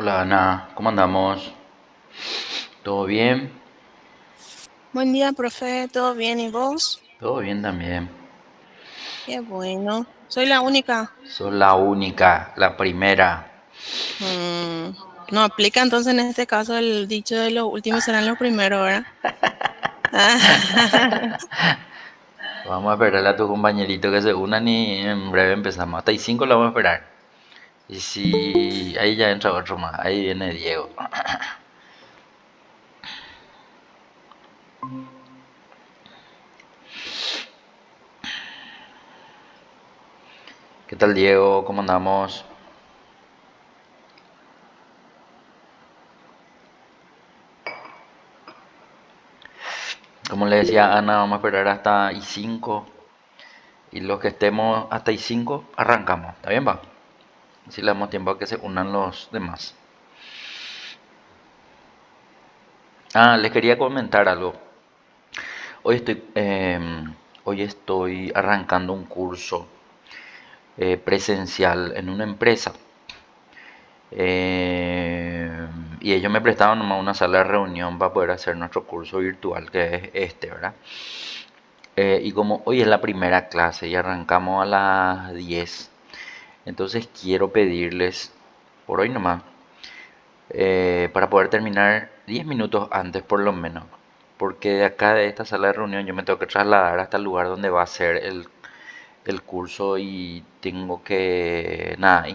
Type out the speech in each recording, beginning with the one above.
Hola Ana, ¿cómo andamos? ¿Todo bien? Buen día, profe, ¿todo bien? ¿Y vos? Todo bien también. Qué bueno. Soy la única. Sos la única, la primera. Mm, no aplica entonces en este caso el dicho de los últimos serán los primeros, ¿verdad? Vamos a esperar a tu compañerito que se unan y en breve empezamos. Hasta ahí 5 lo vamos a esperar. Y si ahí ya entra otro más, ahí viene Diego. ¿Qué tal Diego? ¿Cómo andamos? Como le decía a Ana, vamos a esperar hasta I5. Y los que estemos hasta I5, arrancamos. ¿Está bien, va? Así le damos tiempo a que se unan los demás. Les quería comentar algo. Hoy estoy, hoy estoy arrancando un curso presencial en una empresa. Y ellos me prestaban nomás una sala de reunión para poder hacer nuestro curso virtual, que es este, ¿verdad? Y como hoy es la primera clase y arrancamos a las 10, entonces quiero pedirles, por hoy nomás, para poder terminar 10 minutos antes por lo menos. Porque de acá de esta sala de reunión yo me tengo que trasladar hasta el lugar donde va a ser el curso y tengo que, nada,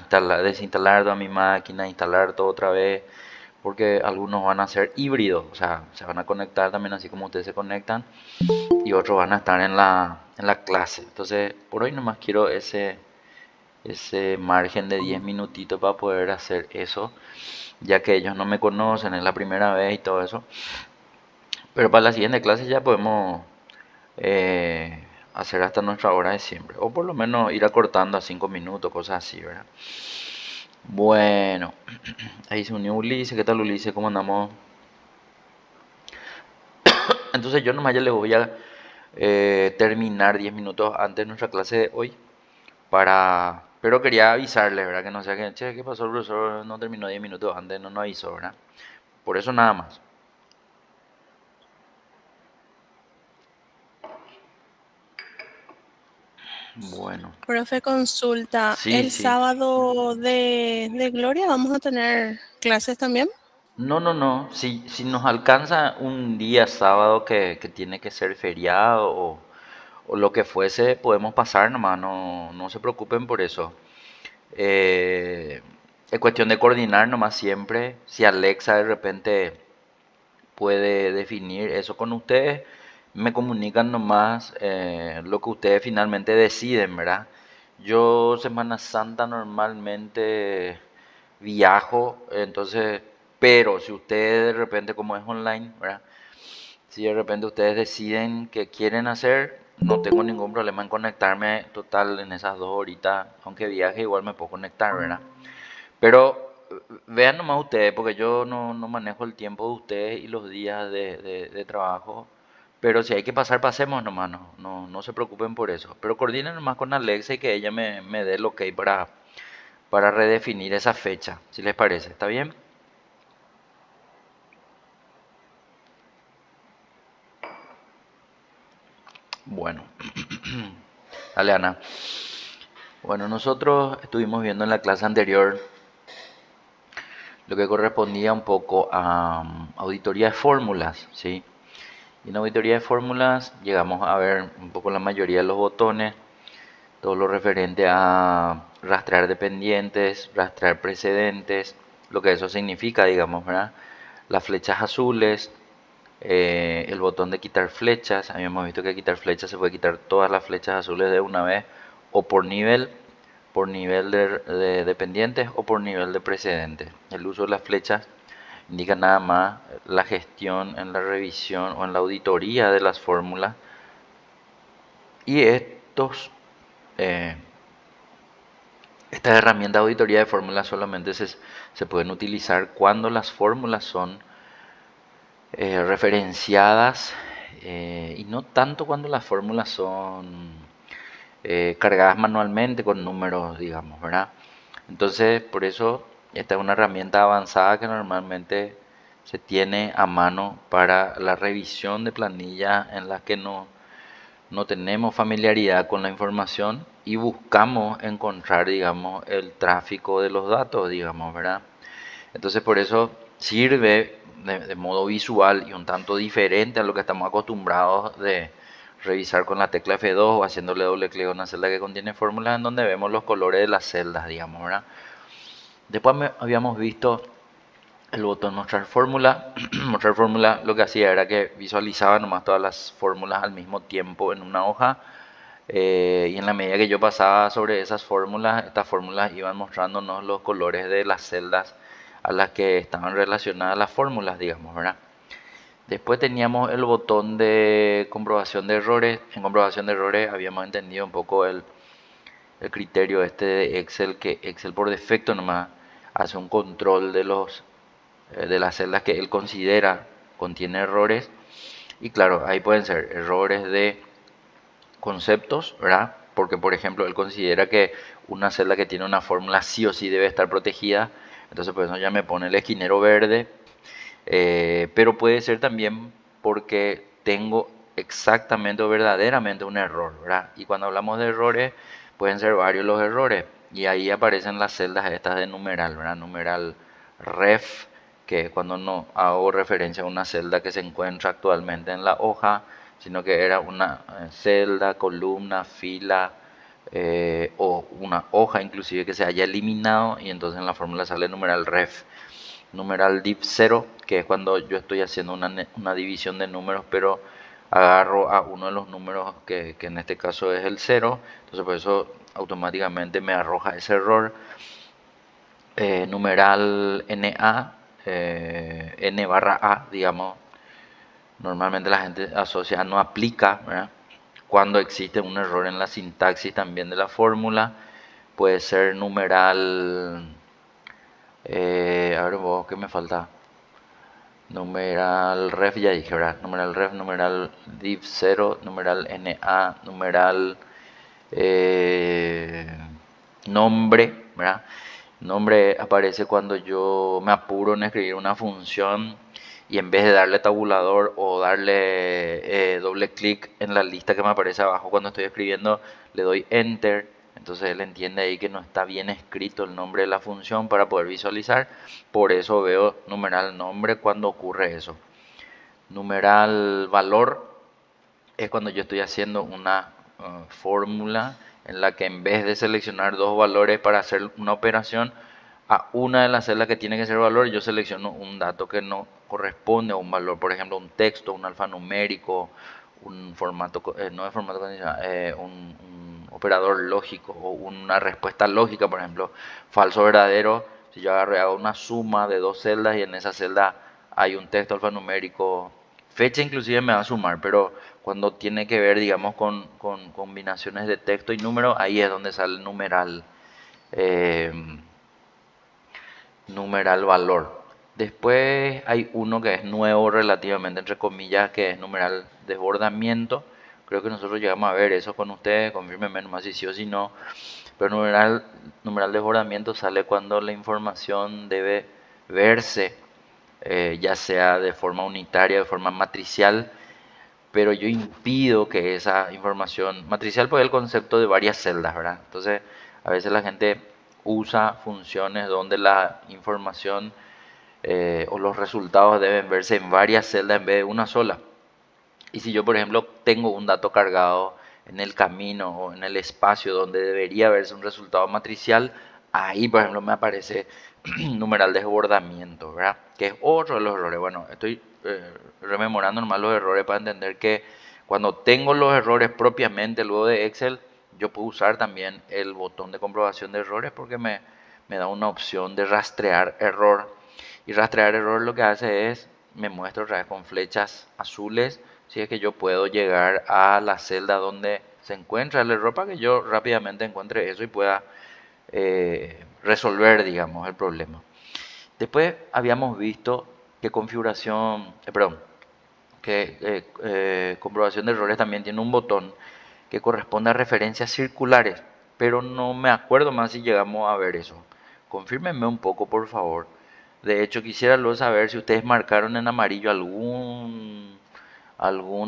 desinstalar toda mi máquina, instalar todo otra vez, porque algunos van a ser híbridos, o sea, se van a conectar también así como ustedes se conectan y otros van a estar en la clase. Entonces, por hoy nomás quiero ese margen de 10 minutitos para poder hacer eso, ya que ellos no me conocen, es la primera vez y todo eso. Pero para la siguiente clase ya podemos hacer hasta nuestra hora de siempre. O por lo menos ir acortando a 5 minutos, cosas así, ¿verdad? Bueno, ahí se unió Ulises. ¿Qué tal Ulises? ¿Cómo andamos? Entonces yo nomás ya le voy a terminar 10 minutos antes de nuestra clase de hoy. Pero quería avisarle, ¿verdad? Que no sea que, che, ¿qué pasó? El profesor no terminó 10 minutos antes, no nos avisó, ¿verdad? Por eso nada más. Bueno, Profe, consulta. sí, ¿El sí. sábado de Gloria vamos a tener clases también? No, no, no. Si nos alcanza un día sábado que tiene que ser feriado o lo que fuese, podemos pasar nomás, no se preocupen por eso. Eh, es cuestión de coordinar nomás siempre. Si Alexa de repente puede definir eso con ustedes, me comunican nomás lo que ustedes finalmente deciden, ¿verdad? Yo Semana Santa normalmente viajo, entonces, pero si ustedes de repente, como es online, ¿verdad? Si de repente ustedes deciden que quieren hacer, no tengo ningún problema en conectarme total en esas 2 horitas, aunque viaje igual me puedo conectar, ¿verdad? Pero vean nomás ustedes, porque yo no manejo el tiempo de ustedes y los días de trabajo. Pero si hay que pasar, pasemos nomás, no se preocupen por eso. Pero coordinen nomás con Alexa y que ella me dé el ok para redefinir esa fecha, si les parece. ¿Está bien? Bueno, dale Ana. Bueno, nosotros estuvimos viendo en la clase anterior lo que correspondía un poco a auditoría de fórmulas, ¿sí? Y en auditoría de fórmulas llegamos a ver un poco la mayoría de los botones, todo lo referente a rastrear dependientes, rastrear precedentes, lo que eso significa, digamos, ¿verdad? Las flechas azules, el botón de quitar flechas, habíamos visto que quitar flechas se puede quitar todas las flechas azules de una vez, o por nivel de dependientes o por nivel de precedentes. El uso de las flechas indica nada más la gestión en la revisión o en la auditoría de las fórmulas y eh, estas herramientas de auditoría de fórmulas solamente se pueden utilizar cuando las fórmulas son referenciadas y no tanto cuando las fórmulas son cargadas manualmente con números, digamos, ¿verdad? Entonces, por eso Esta es una herramienta avanzada que normalmente se tiene a mano para la revisión de planillas en las que no tenemos familiaridad con la información y buscamos encontrar, digamos, el tráfico de los datos, digamos, ¿verdad? Entonces por eso sirve de modo visual y un tanto diferente a lo que estamos acostumbrados de revisar con la tecla F2 o haciéndole doble clic a una celda que contiene fórmulas en donde vemos los colores de las celdas, digamos, ¿verdad? Después habíamos visto el botón mostrar fórmula. Mostrar fórmula lo que hacía era que visualizaba nomás todas las fórmulas al mismo tiempo en una hoja. Y en la medida que yo pasaba sobre esas fórmulas, estas fórmulas iban mostrándonos los colores de las celdas a las que estaban relacionadas las fórmulas, digamos, ¿verdad? Después teníamos el botón de comprobación de errores. En comprobación de errores habíamos entendido un poco el criterio este de Excel, que Excel por defecto nomás hace un control de las celdas que él considera contiene errores. Y claro, ahí pueden ser errores de conceptos, ¿verdad? Porque, por ejemplo, él considera que una celda que tiene una fórmula sí o sí debe estar protegida. Entonces, por eso ya me pone el esquinero verde. Pero puede ser también porque tengo exactamente o verdaderamente un error, ¿verdad? Y cuando hablamos de errores, pueden ser varios los errores. Y ahí aparecen las celdas estas de numeral, ¿verdad? Numeral ref, que es cuando no hago referencia a una celda que se encuentra actualmente en la hoja, sino que era una celda, columna, fila, o una hoja inclusive que se haya eliminado y entonces en la fórmula sale numeral ref. Numeral div 0, que es cuando yo estoy haciendo una división de números, pero agarro a uno de los números que en este caso es el 0, entonces por eso automáticamente me arroja ese error. Numeral NA, N barra A, digamos, normalmente la gente asocia, no aplica, ¿verdad? Cuando existe un error en la sintaxis también de la fórmula, puede ser numeral, a ver vos, ¿qué me falta? Numeral ref, ya dije, ¿verdad? Numeral ref, numeral div 0, numeral NA, numeral eh, nombre, ¿verdad? Nombre aparece cuando yo me apuro en escribir una función y en vez de darle tabulador o darle doble clic en la lista que me aparece abajo cuando estoy escribiendo, le doy enter. Entonces él entiende ahí que no está bien escrito el nombre de la función para poder visualizar. Por eso veo numeral nombre cuando ocurre eso. Numeral valor es cuando yo estoy haciendo una fórmula en la que en vez de seleccionar dos valores para hacer una operación, a una de las celdas que tiene que ser valor, yo selecciono un dato que no corresponde a un valor, por ejemplo, un texto, un alfanumérico, un formato, no de formato condicional, un operador lógico o una respuesta lógica, por ejemplo, falso verdadero. Si yo agarro hago una suma de dos celdas y en esa celda hay un texto alfanumérico, fecha inclusive me va a sumar, pero cuando tiene que ver, digamos, con combinaciones de texto y número, ahí es donde sale el numeral, eh, numeral valor. Después hay uno que es nuevo relativamente, entre comillas, que es numeral desbordamiento. Creo que nosotros llegamos a ver eso con ustedes, confírmenme nomás si sí o si no. Pero numeral desbordamiento sale cuando la información debe verse, ya sea de forma unitaria, de forma matricial, pero yo impido que esa información, matricial pues el concepto de varias celdas, ¿verdad? Entonces, a veces la gente usa funciones donde la información o los resultados deben verse en varias celdas en vez de una sola. Y si yo, por ejemplo, tengo un dato cargado en el camino o en el espacio donde debería verse un resultado matricial, ahí, por ejemplo, me aparece numeral desbordamiento, ¿verdad? Que es otro de los errores. Bueno, estoy rememorando nomás los errores para entender que cuando tengo los errores propiamente luego de Excel, yo puedo usar también el botón de comprobación de errores porque me da una opción de rastrear error. Y rastrear error lo que hace es, me muestra otra vez con flechas azules, si es que yo puedo llegar a la celda donde se encuentra el error para que yo rápidamente encuentre eso y pueda resolver, digamos, el problema. Después habíamos visto que configuración, perdón, que comprobación de errores también tiene un botón que corresponde a referencias circulares, pero no me acuerdo más si llegamos a ver eso. Confírmenme un poco, por favor. De hecho, quisiera luego saber si ustedes marcaron en amarillo algún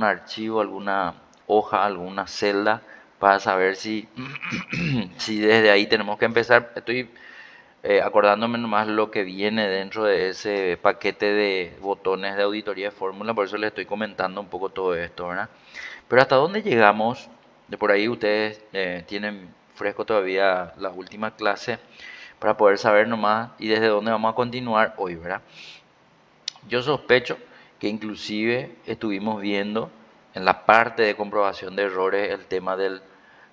archivo, alguna hoja, alguna celda, para saber si, si desde ahí tenemos que empezar. Estoy acordándome nomás lo que viene dentro de ese paquete de botones de auditoría de fórmula, por eso les estoy comentando un poco todo esto, ¿verdad? Pero hasta dónde llegamos, de por ahí ustedes tienen fresco todavía la última clase para poder saber nomás y desde dónde vamos a continuar hoy, ¿verdad? Yo sospecho que inclusive estuvimos viendo en la parte de comprobación de errores el tema del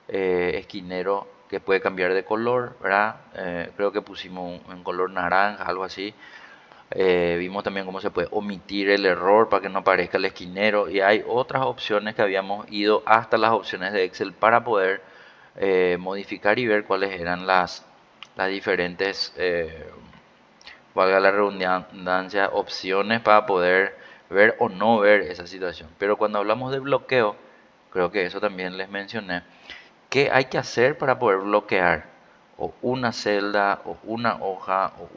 esquinero que puede cambiar de color, ¿verdad? Creo que pusimos en color naranja, algo así. Vimos también cómo se puede omitir el error para que no aparezca el esquinero y hay otras opciones que habíamos ido hasta las opciones de Excel para poder modificar y ver cuáles eran las diferentes valga la redundancia, opciones para poder ver o no ver esa situación. Pero cuando hablamos de bloqueo, creo que eso también les mencioné, ¿qué hay que hacer para poder bloquear o una celda o una hoja o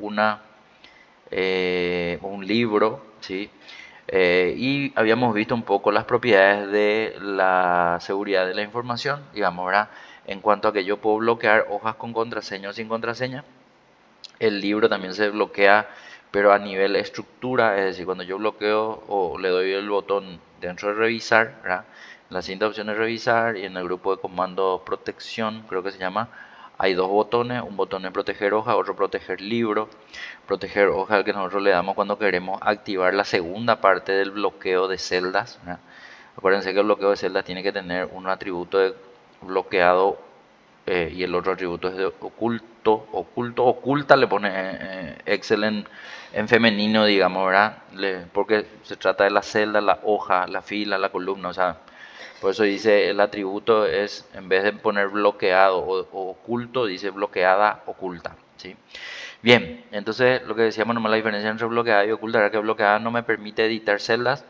un libro, ¿sí? Y habíamos visto un poco las propiedades de la seguridad de la información, digamos, ¿verdad? En cuanto a que yo puedo bloquear hojas con contraseña o sin contraseña, el libro también se bloquea, pero a nivel estructura, es decir, cuando yo bloqueo o le doy el botón dentro de revisar, ¿verdad? En la siguiente opción es revisar y en el grupo de comando protección, creo que se llama, hay dos botones, un botón de proteger hoja, otro proteger libro. Proteger hoja al que nosotros le damos cuando queremos activar la segunda parte del bloqueo de celdas, ¿verdad? Acuérdense que el bloqueo de celdas tiene que tener un atributo de bloqueado y el otro atributo es de oculto, oculta le pone Excel en femenino, digamos, ¿verdad? Porque se trata de la celda, la hoja, la fila, la columna, o sea, por eso dice el atributo es, en vez de poner bloqueado o oculto, dice bloqueada, oculta, ¿sí? Bien, entonces lo que decíamos nomás la diferencia entre bloqueada y oculta era que bloqueada no me permite editar celdas,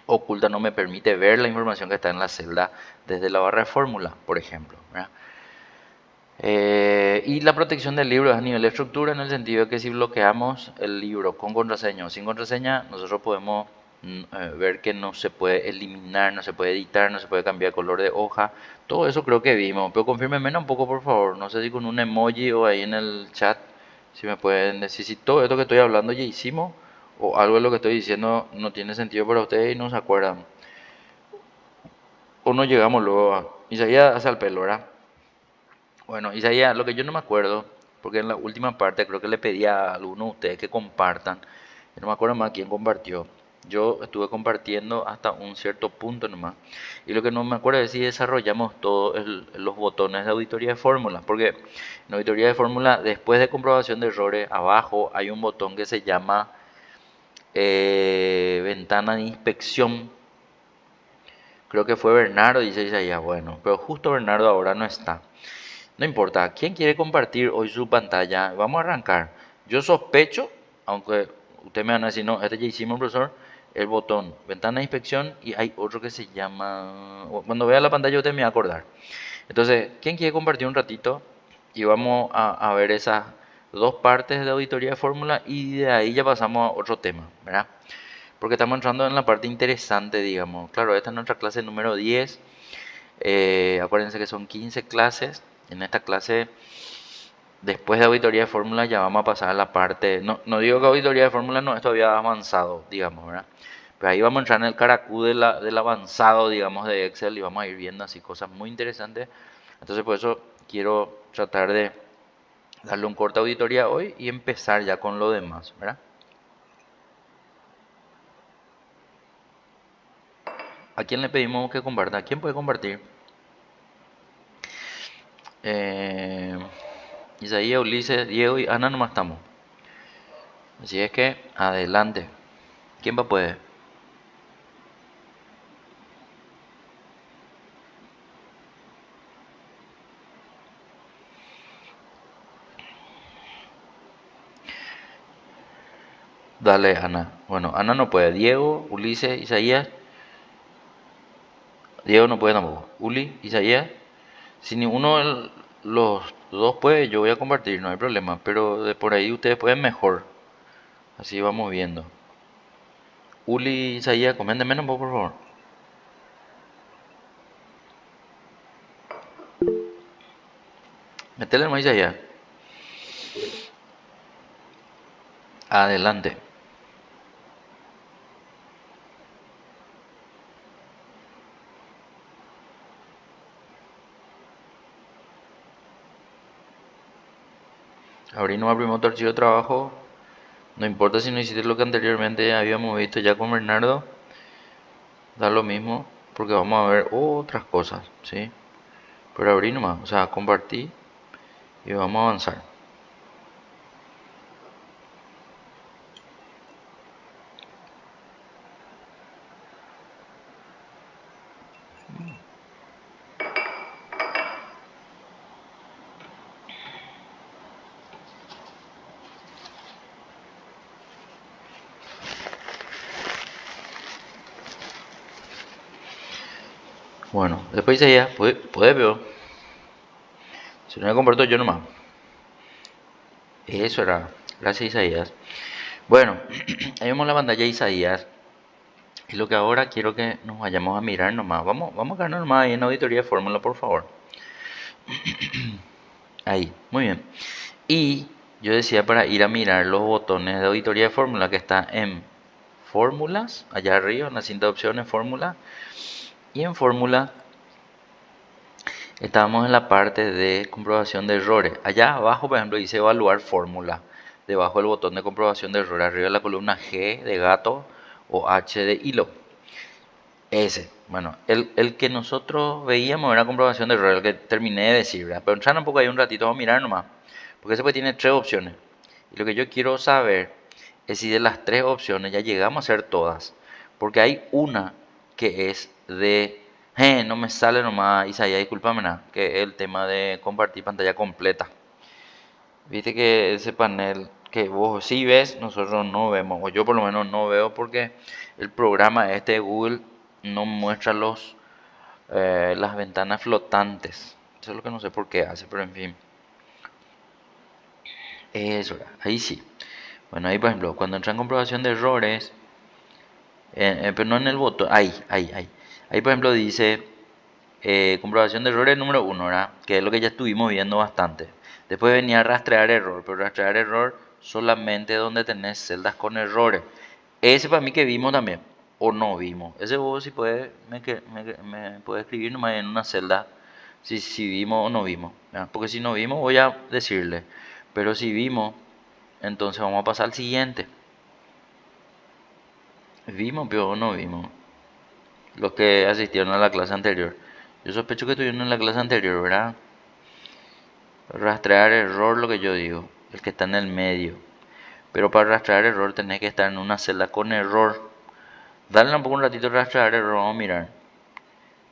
oculta no me permite ver la información que está en la celda desde la barra de fórmula, por ejemplo, ¿verdad? Y la protección del libro es a nivel de estructura en el sentido de que si bloqueamos el libro con contraseña o sin contraseña, nosotros podemos ver que no se puede eliminar, no se puede editar, no se puede cambiar color de hoja. Todo eso creo que vimos, pero confírmenme un poco por favor. No sé si con un emoji o ahí en el chat, si me pueden decir si todo esto que estoy hablando ya hicimos o algo de lo que estoy diciendo no tiene sentido para ustedes y no se acuerdan. O no llegamos luego a Isaías hace el pelo, ¿verdad? Bueno, Isaías, lo que yo no me acuerdo, porque en la última parte creo que le pedí a alguno de ustedes que compartan, yo no me acuerdo más quién compartió. Yo estuve compartiendo hasta un cierto punto nomás. Y lo que no me acuerdo es si desarrollamos todos los botones de auditoría de fórmula, porque en auditoría de fórmula, después de comprobación de errores, abajo hay un botón que se llama ventana de inspección. Creo que fue Bernardo, dice Isaías, bueno, pero justo Bernardo ahora no está. No importa, ¿quién quiere compartir hoy su pantalla? Vamos a arrancar. Yo sospecho, aunque ustedes me van a decir, no, este ya hicimos, profesor, el botón, ventana de inspección y hay otro que se llama... Cuando vea la pantalla usted me va a acordar. Entonces, ¿quién quiere compartir un ratito? Y vamos a ver esas dos partes de auditoría de fórmula y de ahí ya pasamos a otro tema, ¿verdad? Porque estamos entrando en la parte interesante, digamos. Claro, esta es nuestra clase número 10. Acuérdense que son 15 clases. En esta clase, después de auditoría de fórmula, ya vamos a pasar a la parte. No, no digo que auditoría de fórmula no, esto había avanzado, digamos, ¿verdad? Pero ahí vamos a entrar en el caracú del avanzado, digamos, de Excel y vamos a ir viendo así cosas muy interesantes. Entonces, por eso quiero tratar de darle un corte a auditoría hoy y empezar ya con lo demás, ¿verdad? ¿A quién le pedimos que comparta? ¿Quién puede compartir? Eh, Isaías, Ulises, Diego y Ana nomás estamos. Así es que, adelante. ¿Quién va a poder? Dale, Ana. Bueno, Ana no puede. Diego, Ulises, Isaías. Diego no puede tampoco. Uli, Isaías. Si ninguno Los dos pues yo voy a compartir, no hay problema, pero de por ahí ustedes pueden mejor. Así vamos viendo. Uli, Isaías, comenten menos por favor. Metele nomás Isaías. Adelante. Abrí nomás primero tu archivo de trabajo. No importa si no hiciste lo que anteriormente habíamos visto ya con Bernardo. Da lo mismo porque vamos a ver otras cosas, ¿sí? Pero abrí nomás, o sea, compartí y vamos a avanzar. Bueno, después Isaías, puede veo. Si no me comparto yo nomás. Eso era. Gracias Isaías. Bueno, ahí vemos la pantalla de Isaías. Y lo que ahora quiero que nos vayamos a mirar nomás. Vamos a quedarnos nomás ahí en auditoría de fórmula, por favor. Ahí, muy bien. Y yo decía para ir a mirar los botones de auditoría de fórmula que está en fórmulas, allá arriba en la cinta de opciones, fórmula. Y en fórmula estábamos en la parte de comprobación de errores. Allá abajo, por ejemplo, dice evaluar fórmula. Debajo del botón de comprobación de errores, arriba de la columna G de gato o H de hilo. Ese, bueno, el que nosotros veíamos era comprobación de error, el que terminé de decir, ¿verdad? Pero entrar un poco ahí un ratito, vamos a mirar nomás. Porque ese pues tiene tres opciones. Y lo que yo quiero saber es si de las tres opciones ya llegamos a hacer todas. Porque hay una que es de, no me sale nomás, Isaías, discúlpame, nada, que es el tema de compartir pantalla completa. Viste que ese panel que vos sí ves, nosotros no vemos, o yo por lo menos no veo porque el programa este de Google no muestra las ventanas flotantes. Eso es lo que no sé por qué hace, pero en fin. Eso, ahí sí. Bueno, ahí por ejemplo, cuando entra en comprobación de errores, pero no en el botón, ahí. Ahí por ejemplo dice comprobación de errores número uno, ¿verdad? Que es lo que ya estuvimos viendo bastante. Después venía rastrear error, pero rastrear error solamente donde tenés celdas con errores. Ese para mí que vimos también, o no vimos. Ese vos si puede, me puede escribir nomás en una celda si vimos o no vimos. ¿Ya? Porque si no vimos voy a decirle. Pero si vimos, entonces vamos a pasar al siguiente. ¿Vimos pero o no vimos? Los que asistieron a la clase anterior. Yo sospecho que estuvieron en la clase anterior, ¿verdad? Rastrear error, lo que yo digo, el que está en el medio. Pero para rastrear error tenés que estar en una celda con error. Dale un poco un ratito a rastrear error, vamos a mirar.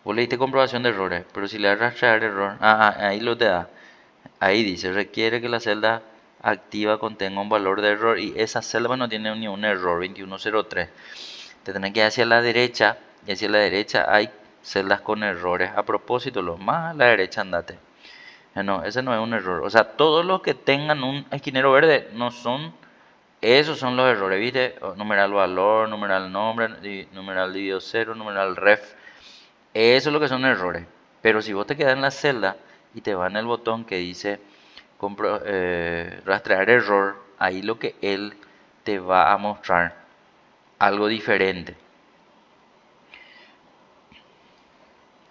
Vos le diste comprobación de errores, pero si le das rastrear error, ahí lo te da. Ahí dice, requiere que la celda activa contenga un valor de error y esa celda no tiene ni un error, 2103. Te tenés que ir hacia la derecha y hacia la derecha hay celdas con errores. A propósito, lo más a la derecha andate. No, ese no es un error. O sea, todos los que tengan un esquinero verde no son, esos son los errores, ¿viste? Numeral valor, numeral nombre, numeral dividido cero, numeral ref. Eso es lo que son errores. Pero si vos te quedas en la celda y te va en el botón que dice rastrear error, ahí lo que él te va a mostrar algo diferente.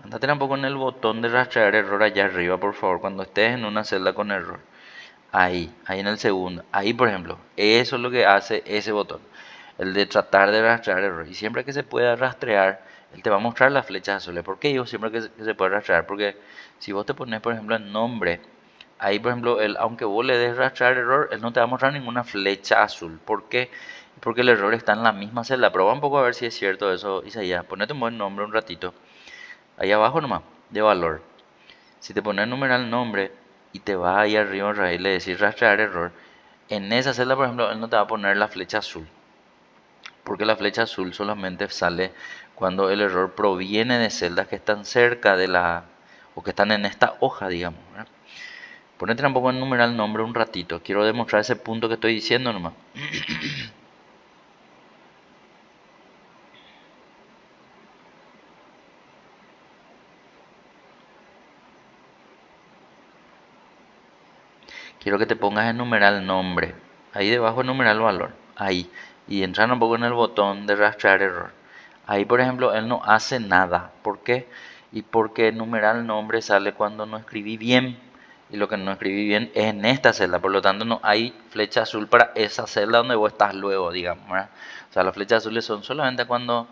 Andate un poco en el botón de rastrear error allá arriba, por favor, cuando estés en una celda con error. Ahí en el segundo. Ahí, por ejemplo, eso es lo que hace ese botón. El de tratar de rastrear error. Y siempre que se pueda rastrear, él te va a mostrar las flechas azules. ¿Por qué digo siempre que se puede rastrear? Porque si vos te pones, por ejemplo, en nombre, ahí, por ejemplo, él, aunque vos le des rastrear error, él no te va a mostrar ninguna flecha azul. ¿Por qué? Porque el error está en la misma celda. Prueba un poco a ver si es cierto eso, Isaías. Ponete un buen nombre un ratito. Ahí abajo nomás, de valor. Si te pones el numeral nombre y te vas ahí arriba y le decís rastrear error, en esa celda, por ejemplo, él no te va a poner la flecha azul. Porque la flecha azul solamente sale cuando el error proviene de celdas que están cerca de la, o que están en esta hoja, digamos, ¿verdad? Ponete tampoco en numeral nombre un ratito. Quiero demostrar ese punto que estoy diciendo nomás. Quiero que te pongas en numeral nombre. Ahí debajo en numeral valor. Ahí. Y entrar un poco en el botón de rastrear error. Ahí, por ejemplo, él no hace nada. ¿Por qué? Y porque el numeral nombre sale cuando no escribí bien. Y lo que no escribí bien es en esta celda. Por lo tanto, no hay flecha azul para esa celda donde vos estás luego, digamos, ¿verdad? O sea, las flechas azules son solamente cuando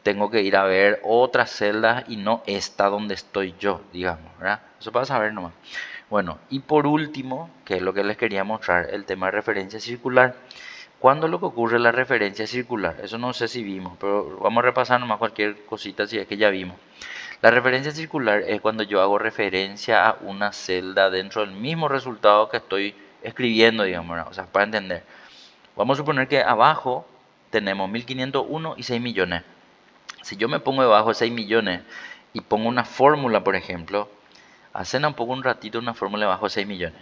tengo que ir a ver otras celdas y no esta donde estoy yo, digamos, ¿verdad? Eso para saber nomás. Bueno, y por último, que es lo que les quería mostrar, el tema de referencia circular. ¿Cuándo es lo que ocurre la referencia circular? Eso no sé si vimos, pero vamos a repasar nomás cualquier cosita si es que ya vimos. La referencia circular es cuando yo hago referencia a una celda dentro del mismo resultado que estoy escribiendo, digamos, ¿verdad? O sea, para entender. Vamos a suponer que abajo tenemos 1501 y 6 millones. Si yo me pongo debajo de 6 millones y pongo una fórmula, por ejemplo, hacen un poco un ratito una fórmula debajo de 6 millones.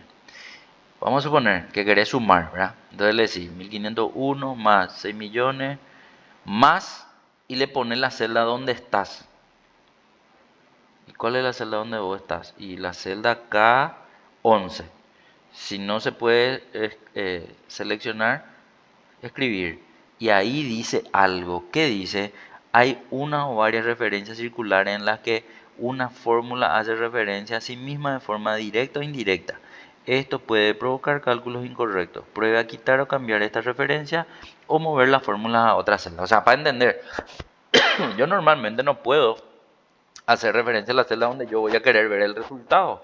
Vamos a suponer que querés sumar, ¿verdad? Entonces le decís 1501 más 6 millones más y le pones la celda donde estás. ¿Y cuál es la celda donde vos estás? Y la celda K11. Si no se puede seleccionar, escribir. Y ahí dice algo. ¿Qué dice? Hay una o varias referencias circulares en las que una fórmula hace referencia a sí misma de forma directa o indirecta. Esto puede provocar cálculos incorrectos. Pruebe a quitar o cambiar esta referencia o mover la fórmula a otra celda. O sea, para entender, yo normalmente no puedo hacer referencia a la celda donde yo voy a querer ver el resultado.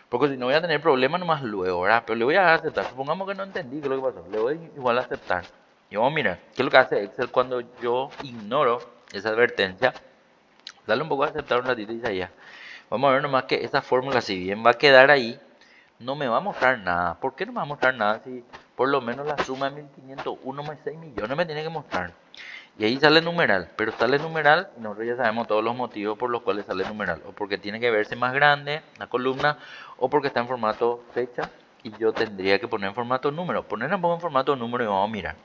Porque si no voy a tener problemas nomás luego, ¿verdad? Pero le voy a dar a aceptar. Supongamos que no entendí qué es lo que pasó. Le voy igual a aceptar. Y vamos a mirar qué es lo que hace Excel cuando yo ignoro esa advertencia. Dale un poco a aceptar un ratito y dice ya. Vamos a ver nomás que esa fórmula, si bien va a quedar ahí, no me va a mostrar nada. ¿Por qué no me va a mostrar nada si por lo menos la suma de 1501 más 6 millones me tiene que mostrar? Y ahí sale numeral, pero sale numeral y nosotros ya sabemos todos los motivos por los cuales sale numeral. O porque tiene que verse más grande la columna, o porque está en formato fecha y yo tendría que poner en formato número. Poner un poco en formato número y vamos a mirar.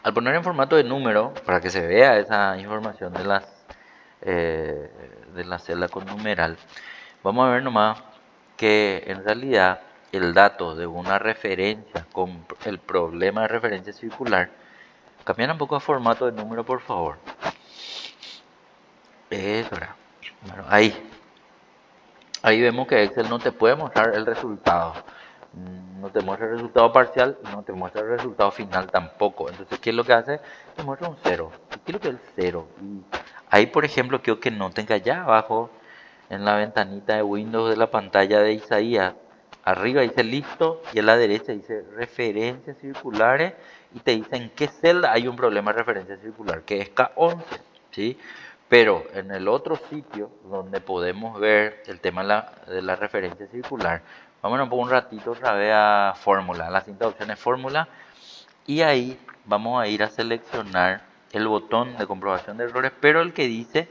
Al poner en formato de número, para que se vea esa información eh, de la celda con numeral, vamos a ver nomás que en realidad el dato de una referencia con el problema de referencia circular. Cambiar un poco de formato de número, por favor. Eso era. Bueno, ahí vemos que Excel no te puede mostrar el resultado. No te muestra el resultado parcial y no te muestra el resultado final tampoco. Entonces, ¿qué es lo que hace? Te muestra un cero. ¿Y qué es lo que es el cero? Y ahí, por ejemplo, quiero que noten que allá abajo, en la ventanita de Windows de la pantalla de Isaías, arriba dice listo y a la derecha dice referencias circulares y te dice en qué celda hay un problema de referencia circular, que es K11, ¿sí? Pero en el otro sitio donde podemos ver el tema de la referencia circular, vámonos por un ratito otra vez a fórmula, la cinta de opciones fórmula, y ahí vamos a ir a seleccionar el botón de comprobación de errores, pero el que dice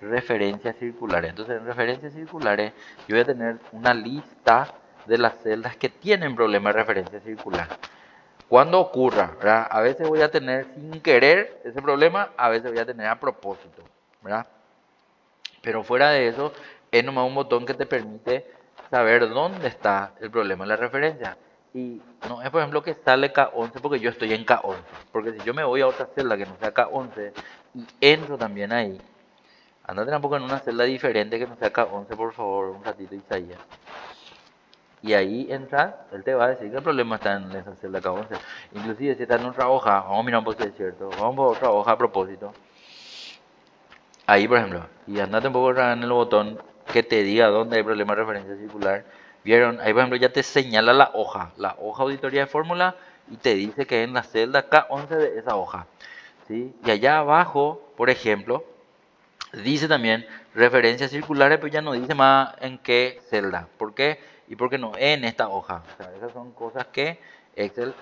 referencias circulares. Entonces en referencias circulares yo voy a tener una lista de las celdas que tienen problema de referencia circular. Cuando ocurra, ¿verdad? A veces voy a tener sin querer ese problema, a veces voy a tener a propósito, ¿verdad? Pero fuera de eso, es nomás un botón que te permite saber dónde está el problema de la referencia. Y no es, por ejemplo, que sale K11 porque yo estoy en K11. Porque si yo me voy a otra celda que no sea K11 y entro también ahí, andate tampoco en una celda diferente que no sea K11, por favor, un ratito, Isaías. Y ahí entras, él te va a decir que el problema está en esa celda K11. Inclusive si está en otra hoja, vamos a mirar un poco si es cierto. Vamos por otra hoja a propósito. Ahí, por ejemplo, y andate un poco en el botón que te diga dónde hay problema de referencia circular. Vieron, ahí por ejemplo ya te señala la hoja auditoría de fórmula y te dice que en la celda K11 de esa hoja. ¿Sí? Y allá abajo, por ejemplo, dice también referencias circulares, pero ya no dice más en qué celda. ¿Por qué? Y porque no en esta hoja. O sea, esas son cosas que Excel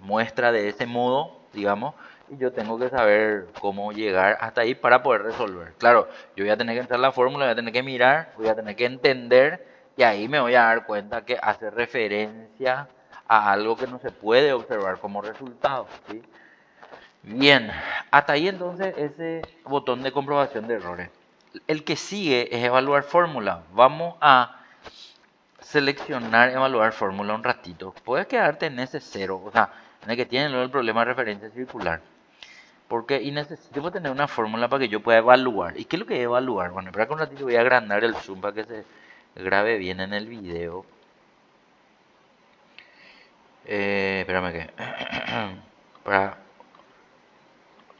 muestra de ese modo, digamos, y yo tengo que saber cómo llegar hasta ahí para poder resolver. Claro, yo voy a tener que entrar a la fórmula, voy a tener que mirar, voy a tener que entender Y ahí me voy a dar cuenta que hace referencia a algo que no se puede observar como resultado, ¿sí? Bien, hasta ahí entonces ese botón de comprobación de errores. El que sigue es evaluar fórmula. Vamos a seleccionar evaluar fórmula un ratito. Puedes quedarte en ese cero, o sea, en el que tiene luego el problema de referencia circular. Porque y necesito tener una fórmula para que yo pueda evaluar. ¿Y qué es lo que es evaluar? Bueno, espera que un ratito voy a agrandar el zoom para que se grabe bien en el video. Espérame que... para,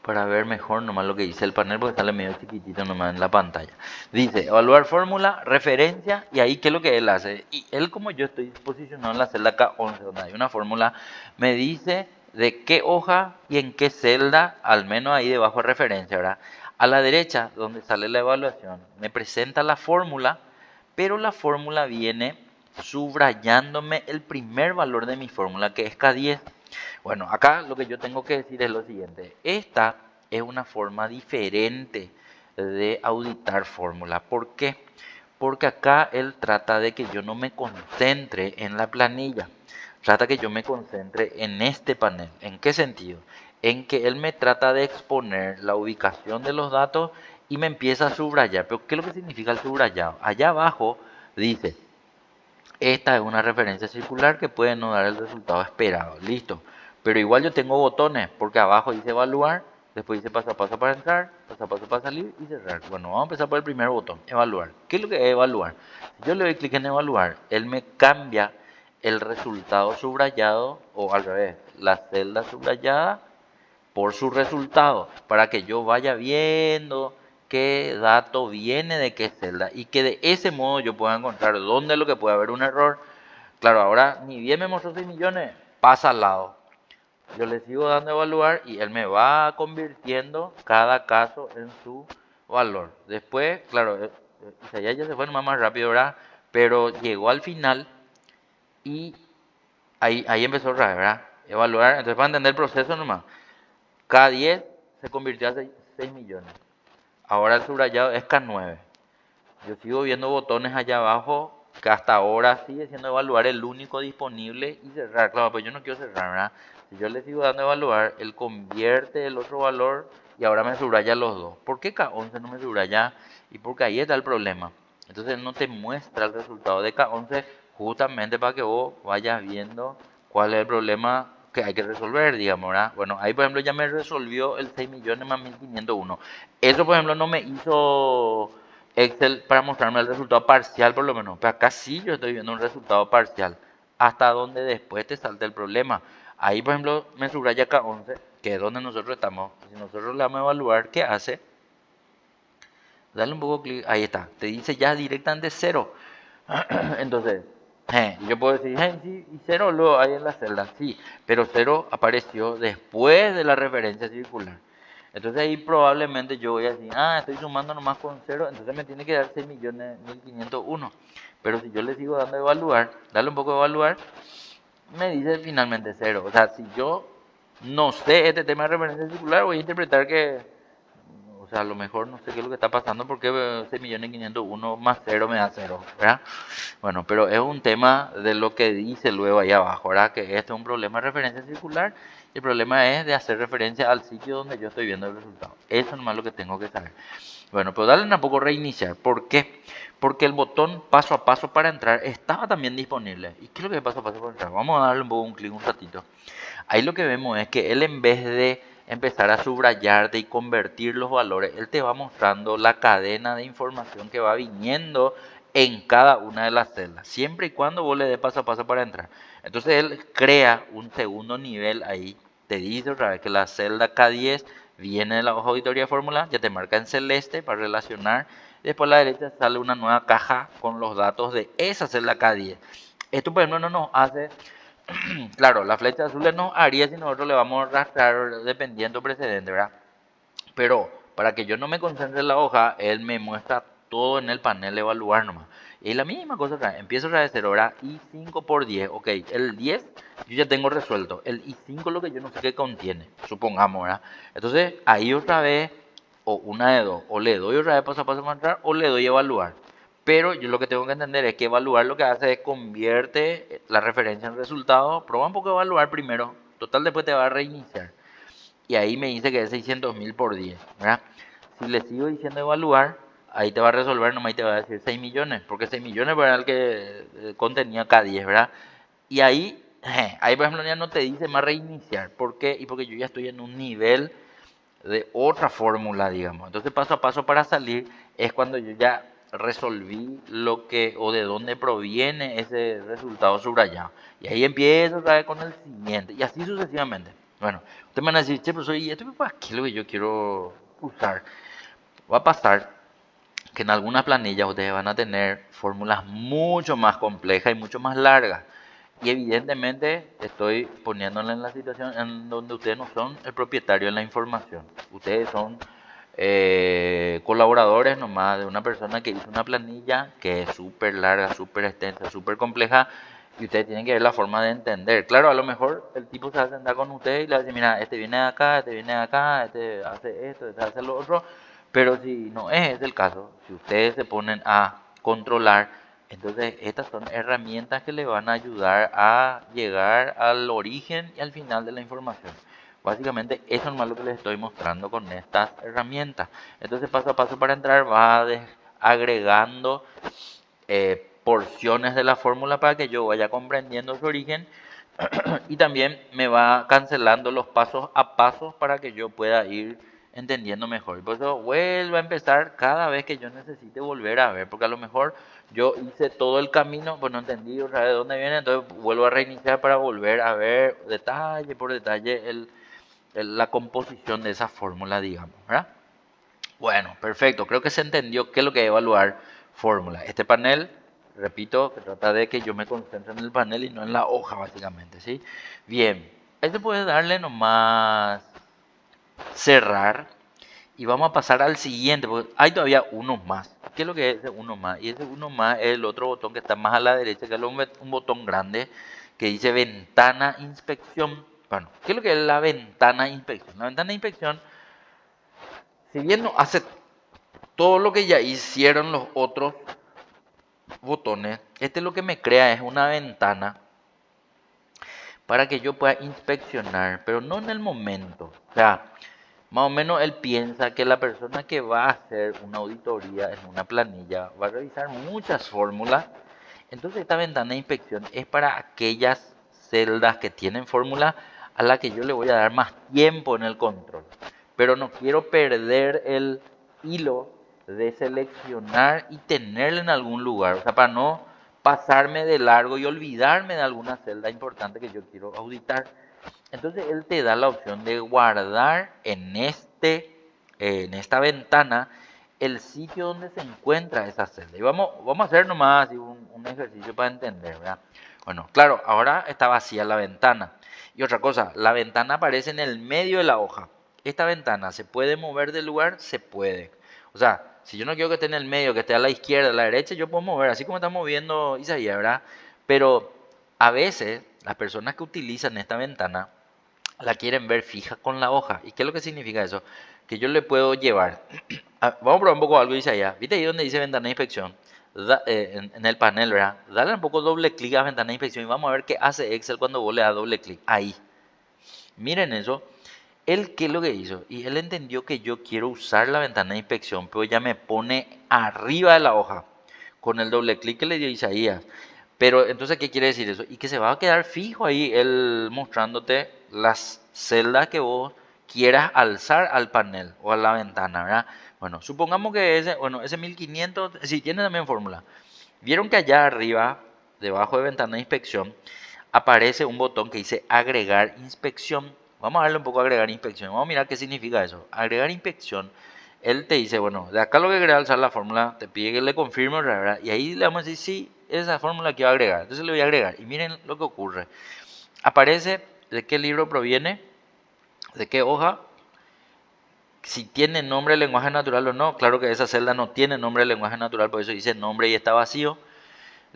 para ver mejor nomás lo que dice el panel porque sale medio chiquitito nomás en la pantalla. Dice, evaluar fórmula, referencia y ahí qué es lo que él hace. Y él como yo estoy posicionado en la celda K11 donde hay una fórmula, me dice de qué hoja y en qué celda, al menos ahí debajo de referencia, ¿verdad? A la derecha, donde sale la evaluación, me presenta la fórmula, pero la fórmula viene subrayándome el primer valor de mi fórmula, que es K10. Bueno, acá lo que yo tengo que decir es lo siguiente. Esta es una forma diferente de auditar fórmula. ¿Por qué? Porque acá él trata de que yo no me concentre en la planilla. Trata que yo me concentre en este panel. ¿En qué sentido? En que él me trata de exponer la ubicación de los datos y me empieza a subrayar. Pero ¿qué es lo que significa el subrayado? Allá abajo dice, esta es una referencia circular que puede no dar el resultado esperado. Listo. Pero igual yo tengo botones, porque abajo dice evaluar, después dice paso a paso para entrar, paso a paso para salir y cerrar. Bueno, vamos a empezar por el primer botón, evaluar. ¿Qué es lo que es evaluar? Si yo le doy clic en evaluar, él me cambia el resultado subrayado, o al revés, la celda subrayada por su resultado, para que yo vaya viendo qué dato viene de qué celda y que de ese modo yo pueda encontrar dónde es lo que puede haber un error. Claro, ahora ni bien me mostró 6 millones, pasa al lado. Yo le sigo dando a evaluar y él me va convirtiendo cada caso en su valor. Después, claro, Isaías ya se fue más rápido, ¿verdad? Pero llegó al final y ahí empezó otra vez, ¿verdad? Evaluar, entonces para entender el proceso nomás. K10 se convirtió a 6 millones. Ahora el subrayado es K9. Yo sigo viendo botones allá abajo que hasta ahora sigue siendo evaluar el único disponible y cerrar. Claro, pues yo no quiero cerrar, ¿verdad? Si yo le sigo dando a evaluar, él convierte el otro valor y ahora me subraya los dos. ¿Por qué K11 no me subraya? Y porque ahí está el problema. Entonces él no te muestra el resultado de K11 justamente para que vos vayas viendo cuál es el problema que hay que resolver, digamos, ¿verdad? Bueno, ahí por ejemplo ya me resolvió el 6 millones más 1501. Eso por ejemplo no me hizo Excel para mostrarme el resultado parcial por lo menos. Pero acá sí yo estoy viendo un resultado parcial. Hasta donde después te salta el problema. Ahí por ejemplo me subraya acá 11, que es donde nosotros estamos. Si nosotros le vamos a evaluar, ¿qué hace? Dale un poco clic, ahí está. Te dice ya directamente cero. Entonces, yo puedo decir, sí, y cero lo hay en la celda, sí, pero cero apareció después de la referencia circular. Entonces ahí probablemente yo voy a decir, estoy sumando nomás con cero, entonces me tiene que dar 6 millones 1501. Pero si yo le sigo dando a evaluar, dale un poco a evaluar, me dice finalmente cero. O sea, si yo no sé este tema de referencia circular, voy a interpretar que o sea, a lo mejor no sé qué es lo que está pasando porque 6.500.001 más cero me da cero, ¿verdad? Bueno, pero es un tema de lo que dice luego ahí abajo, ¿verdad? Que este es un problema de referencia circular y el problema es de hacer referencia al sitio donde yo estoy viendo el resultado. Eso es más lo que tengo que saber. Bueno, pero dale un poco reiniciar. ¿Por qué? Porque el botón paso a paso para entrar estaba también disponible. ¿Y qué es lo que es paso a paso para entrar? Vamos a darle un poco un clic un ratito. Ahí lo que vemos es que él en vez de empezar a subrayarte y convertir los valores, él te va mostrando la cadena de información que va viniendo en cada una de las celdas, siempre y cuando vos le des paso a paso para entrar. Entonces él crea un segundo nivel ahí, te dice otra vez que la celda K10 viene de la hoja auditoría de fórmula, ya te marca en celeste para relacionar, después a la derecha sale una nueva caja con los datos de esa celda K10. Esto por ejemplo no nos hace claro, la flecha azul nos haría si nosotros le vamos a arrastrar dependiendo precedente, ¿verdad? Pero para que yo no me concentre en la hoja, él me muestra todo en el panel de evaluar nomás. Y la misma cosa otra vez, empiezo otra vez de 0, ¿verdad? Y 5 por 10, ok, el 10 yo ya tengo resuelto, el I5 es lo que yo no sé qué contiene, supongamos, ¿verdad? Entonces ahí otra vez, o una de dos, o le doy otra vez paso a paso para entrar, o le doy a evaluar. Pero yo lo que tengo que entender es que evaluar lo que hace es convierte la referencia en resultado. Prueba un poco de evaluar primero. Total, después te va a reiniciar. Y ahí me dice que es 600.000 por 10, ¿verdad? Si le sigo diciendo evaluar, ahí te va a resolver, nomás y te va a decir 6 millones, porque 6 millones era el que contenía K10, ¿verdad? Y ahí por ejemplo ya no te dice más reiniciar. ¿Por qué? Y porque yo ya estoy en un nivel de otra fórmula, digamos. Entonces paso a paso para salir es cuando yo ya resolví lo que o de dónde proviene ese resultado subrayado. Y ahí empiezo otra vez con el siguiente y así sucesivamente. Bueno, ustedes me van a decir, che, profesor, ¿y esto para qué es lo que yo quiero usar? Va a pasar que en algunas planillas ustedes van a tener fórmulas mucho más complejas y mucho más largas. Y evidentemente estoy poniéndole en la situación en donde ustedes no son el propietario de la información. Ustedes son colaboradores nomás de una persona que hizo una planilla que es súper larga, súper extensa, súper compleja. Y ustedes tienen que ver la forma de entender. Claro, a lo mejor el tipo se va a sentar con ustedes y le va a decir, mira, este viene de acá, este viene de acá, este hace esto, este hace lo otro. Pero si no es ese el caso, si ustedes se ponen a controlar, entonces estas son herramientas que le van a ayudar a llegar al origen y al final de la información. Básicamente eso es lo que les estoy mostrando con estas herramientas. Entonces paso a paso para entrar va agregando porciones de la fórmula para que yo vaya comprendiendo su origen y también me va cancelando los pasos a pasos para que yo pueda ir entendiendo mejor. Y por eso vuelvo a empezar cada vez que yo necesite volver a ver, porque a lo mejor yo hice todo el camino, pues no entendí otra vez de dónde viene, entonces vuelvo a reiniciar para volver a ver detalle por detalle la composición de esa fórmula, digamos, ¿verdad? Bueno, perfecto. Creo que se entendió qué es lo que es evaluar fórmula. Este panel, repito, se trata de que yo me concentre en el panel y no en la hoja, básicamente, ¿sí? Bien, este puede darle nomás cerrar y vamos a pasar al siguiente, porque hay todavía uno más. ¿Qué es lo que es ese uno más? Y ese uno más es el otro botón que está más a la derecha, que es un botón grande que dice ventana inspección. Bueno, ¿qué es lo que es la ventana inspección? La ventana inspección, si bien no hace todo lo que ya hicieron los otros botones, este lo que me crea es una ventana para que yo pueda inspeccionar, pero no en el momento. O sea, más o menos él piensa que la persona que va a hacer una auditoría en una planilla va a revisar muchas fórmulas. Entonces esta ventana de inspección es para aquellas celdas que tienen fórmula a la que yo le voy a dar más tiempo en el control. Pero no quiero perder el hilo de seleccionar y tenerlo en algún lugar. O sea, para no pasarme de largo y olvidarme de alguna celda importante que yo quiero auditar. Entonces él te da la opción de guardar en esta ventana el sitio donde se encuentra esa celda. Y vamos a hacer nomás un ejercicio para entender, ¿verdad? Bueno, claro, ahora está vacía la ventana. Y otra cosa, la ventana aparece en el medio de la hoja. Esta ventana se puede mover del lugar, se puede. O sea, si yo no quiero que esté en el medio, que esté a la izquierda, a la derecha, yo puedo mover, así como está moviendo Isaías, ¿verdad? Pero a veces las personas que utilizan esta ventana la quieren ver fija con la hoja. ¿Y qué es lo que significa eso? Que yo le puedo llevar. Vamos a probar un poco algo, dice allá. ¿Viste ahí donde dice ventana de inspección? En el panel, ¿verdad? Dale un poco doble clic a ventana de inspección y vamos a ver qué hace Excel cuando vos le das doble clic. Ahí. Miren eso. Él, ¿qué es lo que hizo? Y él entendió que yo quiero usar la ventana de inspección, pero ya me pone arriba de la hoja con el doble clic que le dio Isaías. Pero entonces, ¿qué quiere decir eso? Y que se va a quedar fijo ahí él mostrándote las celdas que vos quieras alzar al panel o a la ventana, ¿verdad? Bueno, supongamos que ese 1500, sí, tiene también fórmula. Vieron que allá arriba, debajo de ventana de inspección, aparece un botón que dice agregar inspección. Vamos a darle un poco a agregar inspección. Vamos a mirar qué significa eso. Agregar inspección. Él te dice, bueno, de acá lo que querés alzar la fórmula, te pide que le confirme, ¿verdad? Y ahí le vamos a decir, sí, esa fórmula quiero agregar. Entonces le voy a agregar. Y miren lo que ocurre. Aparece de qué libro proviene, de qué hoja, si tiene nombre de lenguaje natural o no. Claro que esa celda no tiene nombre de lenguaje natural, por eso dice nombre y está vacío.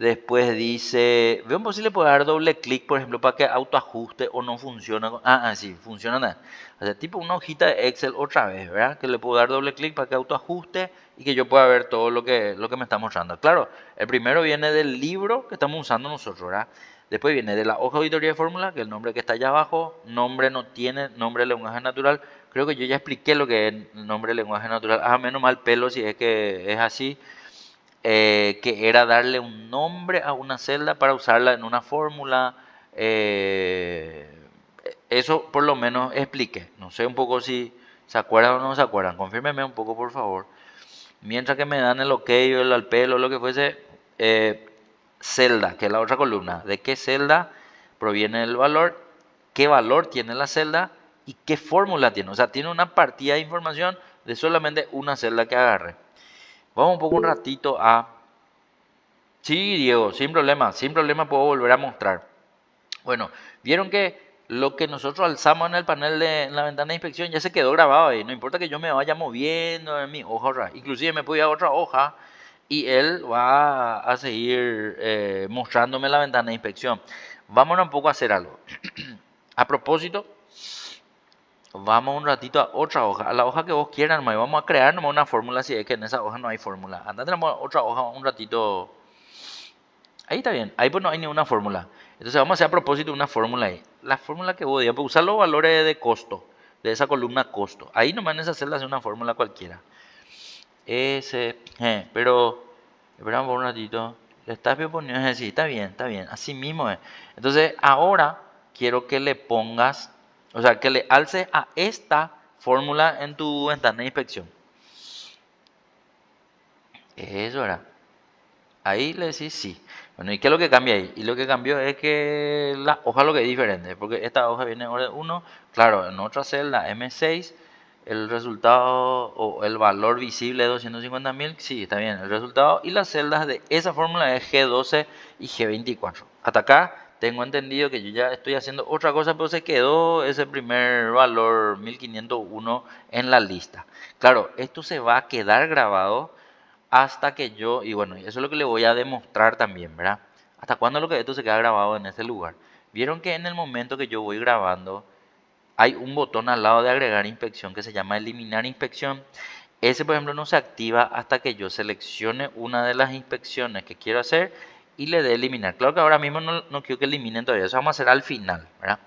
Después dice, veo posible poder dar doble clic, por ejemplo, para que autoajuste o no funciona. Sí, funciona nada. O sea, tipo una hojita de Excel otra vez, ¿verdad? Que le puedo dar doble clic para que autoajuste y que yo pueda ver todo lo que me está mostrando. Claro, el primero viene del libro que estamos usando nosotros, ¿verdad? Después viene de la hoja de auditoría de fórmula, que el nombre que está allá abajo, nombre no tiene, nombre de lenguaje natural. Creo que yo ya expliqué lo que es el nombre de lenguaje natural. Menos mal pelo si es que es así. Que era darle un nombre a una celda para usarla en una fórmula. eh, Eso por lo menos expliqué. No sé un poco si se acuerdan o no se acuerdan. Confírmeme un poco, por favor. Mientras que me dan el ok o el al pelo o lo que fuese, eh, celda, que es la otra columna. ¿De qué celda proviene el valor? ¿Qué valor tiene la celda? ¿Y qué fórmula tiene? O sea, tiene una partida de información de solamente una celda que agarre. Vamos un poco un ratito a... Sí, Diego, sin problema puedo volver a mostrar. Bueno, vieron que lo que nosotros alzamos en el panel en la ventana de inspección ya se quedó grabado ahí. No importa que yo me vaya moviendo en mi hoja, ¿verdad? Inclusive me puedo ir a otra hoja y él va a seguir mostrándome la ventana de inspección. Vámonos un poco a hacer algo. A propósito, vamos un ratito a otra hoja, a la hoja que vos quieras, nomás. Vamos a crear nomás una fórmula si es que en esa hoja no hay fórmula. Andá, tenemos otra hoja un ratito. Ahí está bien, ahí pues no hay ninguna fórmula. Entonces vamos a hacer a propósito una fórmula ahí. La fórmula que voy a usar los valores de costo, de esa columna costo. Ahí nomás en esa celda hace una fórmula cualquiera. Pero, esperamos un ratito. Le estás poniendo, sí, está bien, así mismo es. Entonces ahora quiero que le pongas, o sea, que le alces a esta fórmula en tu ventana de inspección. Eso era. Ahí le decís sí. Bueno, ¿y qué es lo que cambia ahí? Y lo que cambió es que la hoja lo que es diferente, porque esta hoja viene en orden 1, claro, en otra celda M6, el resultado o el valor visible de 250.000, sí, está bien, el resultado, y las celdas de esa fórmula es G12 y G24. Hasta acá tengo entendido que yo ya estoy haciendo otra cosa, pero se quedó ese primer valor 1501 en la lista. Claro, esto se va a quedar grabado hasta que yo, y bueno, eso es lo que le voy a demostrar también, ¿verdad? ¿Hasta cuándo lo que esto se queda grabado en ese lugar? Vieron que en el momento que yo voy grabando, hay un botón al lado de agregar inspección que se llama eliminar inspección. Ese, por ejemplo, no se activa hasta que yo seleccione una de las inspecciones que quiero hacer y le dé eliminar. Claro que ahora mismo no quiero que eliminen todavía, eso vamos a hacer al final, ¿verdad?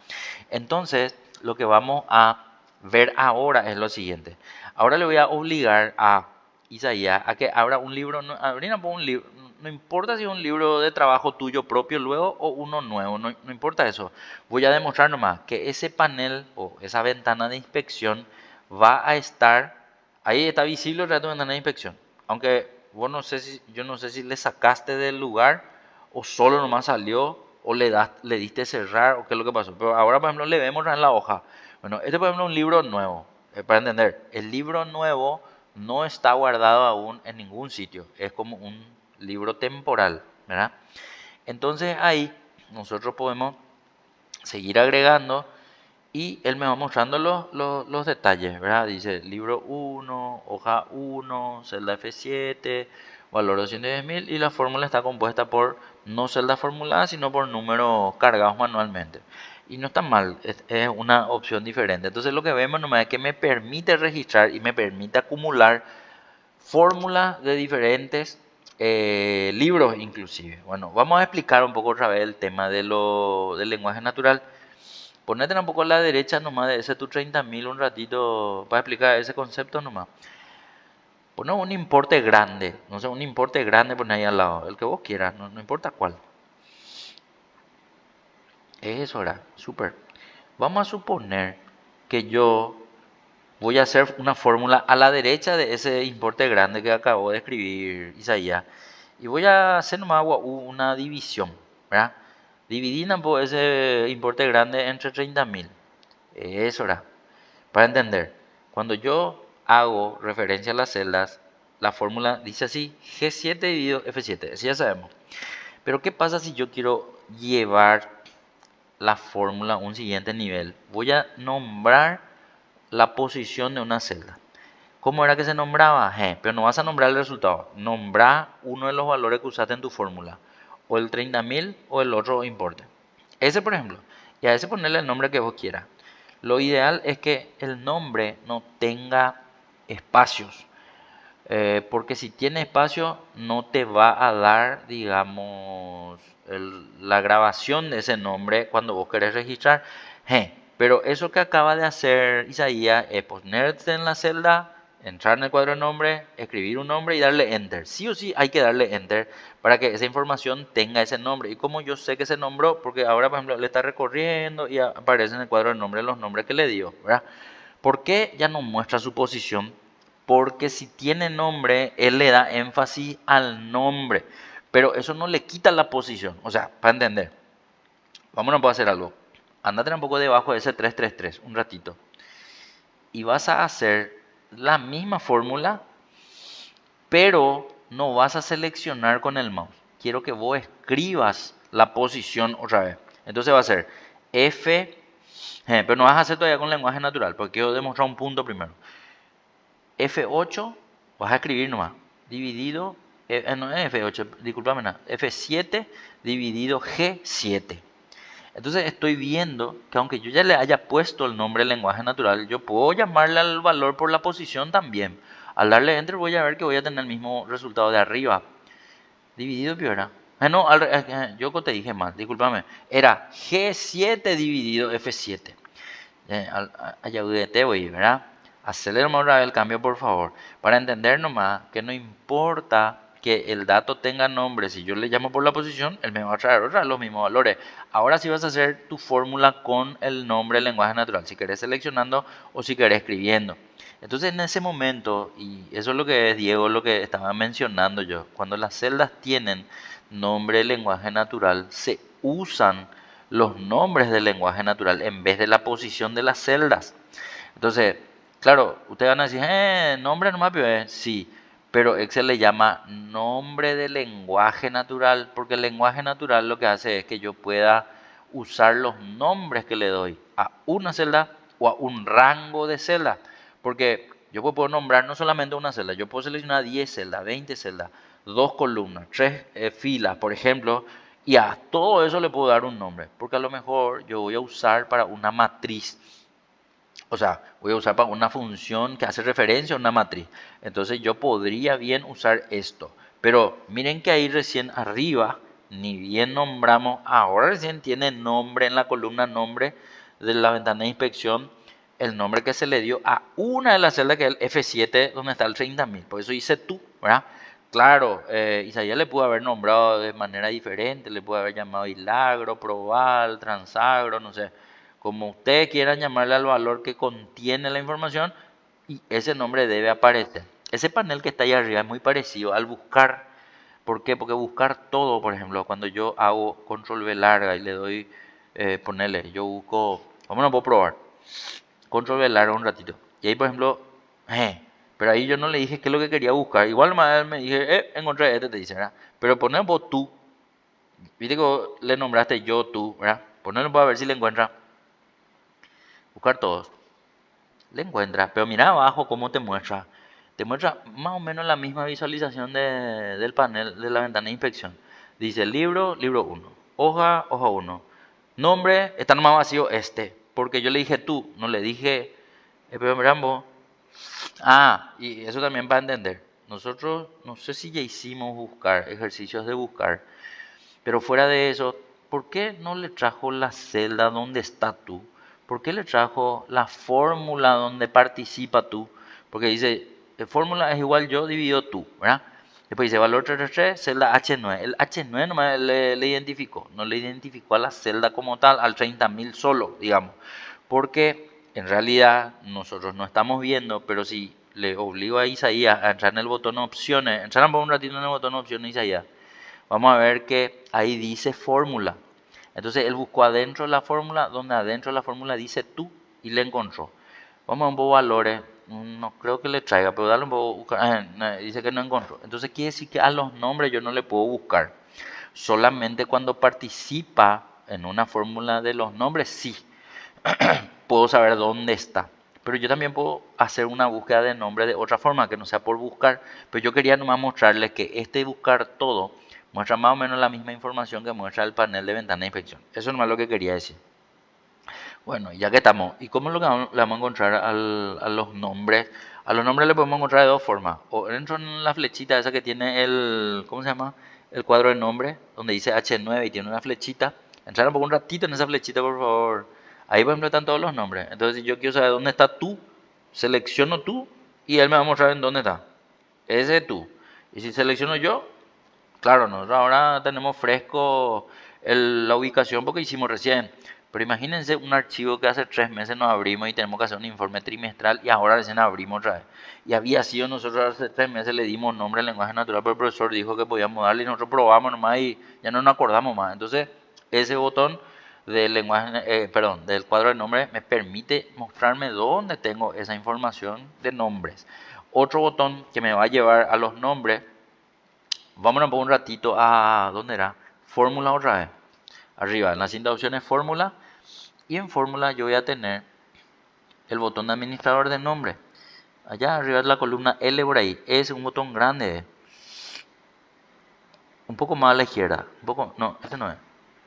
Entonces, lo que vamos a ver ahora es lo siguiente. Ahora le voy a obligar a Isaías a que abra un libro, un libro, no importa si es un libro de trabajo tuyo propio luego o uno nuevo, no importa eso. Voy a demostrar nomás que ese panel o esa ventana de inspección va a estar, ahí está visible el reto de ventana de inspección. Aunque vos no sé si, yo no sé si le sacaste del lugar o solo nomás salió o le diste cerrar o qué es lo que pasó. Pero ahora, por ejemplo, le vemos en la hoja. Bueno, este por ejemplo es un libro nuevo. Para entender, el libro nuevo no está guardado aún en ningún sitio. Es como un libro temporal, ¿verdad? Entonces ahí nosotros podemos seguir agregando y él me va mostrando los detalles, ¿verdad? Dice libro 1, hoja 1, celda F7, valor 210.000 y la fórmula está compuesta por no celdas formuladas, sino por números cargados manualmente. Y no está mal, es una opción diferente. Entonces lo que vemos nomás es que me permite registrar y me permite acumular fórmulas de diferentes libros inclusive. Bueno, vamos a explicar un poco otra vez el tema del lenguaje natural. Ponete un poco a la derecha nomás de ese tu 30.000 un ratito para explicar ese concepto nomás. Poné un importe grande, no sé, un importe grande poné ahí al lado, el que vos quieras, no importa cuál. Eso era, súper. Vamos a suponer que yo voy a hacer una fórmula a la derecha de ese importe grande que acabo de escribir Isaías. Y voy a hacer nomás una división, ¿verdad? Dividir por ese importe grande entre 30.000. Eso era. Para entender, cuando yo hago referencia a las celdas, la fórmula dice así, G7 dividido F7, eso ya sabemos. Pero ¿qué pasa si yo quiero llevar la fórmula a un siguiente nivel? Voy a nombrar la posición de una celda. ¿Cómo era que se nombraba? Pero no vas a nombrar el resultado. Nombra uno de los valores que usaste en tu fórmula. o el 30.000 o el otro importe. Ese, por ejemplo, y a ese ponerle el nombre que vos quieras. Lo ideal es que el nombre no tenga espacios, porque si tiene espacio no te va a dar, digamos, la grabación de ese nombre cuando vos querés registrar. Pero eso que acaba de hacer Isaías es ponerte en la celda, entrar en el cuadro de nombre, escribir un nombre y darle enter. Sí o sí hay que darle enter para que esa información tenga ese nombre. Y como yo sé que se nombró, porque ahora, por ejemplo, le está recorriendo y aparece en el cuadro de nombre los nombres que le dio, ¿verdad? ¿Por qué ya no muestra su posición? Porque si tiene nombre, él le da énfasis al nombre, pero eso no le quita la posición. O sea, para entender, vamos a hacer algo. Andate un poco debajo de ese 333, un ratito, y vas a hacer la misma fórmula, pero no vas a seleccionar con el mouse. Quiero que vos escribas la posición otra vez. Entonces va a ser F, pero no vas a hacer todavía con lenguaje natural, porque quiero demostrar un punto primero. F8, vas a escribir nomás, dividido, no es F8, discúlpame, nada, F7 dividido G7. Entonces estoy viendo que aunque yo ya le haya puesto el nombre lenguaje natural, yo puedo llamarle al valor por la posición también. Al darle enter voy a ver que voy a tener el mismo resultado de arriba. Dividido, ¿verdad? No, yo te dije mal, discúlpame. Era G7 dividido F7. Ayúdate, güey, ¿verdad? Aceleramos otra vez el cambio, por favor. Para entender nomás que no importa que el dato tenga nombre, si yo le llamo por la posición, él me va a traer otra vez los mismos valores. Ahora sí vas a hacer tu fórmula con el nombre del lenguaje natural, si querés seleccionando o si querés escribiendo. Entonces en ese momento, y eso es lo que es Diego, lo que estaba mencionando yo, cuando las celdas tienen nombre de lenguaje natural, se usan los nombres del lenguaje natural en vez de la posición de las celdas. Entonces, claro, ustedes van a decir, nombre nomás, sí, pero Excel le llama nombre de lenguaje natural, porque el lenguaje natural lo que hace es que yo pueda usar los nombres que le doy a una celda o a un rango de celdas, porque yo puedo nombrar no solamente una celda, yo puedo seleccionar 10 celdas, 20 celdas, dos columnas, tres filas, por ejemplo, y a todo eso le puedo dar un nombre, porque a lo mejor yo voy a usar para una matriz. O sea, voy a usar para una función que hace referencia a una matriz. Entonces yo podría bien usar esto. Pero miren que ahí recién arriba, ni bien nombramos, ahora recién tiene nombre en la columna nombre de la ventana de inspección, el nombre que se le dio a una de las celdas que es el F7, donde está el 30.000. Por eso dice tú, ¿verdad? Claro, Isaías le pudo haber nombrado de manera diferente, le pudo haber llamado Hilagro, Proval, Transagro, no sé, como ustedes quieran llamarle al valor que contiene la información, y ese nombre debe aparecer. Ese panel que está ahí arriba es muy parecido al buscar. ¿Por qué? Porque buscar todo, por ejemplo, cuando yo hago control V larga y le doy, ponerle, yo busco, vamos, no puedo probar, control V larga un ratito. Y ahí, por ejemplo, pero ahí yo no le dije qué es lo que quería buscar. Igual me dije, encontré este, te dice, ¿verdad? Pero ponemos vos tú, viste que le nombraste yo, tú, ¿verdad? Ponerlo para ver si le encuentra. Buscar todos. Le encuentras, pero mira abajo cómo te muestra. Te muestra más o menos la misma visualización del panel de la ventana de inspección. Dice libro, libro uno, hoja, hoja uno, nombre, está nomás vacío este, porque yo le dije tú, no le dije, pero Rambo. Y eso también para entender. Nosotros, no sé si ya hicimos buscar, ejercicios de buscar, pero fuera de eso, ¿por qué no le trajo la celda donde está tú? ¿Por qué le trajo la fórmula donde participa tú? Porque dice, fórmula es igual yo dividido tú, ¿verdad? Después dice valor 333, celda H9. El H9 nomás le identificó, no le identificó a la celda como tal, al 30.000 solo, digamos. Porque en realidad nosotros no estamos viendo, pero si le obligo a Isaías a entrar en el botón opciones, entrar por un ratito en el botón opciones, Isaías, vamos a ver que ahí dice fórmula. Entonces él buscó adentro de la fórmula, donde adentro de la fórmula dice tú, y le encontró. Vamos a un poco valores, no creo que le traiga, pero dale un poco, dice que no encontró. Entonces quiere decir que a los nombres yo no le puedo buscar. Solamente cuando participa en una fórmula de los nombres, sí, puedo saber dónde está. Pero yo también puedo hacer una búsqueda de nombre de otra forma, que no sea por buscar. Pero yo quería nomás mostrarles que este buscar todo Muestra más o menos la misma información que muestra el panel de ventana de inspección. Eso es más lo que quería decir. Bueno, ya que estamos, ¿y cómo es lo que le vamos a encontrar a los nombres? A los nombres le podemos encontrar de dos formas. O dentro en la flechita esa que tiene el, ¿cómo se llama? El cuadro de nombre, donde dice H9 y tiene una flechita. Entrar un poco un ratito en esa flechita, por favor. Ahí, por ejemplo, están todos los nombres. Entonces, si yo quiero saber dónde está tú, selecciono tú y él me va a mostrar en dónde está. Ese es tú. Y si selecciono yo, claro, nosotros ahora tenemos fresco la ubicación porque hicimos recién. Pero imagínense un archivo que hace 3 meses nos abrimos y tenemos que hacer un informe trimestral y ahora recién abrimos otra vez. Y había sido nosotros hace 3 meses le dimos nombre al lenguaje natural, pero el profesor dijo que podíamos darle y nosotros probamos nomás y ya no nos acordamos más. Entonces, ese botón del lenguaje, perdón, del cuadro de nombres me permite mostrarme dónde tengo esa información de nombres. Otro botón que me va a llevar a los nombres. Vámonos por un ratito a, ¿dónde era? Fórmula otra vez. Arriba, en la cinta de opciones fórmula. Y en fórmula yo voy a tener el botón de administrador de nombre. Allá arriba de la columna L por ahí. Es un botón grande. Un poco más a la izquierda. Un poco, no, este no es.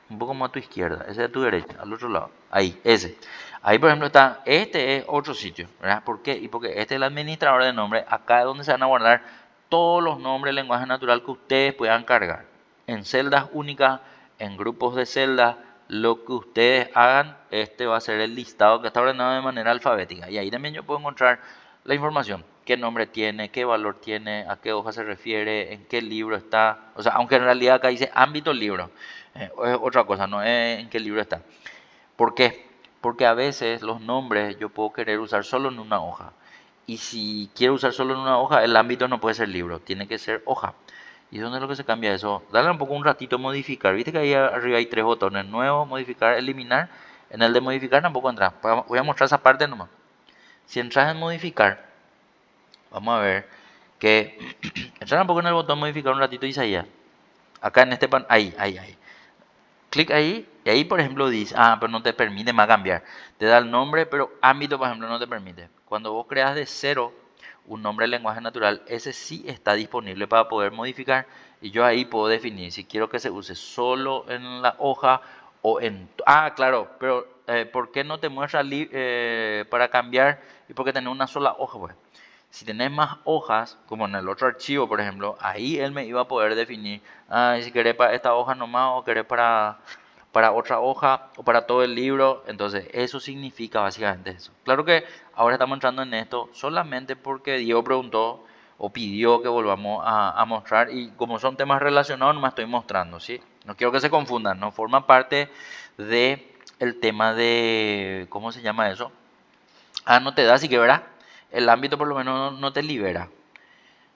Un poco más a tu izquierda. Ese es a tu derecha, al otro lado. Ahí, ese. Ahí, por ejemplo, está. Este es otro sitio. ¿Verdad? ¿Por qué? Y porque este es el administrador de nombre. Acá es donde se van a guardar todos los nombres de lenguaje natural que ustedes puedan cargar. En celdas únicas, en grupos de celdas. Lo que ustedes hagan, este va a ser el listado que está ordenado de manera alfabética. Y ahí también yo puedo encontrar la información, qué nombre tiene, qué valor tiene, a qué hoja se refiere, en qué libro está. O sea, aunque en realidad acá dice ámbito libro, es otra cosa, no es en qué libro está. ¿Por qué? Porque a veces los nombres yo puedo querer usar solo en una hoja. Y si quiero usar solo en una hoja, el ámbito no puede ser libro, tiene que ser hoja. ¿Y dónde es lo que se cambia eso? Dale un poco un ratito modificar. Viste que ahí arriba hay tres botones, nuevo, modificar, eliminar. En el de modificar tampoco entra. Voy a mostrar esa parte nomás. Si entras en modificar, vamos a ver que entrar un poco en el botón modificar un ratito Isaías. Acá en este pan, ahí. Clic ahí y ahí por ejemplo dice, pero no te permite más cambiar. Te da el nombre, pero ámbito por ejemplo no te permite. Cuando vos creas de cero un nombre de lenguaje natural, ese sí está disponible para poder modificar y yo ahí puedo definir si quiero que se use solo en la hoja o en... claro, pero ¿por qué no te muestra para cambiar y por qué tener una sola hoja? Pues si tenés más hojas, como en el otro archivo, por ejemplo, ahí él me iba a poder definir, si querés para esta hoja nomás o querés para otra hoja o para todo el libro. Entonces, eso significa básicamente eso. Claro que ahora estamos entrando en esto solamente porque Diego preguntó o pidió que volvamos a mostrar y como son temas relacionados, no me estoy mostrando, ¿sí? No quiero que se confundan, no forma parte de el tema de, ¿cómo se llama eso? No te da, así que verás, el ámbito por lo menos no te libera.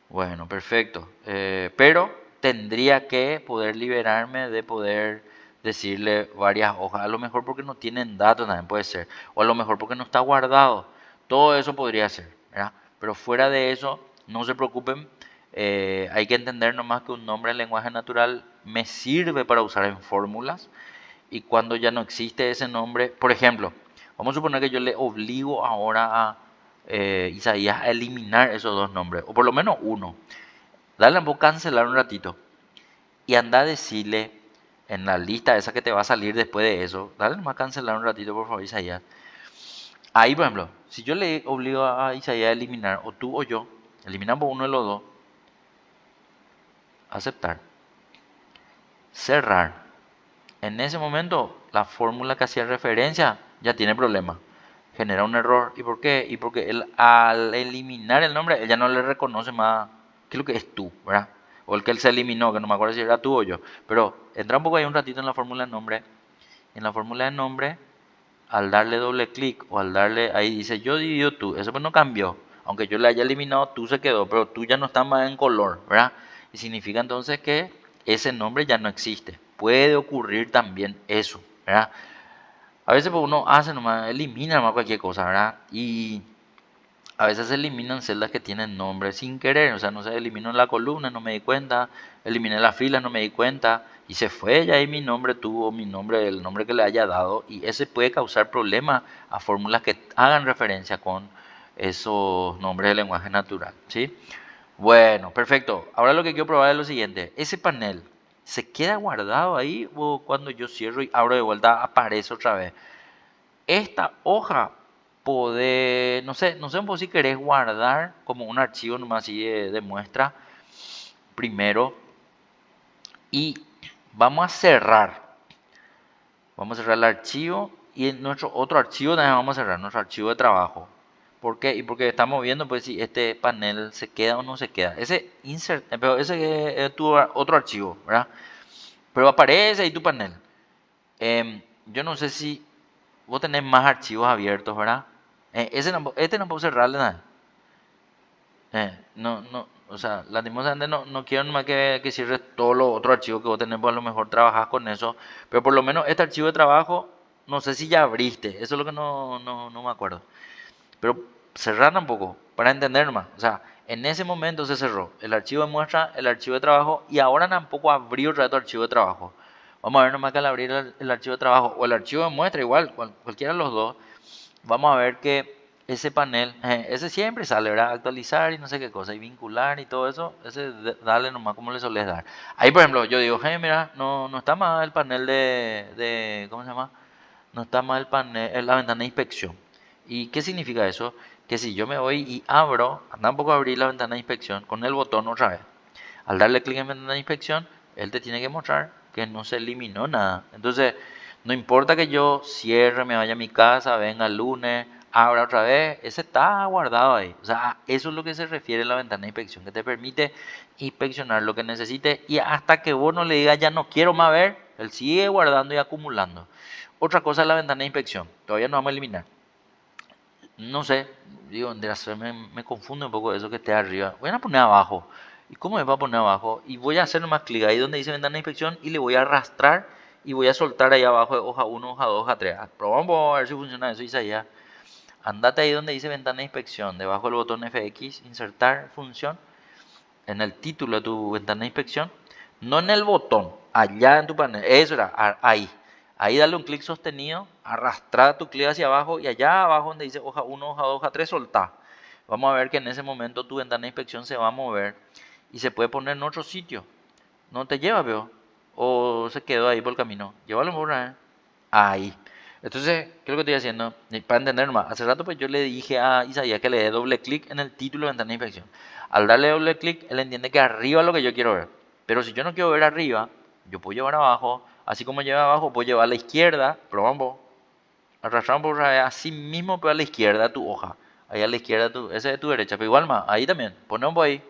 Bueno, perfecto. Pero tendría que poder liberarme de poder decirle varias hojas. A lo mejor porque no tienen datos también puede ser. O a lo mejor porque no está guardado. Todo eso podría ser, ¿verdad? Pero fuera de eso, no se preocupen. Hay que entender nomás que un nombre en lenguaje natural me sirve para usar en fórmulas. Y cuando ya no existe ese nombre, por ejemplo, vamos a suponer que yo le obligo ahora a Isaías a eliminar esos dos nombres, o por lo menos uno. Dale a cancelar un ratito y anda a decirle en la lista esa que te va a salir después de eso, dale a cancelar un ratito, por favor, Isaías. Ahí, por ejemplo, si yo le obligo a Isaías a eliminar, o tú o yo, eliminamos uno de los dos, aceptar, cerrar. En ese momento, la fórmula que hacía referencia ya tiene problema. Genera un error. ¿Y por qué? Y porque él, al eliminar el nombre, él ya no le reconoce más qué es lo que es tú, ¿verdad? O el que él se eliminó, que no me acuerdo si era tú o yo. Pero entra un poco ahí un ratito en la fórmula de nombre. En la fórmula de nombre, al darle doble clic o al darle, ahí dice yo divido tú. Eso pues no cambió. Aunque yo le haya eliminado, tú se quedó, pero tú ya no está más en color, ¿verdad? Y significa entonces que ese nombre ya no existe. Puede ocurrir también eso, ¿verdad? A veces pues uno hace nomás, elimina nomás cualquier cosa, ¿verdad? Y a veces se eliminan celdas que tienen nombre sin querer, o sea, no sé, eliminó la columna, no me di cuenta, eliminé la fila, no me di cuenta, y se fue, ya ahí mi nombre tuvo mi nombre, el nombre que le haya dado, y ese puede causar problemas a fórmulas que hagan referencia con esos nombres de lenguaje natural, ¿sí? Bueno, perfecto. Ahora lo que quiero probar es lo siguiente, ese panel. ¿Se queda guardado ahí o cuando yo cierro y abro de vuelta aparece otra vez? Esta hoja no sé vos si querés guardar como un archivo nomás así de muestra primero y vamos a cerrar. Vamos a cerrar el archivo y en nuestro otro archivo también vamos a cerrar nuestro archivo de trabajo. ¿Por qué? Y porque estamos viendo pues si este panel se queda o no se queda. Ese insert, pero ese es tu otro archivo, ¿verdad? Pero aparece ahí tu panel. Yo no sé si vos tenés más archivos abiertos, ¿verdad? Este no puedo cerrarle nada. No, o sea, lastimosamente no quiero nomás que cierres todos los otros archivos que vos tenés, pues a lo mejor trabajás con eso, pero por lo menos este archivo de trabajo, no sé si ya abriste, eso es lo que no me acuerdo. Pero cerrar tampoco, para entender nomás, o sea, en ese momento se cerró el archivo de muestra, el archivo de trabajo, y ahora tampoco abrió otra vez tu archivo de trabajo. Vamos a ver nomás que al abrir el archivo de trabajo o el archivo de muestra, igual, cualquiera de los dos, vamos a ver que ese panel, ese siempre sale, ¿verdad? Actualizar y no sé qué cosa, y vincular y todo eso, ese dale nomás como le solés dar. Ahí, por ejemplo, yo digo, hey, mira, no está mal el panel ¿cómo se llama? No está mal el panel, la ventana de inspección. ¿Y qué significa eso? Que si yo me voy y abro, tampoco abrir la ventana de inspección con el botón otra vez. Al darle clic en ventana de inspección, él te tiene que mostrar que no se eliminó nada. Entonces, no importa que yo cierre, me vaya a mi casa, venga el lunes, abra otra vez, ese está guardado ahí. O sea, eso es lo que se refiere a la ventana de inspección, que te permite inspeccionar lo que necesites y hasta que vos no le digas ya no quiero más ver, él sigue guardando y acumulando. Otra cosa es la ventana de inspección, todavía no vamos a eliminar. No sé, digo, me confunde un poco eso que esté arriba. Voy a poner abajo. ¿Y cómo me va a poner abajo? Y voy a hacer nomás clic ahí donde dice ventana de inspección y le voy a arrastrar y voy a soltar ahí abajo de hoja uno, hoja 2, hoja 3. Probamos a ver si funciona eso, Isaías. Andate ahí donde dice ventana de inspección, debajo del botón FX, insertar función, en el título de tu ventana de inspección, no en el botón, allá en tu panel, eso era, ahí. Ahí dale un clic sostenido, arrastrar tu clic hacia abajo y allá abajo donde dice hoja uno, hoja 2, hoja 3, soltá. Vamos a ver que en ese momento tu ventana de inspección se va a mover y se puede poner en otro sitio. No te lleva, veo. O se quedó ahí por el camino. Llévalo por ahí. Ahí. Entonces, ¿qué es lo que estoy haciendo? Para entender más. Hace rato pues yo le dije a Isaías que le dé doble clic en el título de ventana de inspección. Al darle doble clic, él entiende que arriba es lo que yo quiero ver. Pero si yo no quiero ver arriba, yo puedo llevar abajo. Así como lleva abajo, puedo llevar a la izquierda. Probamos. Arrastramos por ahí. Así mismo, pero a la izquierda tu hoja. Ahí a la izquierda, ese es tu derecha. Pero igual más. Ahí también. Ponemos ahí.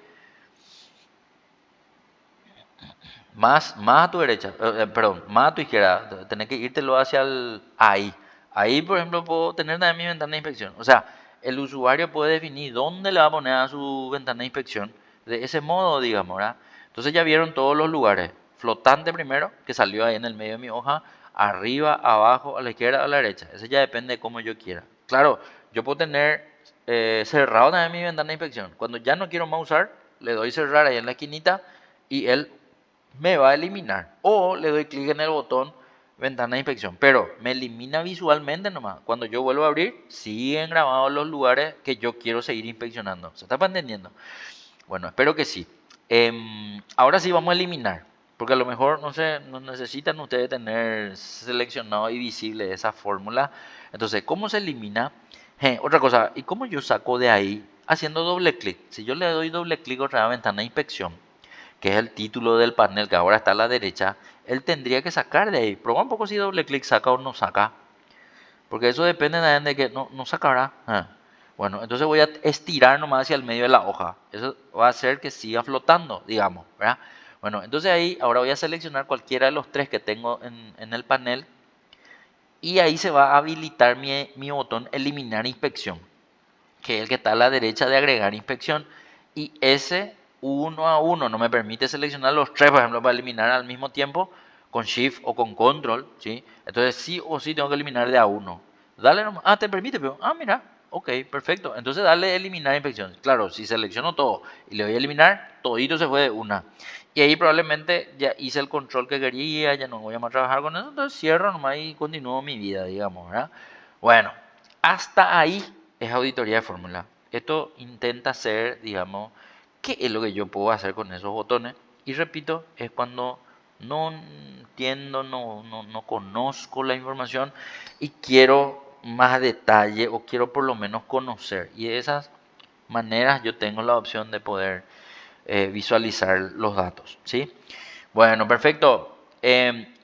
Más a tu derecha, perdón, más a tu izquierda, tenés que írtelo hacia el ahí. Ahí, por ejemplo, puedo tener también mi ventana de inspección. O sea, el usuario puede definir dónde le va a poner a su ventana de inspección. De ese modo, digamos, ¿verdad? Entonces ya vieron todos los lugares. Flotante primero, que salió ahí en el medio de mi hoja. Arriba, abajo, a la izquierda, a la derecha. Eso ya depende de cómo yo quiera. Claro, yo puedo tener cerrado también mi ventana de inspección. Cuando ya no quiero más usar, le doy cerrar ahí en la esquinita y él me va a eliminar. O le doy clic en el botón ventana de inspección, pero me elimina visualmente nomás. Cuando yo vuelvo a abrir, siguen grabados los lugares que yo quiero seguir inspeccionando. ¿Se está entendiendo? Bueno, espero que sí. Ahora sí vamos a eliminar, porque a lo mejor no sé, no necesitan ustedes tener seleccionado y visible esa fórmula. Entonces, ¿cómo se elimina? Otra cosa, ¿y cómo yo saco de ahí? Haciendo doble clic. Si yo le doy doble clic otra vez a ventana de inspección, que es el título del panel que ahora está a la derecha, él tendría que sacar de ahí. Proba un poco si doble clic saca o no saca. Porque eso depende también de que no sacará. Bueno, entonces voy a estirar nomás hacia el medio de la hoja. Eso va a hacer que siga flotando, digamos, ¿verdad? Bueno, entonces ahí ahora voy a seleccionar cualquiera de los tres que tengo en el panel y ahí se va a habilitar mi botón eliminar inspección, que es el que está a la derecha de agregar inspección, y ese uno a uno no me permite seleccionar los tres, por ejemplo, para eliminar al mismo tiempo con Shift o con Control, ¿sí? Entonces sí o sí tengo que eliminar de a uno. Dale nomás, te permite, pero, mira, ok, perfecto. Entonces dale eliminar inspección. Claro, si selecciono todo y le voy a eliminar, todito se fue de una. Y ahí probablemente ya hice el control que quería, ya no voy a más trabajar con eso, entonces cierro nomás y continúo mi vida, digamos, ¿verdad? Bueno, hasta ahí es auditoría de fórmula. Esto intenta hacer, digamos, qué es lo que yo puedo hacer con esos botones. Y repito, es cuando no entiendo, no conozco la información y quiero más detalle o quiero por lo menos conocer. Y de esas maneras yo tengo la opción de poder visualizar los datos, ¿sí? Bueno, perfecto.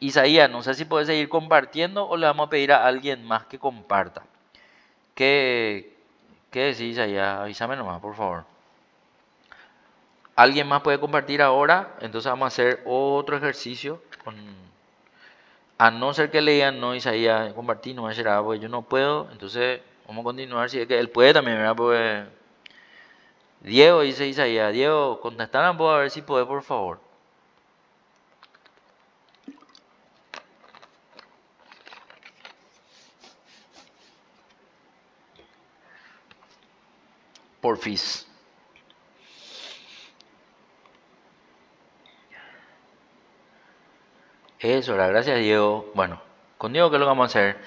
Isaías, no sé si puedes seguir compartiendo o le vamos a pedir a alguien más que comparta. ¿Qué, qué decís, Isaías? Avísame nomás, por favor. ¿Alguien más puede compartir ahora? Entonces vamos a hacer otro ejercicio. A no ser que le digan, no, Isaías, compartir, no va a ser algo, porque yo no puedo. Entonces vamos a continuar. Si es que él puede también, ¿verdad? Pues Diego, dice Isaías. Diego, contestaran, puedo a ver si puede, por favor. Porfis. Eso era, gracias Diego. Bueno, con Diego, ¿qué es lo que vamos a hacer?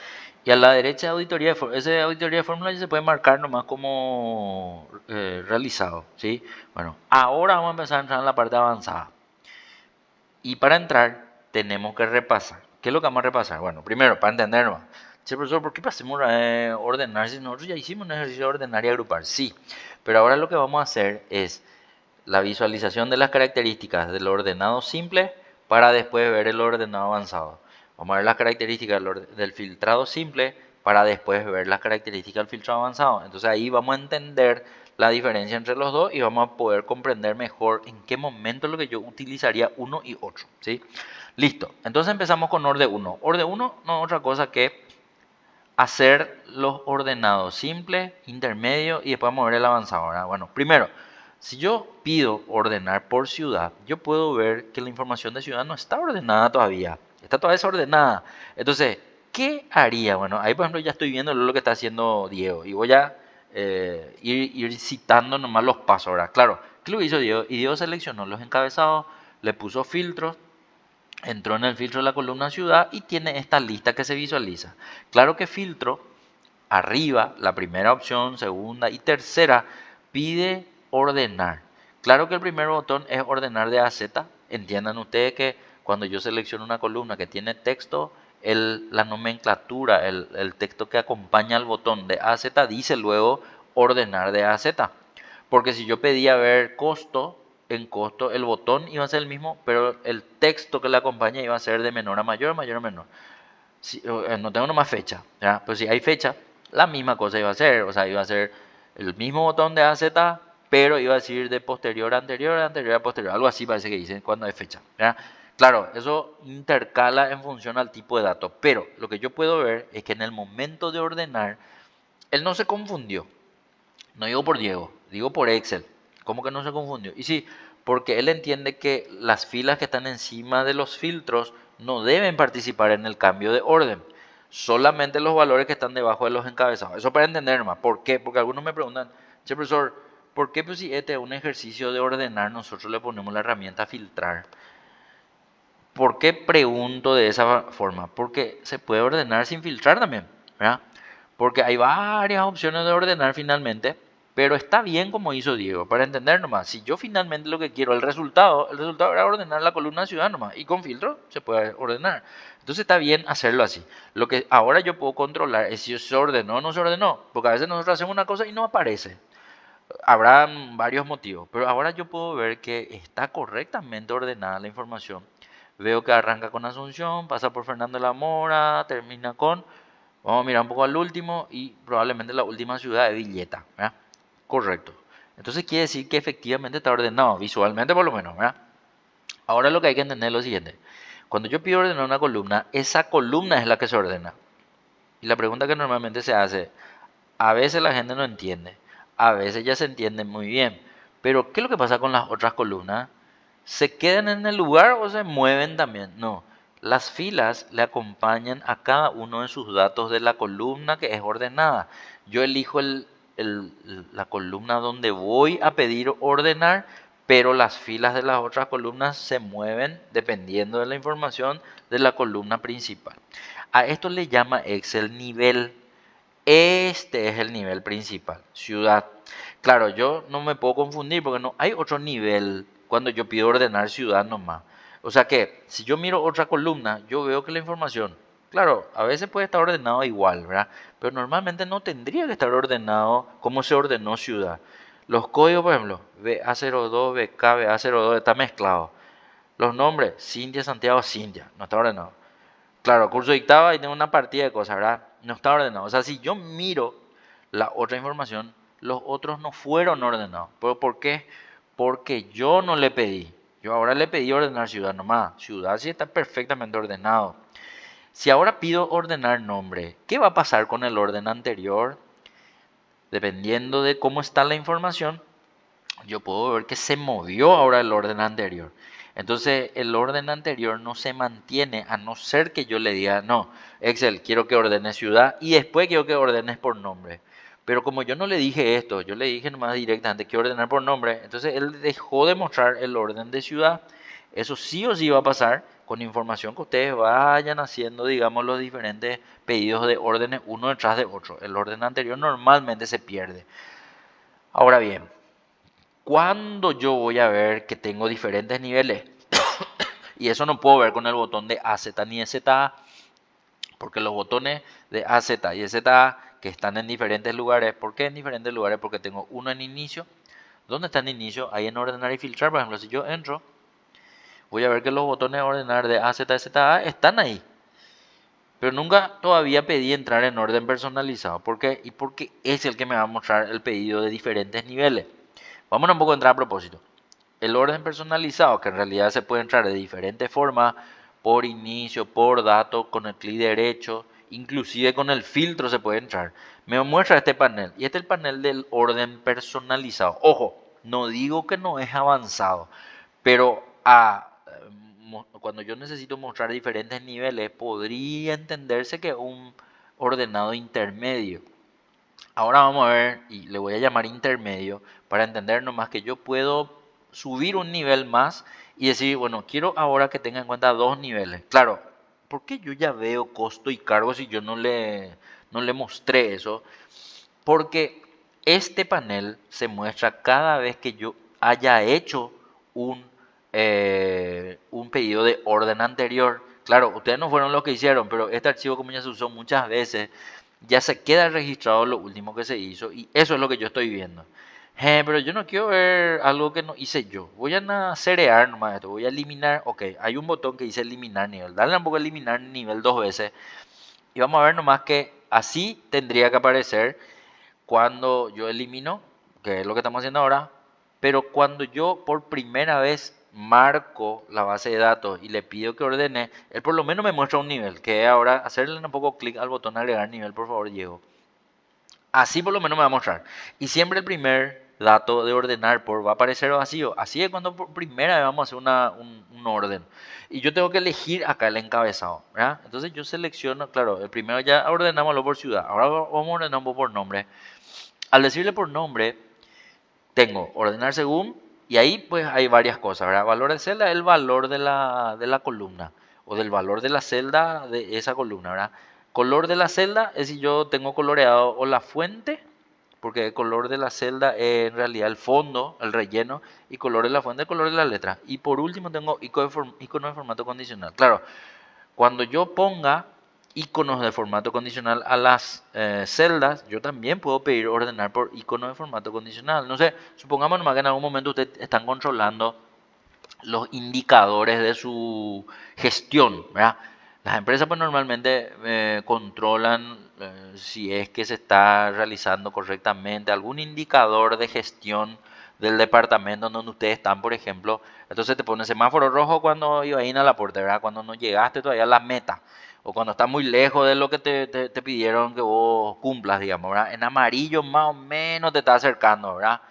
Y a la derecha auditoría de ese auditoría de fórmula ya se puede marcar nomás como realizado, ¿sí? Bueno, ahora vamos a empezar a entrar en la parte avanzada. Y para entrar tenemos que repasar. ¿Qué es lo que vamos a repasar? Bueno, primero, para entender nomás. Sí, profesor, ¿por qué pasemos a ordenar si nosotros ya hicimos un ejercicio de ordenar y agrupar? Sí, pero ahora lo que vamos a hacer es la visualización de las características del ordenado simple para después ver el ordenado avanzado. Vamos a ver las características del filtrado simple para después ver las características del filtrado avanzado. Entonces ahí vamos a entender la diferencia entre los dos y vamos a poder comprender mejor en qué momento es lo que yo utilizaría uno y otro, ¿sí? Listo. Entonces empezamos con orden 1. Orden 1 no es otra cosa que hacer los ordenados simple, intermedio y después mover el avanzado, ¿verdad? Bueno, primero, si yo pido ordenar por ciudad, yo puedo ver que la información de ciudad no está ordenada todavía, está todavía desordenada. Entonces, ¿qué haría? Bueno, ahí por ejemplo ya estoy viendo lo que está haciendo Diego y voy a ir citando nomás los pasos, ahora. Claro, ¿qué lo hizo Diego? Y Diego seleccionó los encabezados, le puso filtros, entró en el filtro de la columna ciudad y tiene esta lista que se visualiza. Claro que filtro, arriba, la primera opción, segunda y tercera, pide ordenar. Claro que el primer botón es ordenar de A a Z. Entiendan ustedes que cuando yo selecciono una columna que tiene texto, la nomenclatura, el texto que acompaña al botón de A a Z dice luego ordenar de A a Z. Porque si yo pedía ver costo, en costo el botón iba a ser el mismo, pero el texto que le acompaña iba a ser de menor a mayor, mayor a menor. Si, no tengo nomás fecha, ¿ya? Pues si hay fecha, la misma cosa iba a ser, o sea, iba a ser el mismo botón de AZ, pero iba a decir de posterior a anterior, anterior a posterior, algo así parece que dicen cuando hay fecha, ¿ya? Claro, eso intercala en función al tipo de dato, pero lo que yo puedo ver es que en el momento de ordenar, él no se confundió. No digo por Diego, digo por Excel. ¿Cómo que no se confundió? Y sí, porque él entiende que las filas que están encima de los filtros no deben participar en el cambio de orden. Solamente los valores que están debajo de los encabezados. Eso para entender más. ¿Por qué? Porque algunos me preguntan, che, profesor, ¿por qué pues, si este es un ejercicio de ordenar, nosotros le ponemos la herramienta filtrar? ¿Por qué pregunto de esa forma? Porque se puede ordenar sin filtrar también, ¿verdad? Porque hay varias opciones de ordenar finalmente, pero está bien como hizo Diego, para entender nomás. Si yo finalmente lo que quiero, el resultado era ordenar la columna ciudad nomás, y con filtro se puede ordenar. Entonces está bien hacerlo así. Lo que ahora yo puedo controlar es si se ordenó o no se ordenó, porque a veces nosotros hacemos una cosa y no aparece. Habrá varios motivos, pero ahora yo puedo ver que está correctamente ordenada la información. Veo que arranca con Asunción, pasa por Fernando de la Mora, termina con, vamos a mirar un poco al último y probablemente la última ciudad de Villeta, ¿verdad? Correcto. Entonces quiere decir que efectivamente está ordenado, visualmente por lo menos, ¿verdad? Ahora lo que hay que entender es lo siguiente. Cuando yo pido ordenar una columna, esa columna es la que se ordena. Y la pregunta que normalmente se hace, a veces la gente no entiende, a veces ya se entiende muy bien, pero ¿qué es lo que pasa con las otras columnas? ¿Se quedan en el lugar o se mueven también? No, las filas le acompañan a cada uno de sus datos de la columna que es ordenada. Yo elijo la columna donde voy a pedir ordenar, pero las filas de las otras columnas se mueven dependiendo de la información de la columna principal. A esto le llama Excel nivel. Este es el nivel principal, ciudad. Claro, yo no me puedo confundir porque no hay otro nivel cuando yo pido ordenar ciudad nomás. O sea que si yo miro otra columna, yo veo que la información, claro, a veces puede estar ordenado igual, ¿verdad? Pero normalmente no tendría que estar ordenado como se ordenó ciudad. Los códigos, por ejemplo, BA02, BK, BA02, está mezclado. Los nombres, Cintia, Santiago, Cintia, no está ordenado. Claro, curso dictado y tengo una partida de cosas, ¿verdad? No está ordenado. O sea, si yo miro la otra información, los otros no fueron ordenados. ¿Pero por qué? Porque yo no le pedí. Yo ahora le pedí ordenar ciudad nomás. Ciudad sí está perfectamente ordenado. Si ahora pido ordenar nombre, ¿qué va a pasar con el orden anterior? Dependiendo de cómo está la información, yo puedo ver que se movió ahora el orden anterior. Entonces el orden anterior no se mantiene a no ser que yo le diga, no, Excel, quiero que ordenes ciudad y después quiero que ordenes por nombre. Pero como yo no le dije esto, yo le dije nomás directamente que ordenar por nombre, entonces él dejó de mostrar el orden de ciudad. Eso sí o sí va a pasar con información que ustedes vayan haciendo, digamos, los diferentes pedidos de órdenes uno detrás de otro. El orden anterior normalmente se pierde. Ahora bien, cuando yo voy a ver que tengo diferentes niveles, y eso no puedo ver con el botón de AZ ni ZA, porque los botones de AZ y ZA que están en diferentes lugares, ¿por qué en diferentes lugares? Porque tengo uno en inicio. ¿Dónde está en inicio? Ahí en ordenar y filtrar, por ejemplo, si yo entro, voy a ver que los botones de ordenar de AZ y ZA están ahí. Pero nunca todavía pedí entrar en orden personalizado. ¿Por qué? Y porque es el que me va a mostrar el pedido de diferentes niveles. Vamos a un poco a entrar a propósito. El orden personalizado, que en realidad se puede entrar de diferentes formas, por inicio, por dato, con el clic derecho, inclusive con el filtro se puede entrar. Me muestra este panel y este es el panel del orden personalizado. Ojo, no digo que no es avanzado, pero cuando yo necesito mostrar diferentes niveles, podría entenderse que es un ordenado intermedio. Ahora vamos a ver, y le voy a llamar intermedio, para entender nomás que yo puedo subir un nivel más y decir, bueno, quiero ahora que tenga en cuenta dos niveles. Claro, porque yo ya veo costo y cargo si yo no le mostré eso? Porque este panel se muestra cada vez que yo haya hecho un, un pedido de orden anterior. Claro, ustedes no fueron los que hicieron, pero este archivo como ya se usó muchas veces, ya se queda registrado lo último que se hizo y eso es lo que yo estoy viendo. Pero yo no quiero ver algo que no hice yo. Voy a cerear nomás esto. Voy a eliminar. Ok, hay un botón que dice eliminar nivel. Dale un poco a eliminar nivel dos veces. Y vamos a ver nomás que así tendría que aparecer cuando yo elimino, que es lo que estamos haciendo ahora, pero cuando yo por primera vez marco la base de datos y le pido que ordene, él por lo menos me muestra un nivel, que es ahora hacerle un poco clic al botón agregar nivel, por favor, Diego. Así por lo menos me va a mostrar. Y siempre el primer dato de ordenar por va a aparecer vacío. Así es cuando por primera vez vamos a hacer un orden. Y yo tengo que elegir acá el encabezado, ¿verdad? Entonces yo selecciono, claro, el primero ya ordenámoslo por ciudad. Ahora vamos a ordenar por nombre. Al decirle por nombre, tengo ordenar según, y ahí pues hay varias cosas, ¿verdad? Valor de celda es el valor de la columna, o del valor de la celda de esa columna, ¿verdad? Color de la celda es si yo tengo coloreado o la fuente, porque el color de la celda es en realidad el fondo, el relleno, y color de la fuente, el color de la letra. Y por último tengo icono de formato condicional. Claro, cuando yo ponga iconos de formato condicional a las celdas, yo también puedo pedir ordenar por icono de formato condicional. No sé, supongamos nomás que en algún momento ustedes están controlando los indicadores de su gestión, ¿verdad? Las empresas pues normalmente controlan si es que se está realizando correctamente algún indicador de gestión del departamento donde ustedes están, por ejemplo. Entonces te pone semáforo rojo cuando ibas a la puerta, ¿verdad? Cuando no llegaste todavía a la meta. O cuando estás muy lejos de lo que te pidieron que vos cumplas, digamos, ¿verdad? En amarillo más o menos te está acercando, ¿verdad?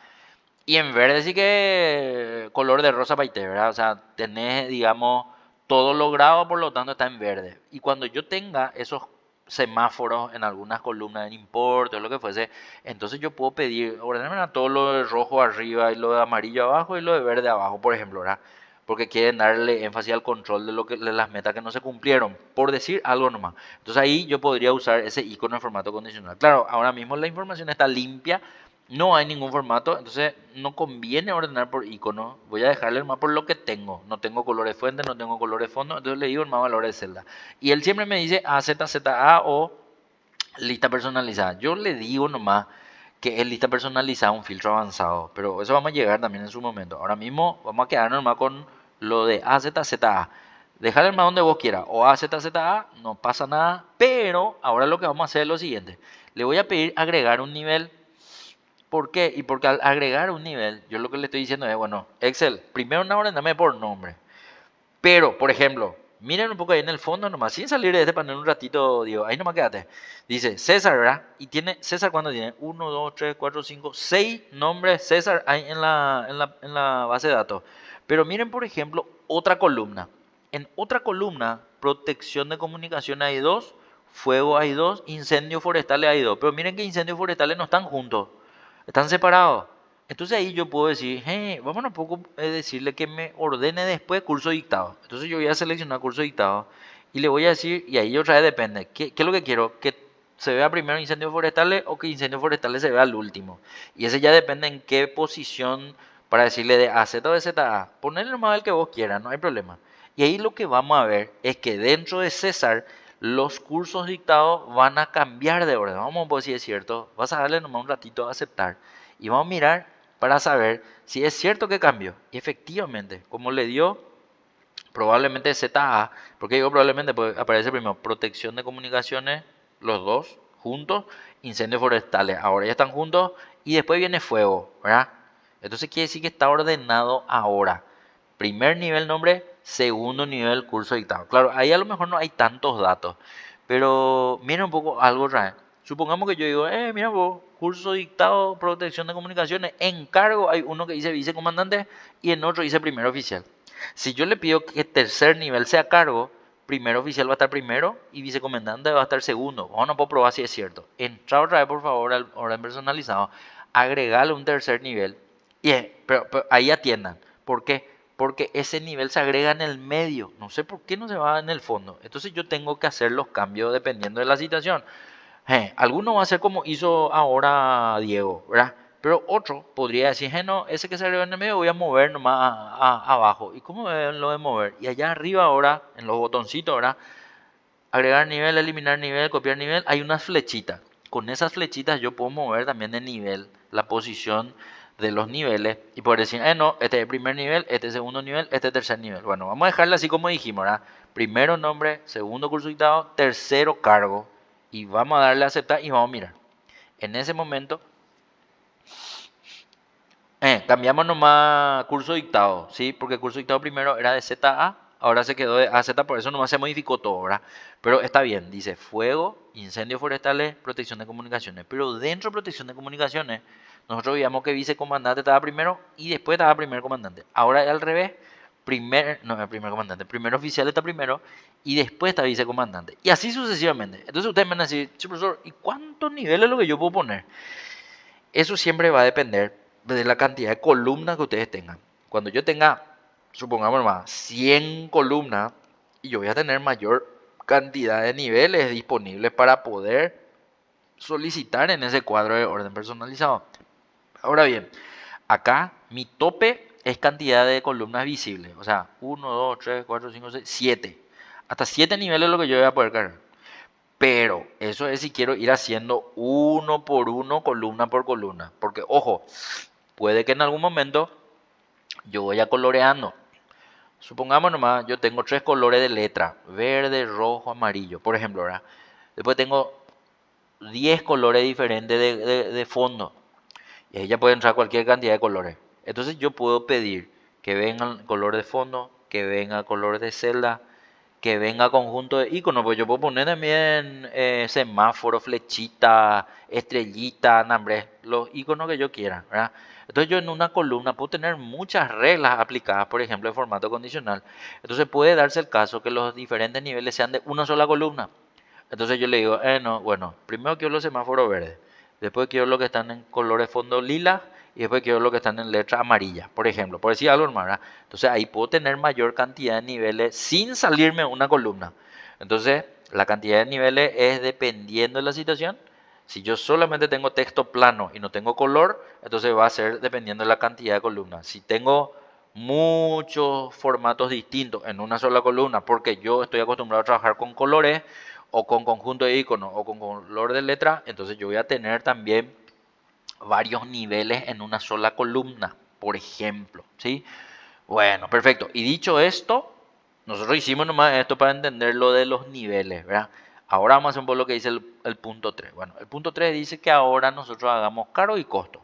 Y en verde sí que color de rosa paité, ¿verdad? O sea, tenés, digamos, todo logrado, por lo tanto está en verde. Y cuando yo tenga esos semáforos en algunas columnas en import o lo que fuese, entonces yo puedo pedir, ordenarme a todo lo de rojo arriba y lo de amarillo abajo y lo de verde abajo, por ejemplo, ¿verdad? Porque quieren darle énfasis al control de las metas que no se cumplieron, por decir algo nomás. Entonces ahí yo podría usar ese icono en formato condicional. Claro, ahora mismo la información está limpia No hay ningún formato, entonces no conviene ordenar por icono. Voy a dejarle más por lo que tengo. No tengo colores fuente, no tengo colores fondo, entonces le digo más valores de celda. Y él siempre me dice AZZA o lista personalizada. Yo le digo nomás que es lista personalizada, un filtro avanzado, pero eso vamos a llegar también en su momento. Ahora mismo vamos a quedarnos nomás con lo de AZZA. Dejar el más donde vos quieras o AZZA, no pasa nada, pero ahora lo que vamos a hacer es lo siguiente. Le voy a pedir agregar un nivel. ¿Por qué? Y porque al agregar un nivel, yo lo que le estoy diciendo es, bueno, Excel, primero una ordename por nombre. Pero, por ejemplo, miren un poco ahí en el fondo nomás, sin salir de este panel un ratito, digo, ahí nomás quédate. Dice César, ¿verdad? Y tiene, César, ¿cuánto tiene? Uno, 2, 3, 4, 5, 6 nombres César hay en la base de datos. Pero miren, por ejemplo, otra columna. En otra columna, protección de comunicación hay dos, fuego hay dos, incendios forestales hay dos. Pero miren que incendios forestales no están juntos, están separados. Entonces ahí yo puedo decir, hey, vamos a poco decirle que me ordene después curso dictado. Entonces yo voy a seleccionar curso dictado y le voy a decir, y ahí otra vez depende, ¿qué es lo que quiero? ¿Que se vea primero incendios forestales o que incendios forestales se vea al último? Y ese ya depende en qué posición para decirle de AZ o de ZA. Ponerle nomás el que vos quieras, no hay problema. Y ahí lo que vamos a ver es que dentro de César los cursos dictados van a cambiar de orden. Vamos a ver si es cierto. Vas a darle nomás un ratito a aceptar y vamos a mirar para saber si es cierto que cambió. Y efectivamente, como le dio probablemente ZA, porque digo probablemente, pues aparece primero protección de comunicaciones, los dos juntos, incendios forestales, ahora ya están juntos y después viene fuego, ¿verdad? Entonces quiere decir que está ordenado ahora. Primer nivel nombre, segundo nivel curso dictado. Claro, ahí a lo mejor no hay tantos datos, pero mira un poco algo raro. Supongamos que yo digo, mira vos, curso dictado, protección de comunicaciones, encargo, hay uno que dice vicecomandante y en otro dice primer oficial. Si yo le pido que tercer nivel sea cargo, primer oficial va a estar primero y vicecomandante va a estar segundo. Vamos no puedo probar si es cierto. Entra otra vez, por favor, al orden personalizado, agregarle un tercer nivel. Y pero ahí atiendan. ¿Por qué? Porque ese nivel se agrega en el medio. No sé por qué no se va en el fondo. Entonces yo tengo que hacer los cambios dependiendo de la situación. Alguno va a ser como hizo ahora Diego, ¿verdad? Pero otro podría decir, no, ese que salió en el medio voy a mover nomás abajo. ¿Y cómo es lo de mover? Y allá arriba ahora, en los botoncitos, ¿verdad? Agregar nivel, eliminar nivel, copiar nivel, hay unas flechitas. Con esas flechitas yo puedo mover también de nivel, la posición de los niveles y poder decir, no, este es el primer nivel, este es el segundo nivel, este es el tercer nivel. Bueno, vamos a dejarlo así como dijimos, ¿verdad? Primero nombre, segundo curso dictado, tercero cargo y vamos a darle a aceptar y vamos a mirar. En ese momento, cambiamos nomás curso dictado, ¿sí? Porque el curso dictado primero era de ZA, ahora se quedó de AZ, por eso nomás se modificó todo, ¿verdad? Pero está bien, dice fuego, incendios forestales, protección de comunicaciones. Pero dentro de protección de comunicaciones, nosotros veíamos que vicecomandante estaba primero y después estaba primer comandante. Ahora es al revés, no, el primer comandante, primer oficial está primero y después está vicecomandante. Y así sucesivamente. Entonces ustedes me van a decir, "Sí, profesor, ¿y cuántos niveles es lo que yo puedo poner?" Eso siempre va a depender de la cantidad de columnas que ustedes tengan. Cuando yo tenga, supongamos más, 100 columnas, y yo voy a tener mayor cantidad de niveles disponibles para poder solicitar en ese cuadro de orden personalizado. Ahora bien, acá mi tope es cantidad de columnas visibles. O sea, 1, 2, 3, 4, 5, 6, 7. Hasta 7 niveles es lo que yo voy a poder cargar. Pero eso es si quiero ir haciendo uno por uno, columna por columna. Porque, ojo, puede que en algún momento yo vaya coloreando. Supongamos nomás, yo tengo tres colores de letra, verde, rojo, amarillo, por ejemplo, ¿verdad? Después tengo 10 colores diferentes de fondo. Y ahí ya puede entrar cualquier cantidad de colores. Entonces yo puedo pedir que venga el color de fondo, que venga color de celda, que venga conjunto de iconos, pues yo puedo poner también semáforo, flechita, estrellita, nombre, los iconos que yo quiera, ¿verdad? Entonces yo en una columna puedo tener muchas reglas aplicadas, por ejemplo, en formato condicional. Entonces puede darse el caso que los diferentes niveles sean de una sola columna. Entonces yo le digo, no, bueno, primero quiero los semáforos verdes, después quiero los que están en colores fondo lila y después quiero los que están en letra amarilla, por ejemplo, por decir algo más, ¿verdad? Entonces ahí puedo tener mayor cantidad de niveles sin salirme una columna. Entonces la cantidad de niveles es dependiendo de la situación. Si yo solamente tengo texto plano y no tengo color, entonces va a ser dependiendo de la cantidad de columnas. Si tengo muchos formatos distintos en una sola columna, porque yo estoy acostumbrado a trabajar con colores o con conjunto de iconos o con color de letra, entonces yo voy a tener también varios niveles en una sola columna, por ejemplo, ¿sí? Bueno, perfecto. Y dicho esto, nosotros hicimos nomás esto para entender lo de los niveles, ¿verdad? Ahora vamos a hacer un poco lo que dice el punto 3. Bueno, el punto 3 dice que ahora nosotros hagamos cargo y costo.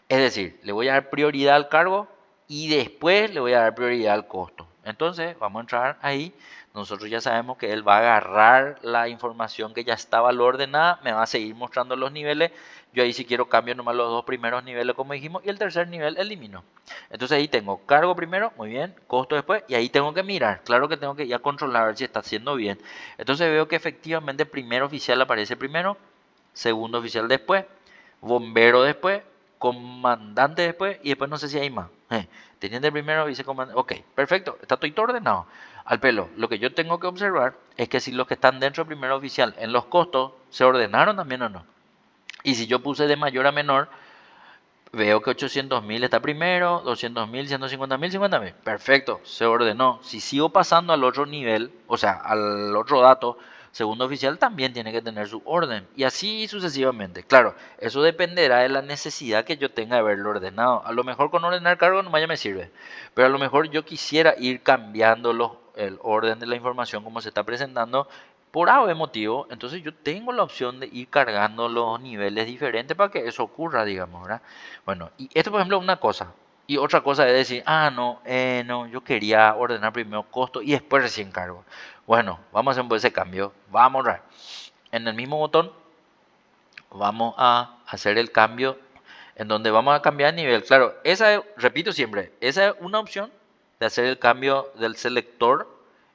Es decir, le voy a dar prioridad al cargo y después le voy a dar prioridad al costo. Entonces, vamos a entrar ahí. Nosotros ya sabemos que él va a agarrar la información que ya estaba ordenada, me va a seguir mostrando los niveles. Yo ahí si quiero cambio nomás los dos primeros niveles como dijimos y el tercer nivel elimino. Entonces ahí tengo cargo primero, muy bien, costo después y ahí tengo que mirar. Claro que tengo que ya controlar a ver si está haciendo bien. Entonces veo que efectivamente primer oficial aparece primero, segundo oficial después, bombero después, comandante después y después no sé si hay más. Teniente primero, vicecomandante. Ok, perfecto, está todo ordenado. Al pelo, lo que yo tengo que observar es que si los que están dentro del primer oficial en los costos se ordenaron también o no. Y si yo puse de mayor a menor, veo que 800.000 está primero, 200.000, 150.000, 50.000. Perfecto, se ordenó. Si sigo pasando al otro nivel, o sea, al otro dato, segundo oficial también tiene que tener su orden. Y así sucesivamente. Claro, eso dependerá de la necesidad que yo tenga de verlo ordenado. A lo mejor con ordenar cargo no ya me sirve. Pero a lo mejor yo quisiera ir cambiando el orden de la información como se está presentando por A o B motivo, entonces yo tengo la opción de ir cargando los niveles diferentes para que eso ocurra, digamos, ¿verdad? Bueno, y esto por ejemplo es una cosa. Y otra cosa es decir, ah, no, no, yo quería ordenar primero costo y después recién cargo. Bueno, vamos a hacer ese cambio. Vamos a en el mismo botón, vamos a hacer el cambio en donde vamos a cambiar de nivel. Claro, repito siempre, esa es una opción de hacer el cambio del selector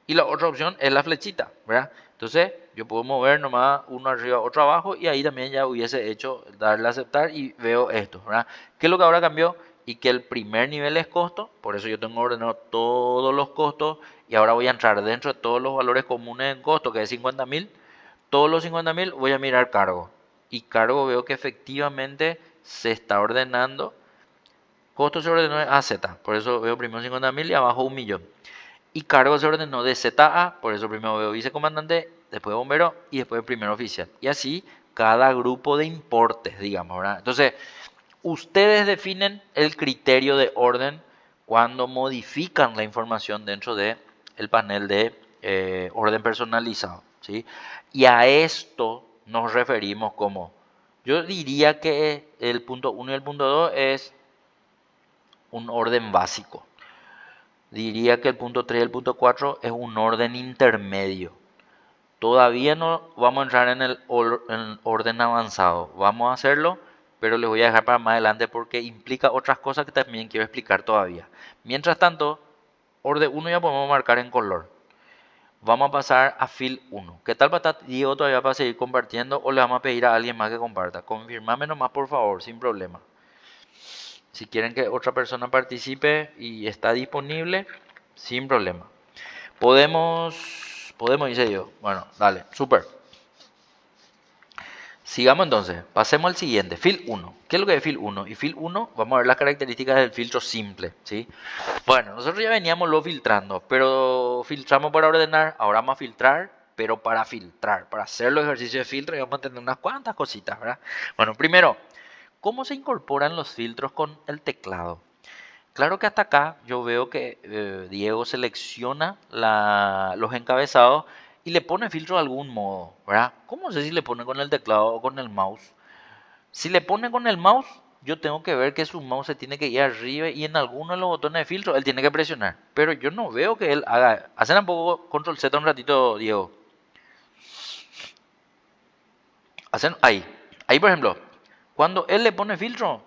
y la otra opción es la flechita, ¿verdad? Entonces, yo puedo mover nomás uno arriba, otro abajo y ahí también ya hubiese hecho darle a aceptar y veo esto, ¿verdad? ¿Qué es lo que ahora cambió? Y que el primer nivel es costo, por eso yo tengo ordenado todos los costos y ahora voy a entrar dentro de todos los valores comunes en costo, que es 50.000. Todos los 50.000 voy a mirar cargo. Y cargo veo que efectivamente se está ordenando. Costo se ordenó a Z, por eso veo primero 50.000 y abajo 1.000.000. Y cargo se ordenó de Z a, por eso primero veo vicecomandante, después bombero y después primer oficial. Y así cada grupo de importes, digamos, ¿verdad? Entonces, ustedes definen el criterio de orden cuando modifican la información dentro de el panel de orden personalizado, ¿sí? Y a esto nos referimos como, yo diría que el punto uno y el punto 2 es un orden básico. Diría que el punto 3 y el punto 4 es un orden intermedio. Todavía no vamos a entrar en el orden avanzado. Vamos a hacerlo, pero les voy a dejar para más adelante porque implica otras cosas que también quiero explicar todavía. Mientras tanto, orden uno ya podemos marcar en color. Vamos a pasar a fill 1. ¿Qué tal para Diego todavía para seguir compartiendo o le vamos a pedir a alguien más que comparta? Confirmame nomás por favor, sin problema. Si quieren que otra persona participe y está disponible, sin problema. Dice yo. Bueno, dale, súper. Sigamos entonces, pasemos al siguiente, fill 1. ¿Qué es lo que es fill 1? Y fill 1, vamos a ver las características del filtro simple, ¿sí? Bueno, nosotros ya veníamos lo filtrando, pero filtramos para ordenar, ahora vamos a filtrar, pero para filtrar, para hacer los ejercicios de filtro y vamos a tener unas cuantas cositas, ¿verdad? Bueno, primero, ¿cómo se incorporan los filtros con el teclado? Claro que hasta acá yo veo que Diego selecciona los encabezados y le pone filtro de algún modo, ¿verdad? ¿Cómo sé si le pone con el teclado o con el mouse? Si le pone con el mouse, yo tengo que ver que su mouse se tiene que ir arriba y en alguno de los botones de filtro él tiene que presionar. Pero yo no veo que él haga. Hacen un poco control Z un ratito, Diego. Hacen ahí. Ahí, por ejemplo, cuando él le pone filtro,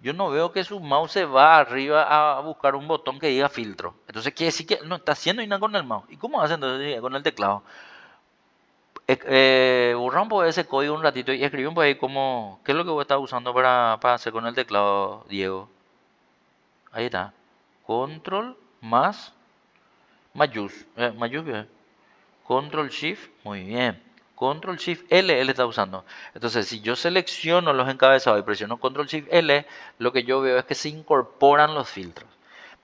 yo no veo que su mouse se va arriba a buscar un botón que diga filtro. Entonces quiere decir que no está haciendo nada con el mouse. ¿Y cómo hace entonces con el teclado? Borra un poco ese código un ratito y escribe un poco ahí como, ¿qué es lo que vos estás usando para hacer con el teclado, Diego? Ahí está. Control más mayús. Mayús, bien. Control Shift, muy bien. Control Shift L él está usando. Entonces, si yo selecciono los encabezados y presiono Control Shift L, lo que yo veo es que se incorporan los filtros.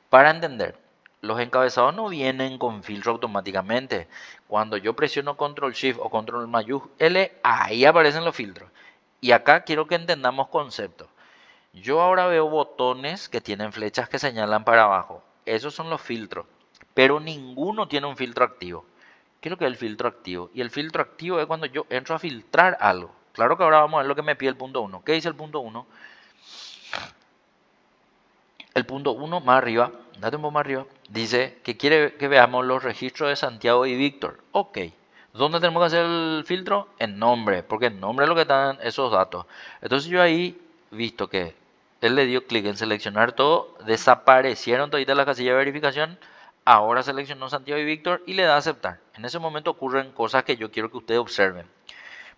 Para entender, los encabezados no vienen con filtro automáticamente. Cuando yo presiono Control Shift o Control mayúscula L, ahí aparecen los filtros. Y acá quiero que entendamos conceptos. Yo ahora veo botones que tienen flechas que señalan para abajo. Esos son los filtros. Pero ninguno tiene un filtro activo. ¿Qué es lo que es el filtro activo? Y el filtro activo es cuando yo entro a filtrar algo. Claro que ahora vamos a ver lo que me pide el punto 1. ¿Qué dice el punto 1? El punto 1 más arriba, date un poco más arriba, dice que quiere que veamos los registros de Santiago y Víctor. Ok. ¿Dónde tenemos que hacer el filtro? En nombre, porque en nombre es lo que están esos datos. Entonces yo ahí, visto que él le dio clic en seleccionar todo, desaparecieron toditas las casillas de verificación, ahora seleccionó Santiago y Víctor y le da a aceptar. En ese momento ocurren cosas que yo quiero que ustedes observen.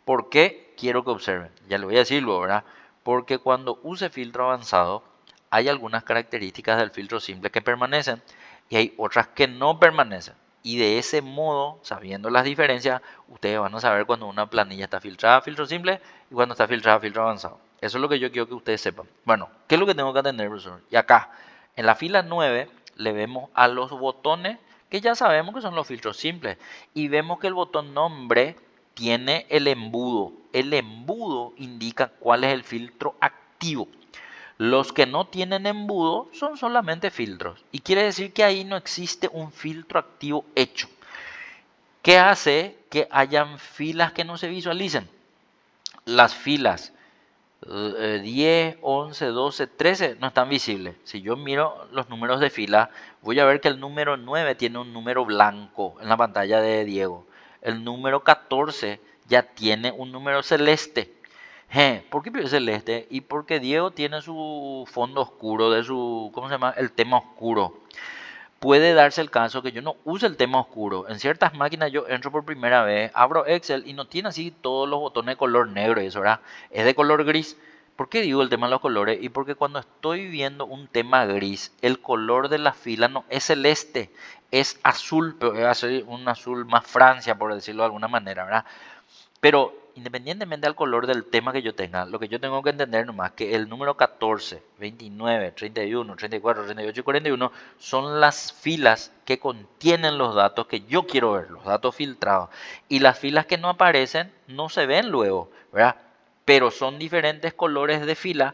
¿Por qué quiero que observen? Ya le voy a decir luego, ¿verdad? Porque cuando use filtro avanzado, hay algunas características del filtro simple que permanecen y hay otras que no permanecen. Y de ese modo, sabiendo las diferencias, ustedes van a saber cuando una planilla está filtrada a filtro simple y cuando está filtrada a filtro avanzado. Eso es lo que yo quiero que ustedes sepan. Bueno, ¿qué es lo que tengo que atender, profesor? Y acá, en la fila 9, le vemos a los botones que ya sabemos que son los filtros simples. Y vemos que el botón nombre tiene el embudo. El embudo indica cuál es el filtro activo. Los que no tienen embudo son solamente filtros. Y quiere decir que ahí no existe un filtro activo hecho. ¿Qué hace que hayan filas que no se visualicen? Las filas 10, 11, 12, 13 no están visibles. Si yo miro los números de fila, voy a ver que el número 9 tiene un número blanco en la pantalla de Diego. El número 14 ya tiene un número celeste. ¿Por qué pido celeste? Y porque Diego tiene su fondo oscuro de su, ¿cómo se llama? El tema oscuro. Puede darse el caso que yo no use el tema oscuro. En ciertas máquinas yo entro por primera vez, abro Excel y no tiene así todos los botones de color negro y eso, ¿verdad? Es de color gris. ¿Por qué digo el tema de los colores? Y porque cuando estoy viendo un tema gris, el color de la fila no es celeste, es azul, pero es así, un azul más Francia, por decirlo de alguna manera, ¿verdad? Pero independientemente del color del tema que yo tenga, lo que yo tengo que entender nomás que el número 14, 29, 31, 34, 38 y 41 son las filas que contienen los datos que yo quiero ver, los datos filtrados. Y las filas que no aparecen no se ven luego, ¿verdad? Pero son diferentes colores de fila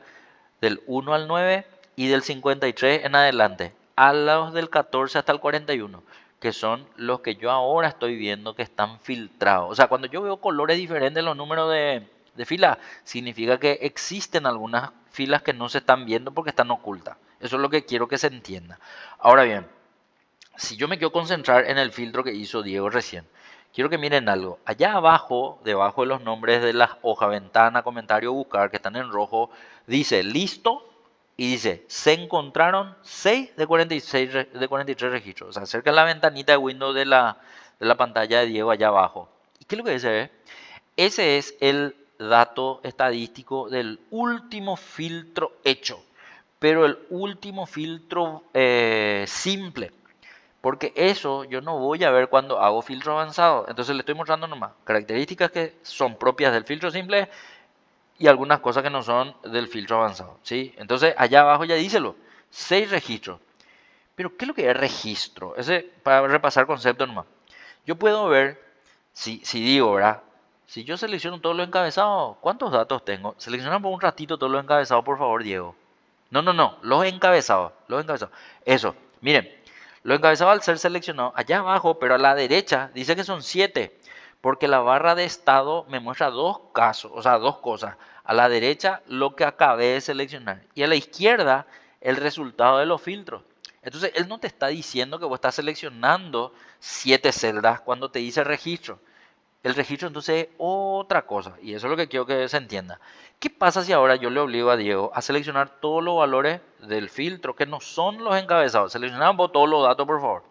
del 1 al 9 y del 53 en adelante, a los del 14 hasta el 41, que son los que yo ahora estoy viendo que están filtrados. O sea, cuando yo veo colores diferentes en los números de fila, significa que existen algunas filas que no se están viendo porque están ocultas. Eso es lo que quiero que se entienda. Ahora bien, si yo me quiero concentrar en el filtro que hizo Diego recién, quiero que miren algo. Allá abajo, debajo de los nombres de las hojas, ventana, comentario, buscar, que están en rojo, dice listo y dice se encontraron 6 de 46 de 43 registros. O sea, cerca de la ventanita de Windows de la pantalla de Diego allá abajo. ¿Y qué es lo que dice? Ese es el dato estadístico del último filtro hecho, pero el último filtro simple. Porque eso yo no voy a ver cuando hago filtro avanzado. Entonces le estoy mostrando nomás características que son propias del filtro simple y algunas cosas que no son del filtro avanzado, ¿sí? Entonces allá abajo ya díselo, 6 registros. Pero ¿qué es lo que es registro? Ese, para repasar concepto nomás. Yo puedo ver, si digo, ¿verdad? Si yo selecciono todos los encabezados, ¿cuántos datos tengo? Selecciona por un ratito todos los encabezados, por favor, Diego. No, no, no, los encabezados, los encabezados. Eso, miren, los encabezados al ser seleccionados allá abajo, pero a la derecha, dice que son 7, porque la barra de estado me muestra dos casos, o sea, dos cosas. A la derecha, lo que acabé de seleccionar, y a la izquierda, el resultado de los filtros. Entonces, él no te está diciendo que vos estás seleccionando 7 celdas cuando te dice registro. El registro entonces es otra cosa, y eso es lo que quiero que se entienda. ¿Qué pasa si ahora yo le obligo a Diego a seleccionar todos los valores del filtro que no son los encabezados? Seleccionamos todos los datos, por favor.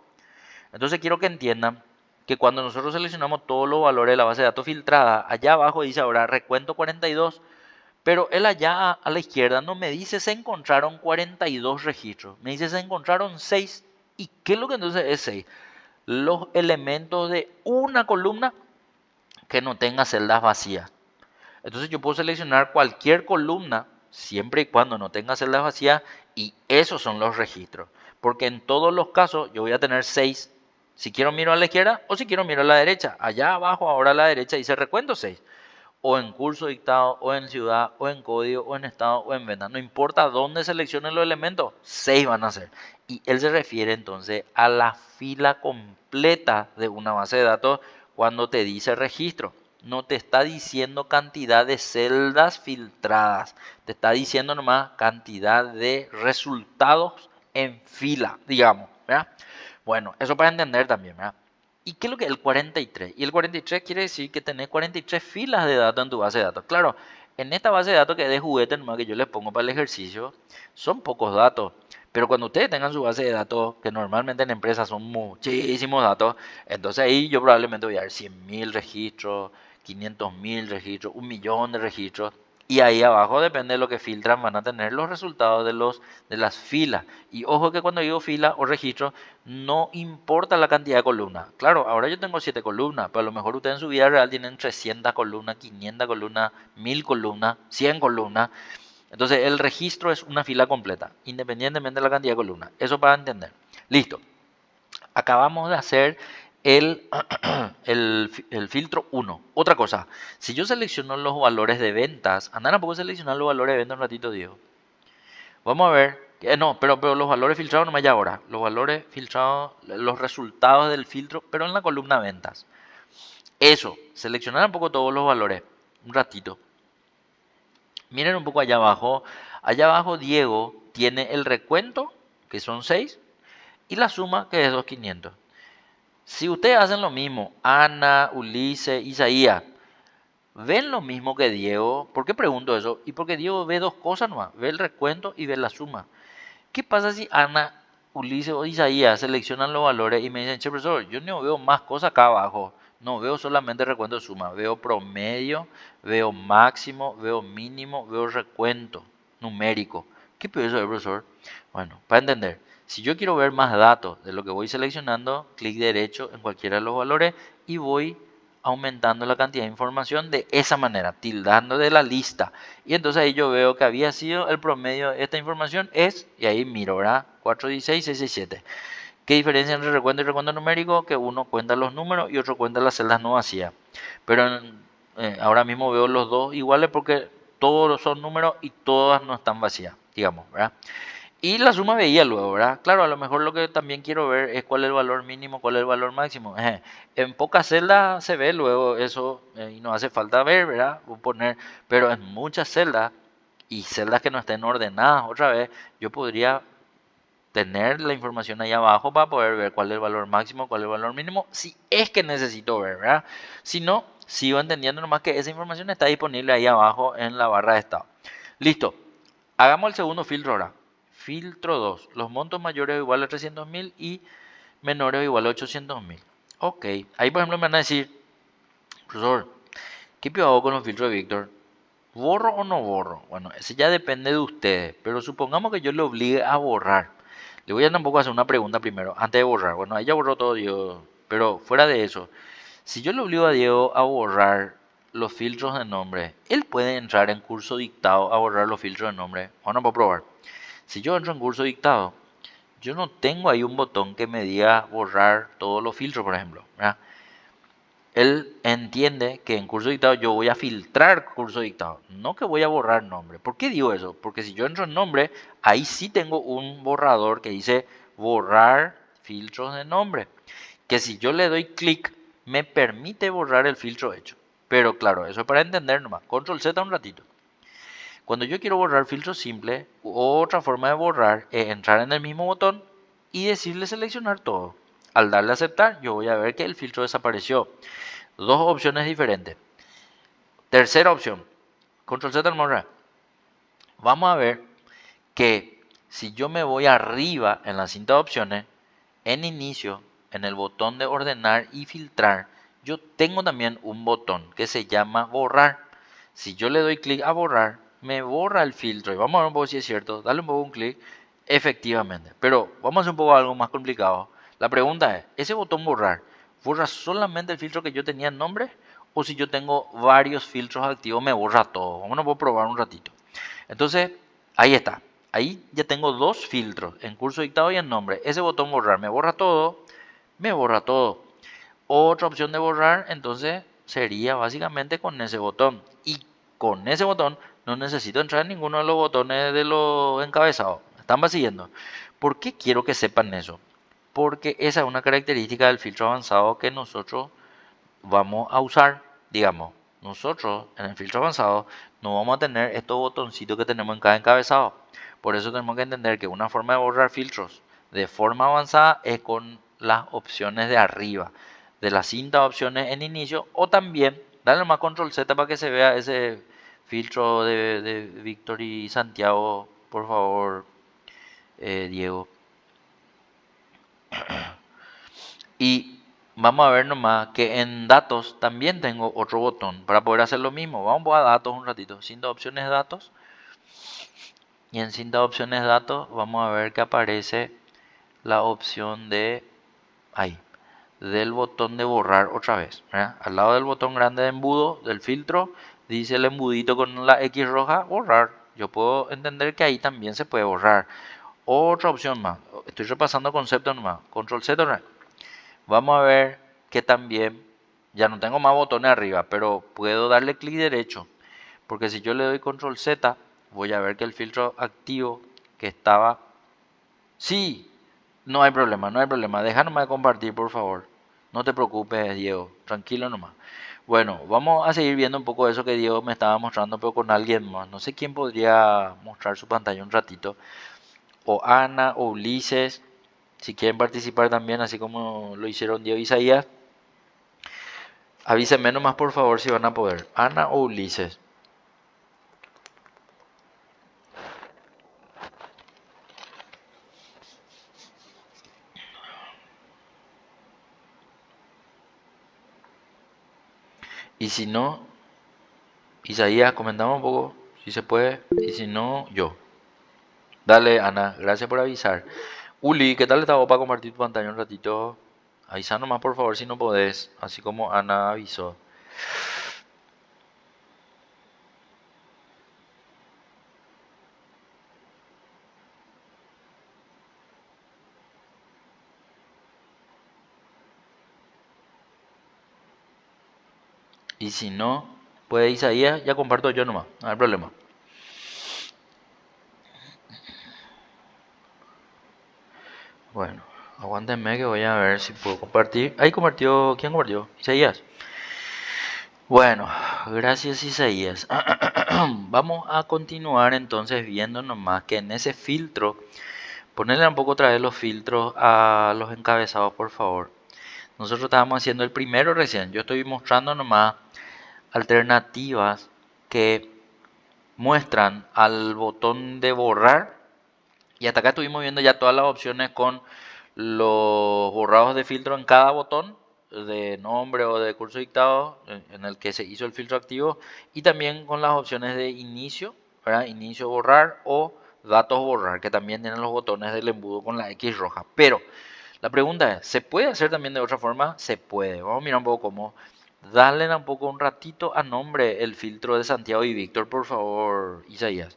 Entonces quiero que entiendan que cuando nosotros seleccionamos todos los valores de la base de datos filtrada, allá abajo dice ahora recuento 42, pero él allá a la izquierda no me dice se encontraron 42 registros, me dice se encontraron 6. ¿Y qué es lo que entonces es 6? Los elementos de una columna que no tenga celdas vacías. Entonces yo puedo seleccionar cualquier columna siempre y cuando no tenga celdas vacías y esos son los registros. Porque en todos los casos yo voy a tener 6. Si quiero miro a la izquierda o si quiero miro a la derecha. Allá abajo ahora a la derecha dice recuento 6. O en curso dictado, o en ciudad, o en código, o en estado, o en venta. No importa dónde seleccionen los elementos, 6 van a ser. Y él se refiere entonces a la fila completa de una base de datos cuando te dice registro. No te está diciendo cantidad de celdas filtradas, te está diciendo nomás cantidad de resultados en fila, digamos, ¿verdad? Bueno, eso para entender también, ¿verdad? ¿Y qué es lo que es el 43? Y el 43 quiere decir que tenés 43 filas de datos en tu base de datos. Claro, en esta base de datos que es de juguete nomás que yo les pongo para el ejercicio, son pocos datos. Pero cuando ustedes tengan su base de datos, que normalmente en empresas son muchísimos datos, entonces ahí yo probablemente voy a ver 100.000 registros, 500.000 registros, 1.000.000 de registros. Y ahí abajo, depende de lo que filtran, van a tener los resultados de las filas. Y ojo que cuando digo fila o registro, no importa la cantidad de columnas. Claro, ahora yo tengo 7 columnas, pero a lo mejor ustedes en su vida real tienen 300 columnas, 500 columnas, 1000 columnas, 100 columnas. Entonces el registro es una fila completa, independientemente de la cantidad de columnas. Eso para entender. Listo. Acabamos de hacer el, el filtro 1. Otra cosa, si yo selecciono los valores de ventas, andan a poco seleccionar los valores de ventas un ratito, Diego. Vamos a ver. No, pero los valores filtrados no me haya ahora. Los valores filtrados, los resultados del filtro, pero en la columna ventas. Eso, seleccionar un poco todos los valores. Un ratito. Miren un poco allá abajo. Allá abajo Diego tiene el recuento, que son 6, y la suma, que es 2.500. Si ustedes hacen lo mismo, Ana, Ulises, Isaías, ven lo mismo que Diego. ¿Por qué pregunto eso? Y porque Diego ve dos cosas nomás. Ve el recuento y ve la suma. ¿Qué pasa si Ana, Ulises o Isaías seleccionan los valores y me dicen, che, profesor, yo no veo más cosas acá abajo? No veo solamente recuento de suma, veo promedio, veo máximo, veo mínimo, veo recuento numérico. ¿Qué puede eso, profesor? Bueno, para entender, si yo quiero ver más datos de lo que voy seleccionando, clic derecho en cualquiera de los valores y voy aumentando la cantidad de información de esa manera, tildando de la lista. Y entonces ahí yo veo que había sido el promedio de esta información es, y ahí miro, ¿verdad? 416, 667. ¿Qué diferencia entre recuento y recuento numérico? Que uno cuenta los números y otro cuenta las celdas no vacías. Pero ahora mismo veo los dos iguales porque todos son números y todas no están vacías, digamos, ¿verdad? Y la suma veía luego, ¿verdad? Claro, a lo mejor lo que también quiero ver es cuál es el valor mínimo, cuál es el valor máximo. En pocas celdas se ve luego eso y no hace falta ver, ¿verdad? Poner, pero en muchas celdas y celdas que no estén ordenadas otra vez, yo podría tener la información ahí abajo para poder ver cuál es el valor máximo, cuál es el valor mínimo, si es que necesito ver, ¿verdad? Si no, sigo entendiendo nomás que esa información está disponible ahí abajo en la barra de estado. Listo. Hagamos el segundo filtro ahora. Filtro 2. Los montos mayores o iguales a 300.000 y menores o iguales a 800.000. Ok. Ahí por ejemplo me van a decir, profesor, ¿qué hago con los filtros de Víctor? ¿Borro o no borro? Bueno, ese ya depende de ustedes. Pero supongamos que yo le obligue a borrar. Le voy a tampoco hacer una pregunta primero, antes de borrar. Bueno, ahí ya borró todo Diego. Pero fuera de eso, si yo le obligo a Diego a borrar los filtros de nombre, él puede entrar en curso dictado a borrar los filtros de nombre. Vamos a probar. Si yo entro en curso dictado, yo no tengo ahí un botón que me diga borrar todos los filtros, por ejemplo, ¿verdad? Él entiende que en curso dictado yo voy a filtrar curso dictado, no que voy a borrar nombre. ¿Por qué digo eso? Porque si yo entro en nombre, ahí sí tengo un borrador que dice borrar filtros de nombre. Que si yo le doy clic, me permite borrar el filtro hecho. Pero claro, eso es para entender nomás. Control Z un ratito. Cuando yo quiero borrar filtro simple, otra forma de borrar es entrar en el mismo botón y decirle seleccionar todo. Al darle a aceptar, yo voy a ver que el filtro desapareció. Dos opciones diferentes. Tercera opción, control Z al. Vamos a ver que si yo me voy arriba en la cinta de opciones, en inicio, en el botón de ordenar y filtrar, yo tengo también un botón que se llama borrar. Si yo le doy clic a borrar, me borra el filtro. Y vamos a ver un poco si es cierto. Dale un poco un clic. Efectivamente. Pero vamos a hacer un poco algo más complicado. La pregunta es, ¿ese botón borrar borra solamente el filtro que yo tenía en nombre o si yo tengo varios filtros activos me borra todo. Vamos a probar un ratito. Entonces, ahí está. Ahí ya tengo dos filtros, en curso dictado y en nombre. Ese botón borrar me borra todo, me borra todo. Otra opción de borrar, entonces, sería básicamente con ese botón. Y con ese botón no necesito entrar en ninguno de los botones de los encabezados. ¿Están siguiendo? ¿Por qué quiero que sepan eso? Porque esa es una característica del filtro avanzado que nosotros vamos a usar. Digamos, nosotros en el filtro avanzado no vamos a tener estos botoncitos que tenemos en cada encabezado. Por eso tenemos que entender que una forma de borrar filtros de forma avanzada es con las opciones de arriba, de la cinta de opciones en inicio, o también darle más control Z para que se vea ese filtro de Víctor y Santiago, por favor, Diego. Y vamos a ver nomás que en datos también tengo otro botón para poder hacer lo mismo. Vamos a datos un ratito, cinta de opciones datos. Y en cinta de opciones datos vamos a ver que aparece la opción de ahí, del botón de borrar otra vez, ¿verdad? Al lado del botón grande de embudo del filtro dice el embudito con la X roja, borrar. Yo puedo entender que ahí también se puede borrar. Otra opción más, estoy repasando conceptos nomás, control Z, ¿verdad? Vamos a ver que también ya no tengo más botones arriba, pero puedo darle clic derecho, porque si yo le doy control Z, voy a ver que el filtro activo que estaba... Sí, no hay problema, no hay problema. Deja nomás de compartir, por favor. No te preocupes, Diego. Tranquilo nomás. Bueno, vamos a seguir viendo un poco eso que Diego me estaba mostrando, pero con alguien más. No sé quién podría mostrar su pantalla un ratito. O Ana o Ulises, si quieren participar también, así como lo hicieron Diego y Isaías. Avísenme nomás, por favor, si van a poder. Ana o Ulises. Y si no, Isaías, comentamos un poco, si se puede. Y si no, yo. Dale, Ana, gracias por avisar. Uli, ¿qué tal estaba para compartir tu pantalla un ratito? Avisa nomás por favor si no podés, así como Ana avisó. Y si no, puede Isaías, ya comparto yo nomás, no hay problema. Bueno, aguántenme que voy a ver si puedo compartir. Ahí compartió, ¿quién compartió? Isaías. Bueno, gracias Isaías. Vamos a continuar entonces viendo nomás que en ese filtro, ponerle un poco otra vez los filtros a los encabezados, por favor. Nosotros estábamos haciendo el primero recién. Yo estoy mostrando nomás alternativas que muestran al botón de borrar. Y hasta acá estuvimos viendo ya todas las opciones con los borrados de filtro en cada botón de nombre o de curso dictado en el que se hizo el filtro activo, y también con las opciones de inicio, ¿verdad? Inicio borrar o datos borrar, que también tienen los botones del embudo con la X roja. Pero la pregunta es, ¿se puede hacer también de otra forma? Se puede. Vamos a mirar un poco cómo. Darle un poco un ratito a nombre el filtro de Santiago y Víctor, por favor, Isaías.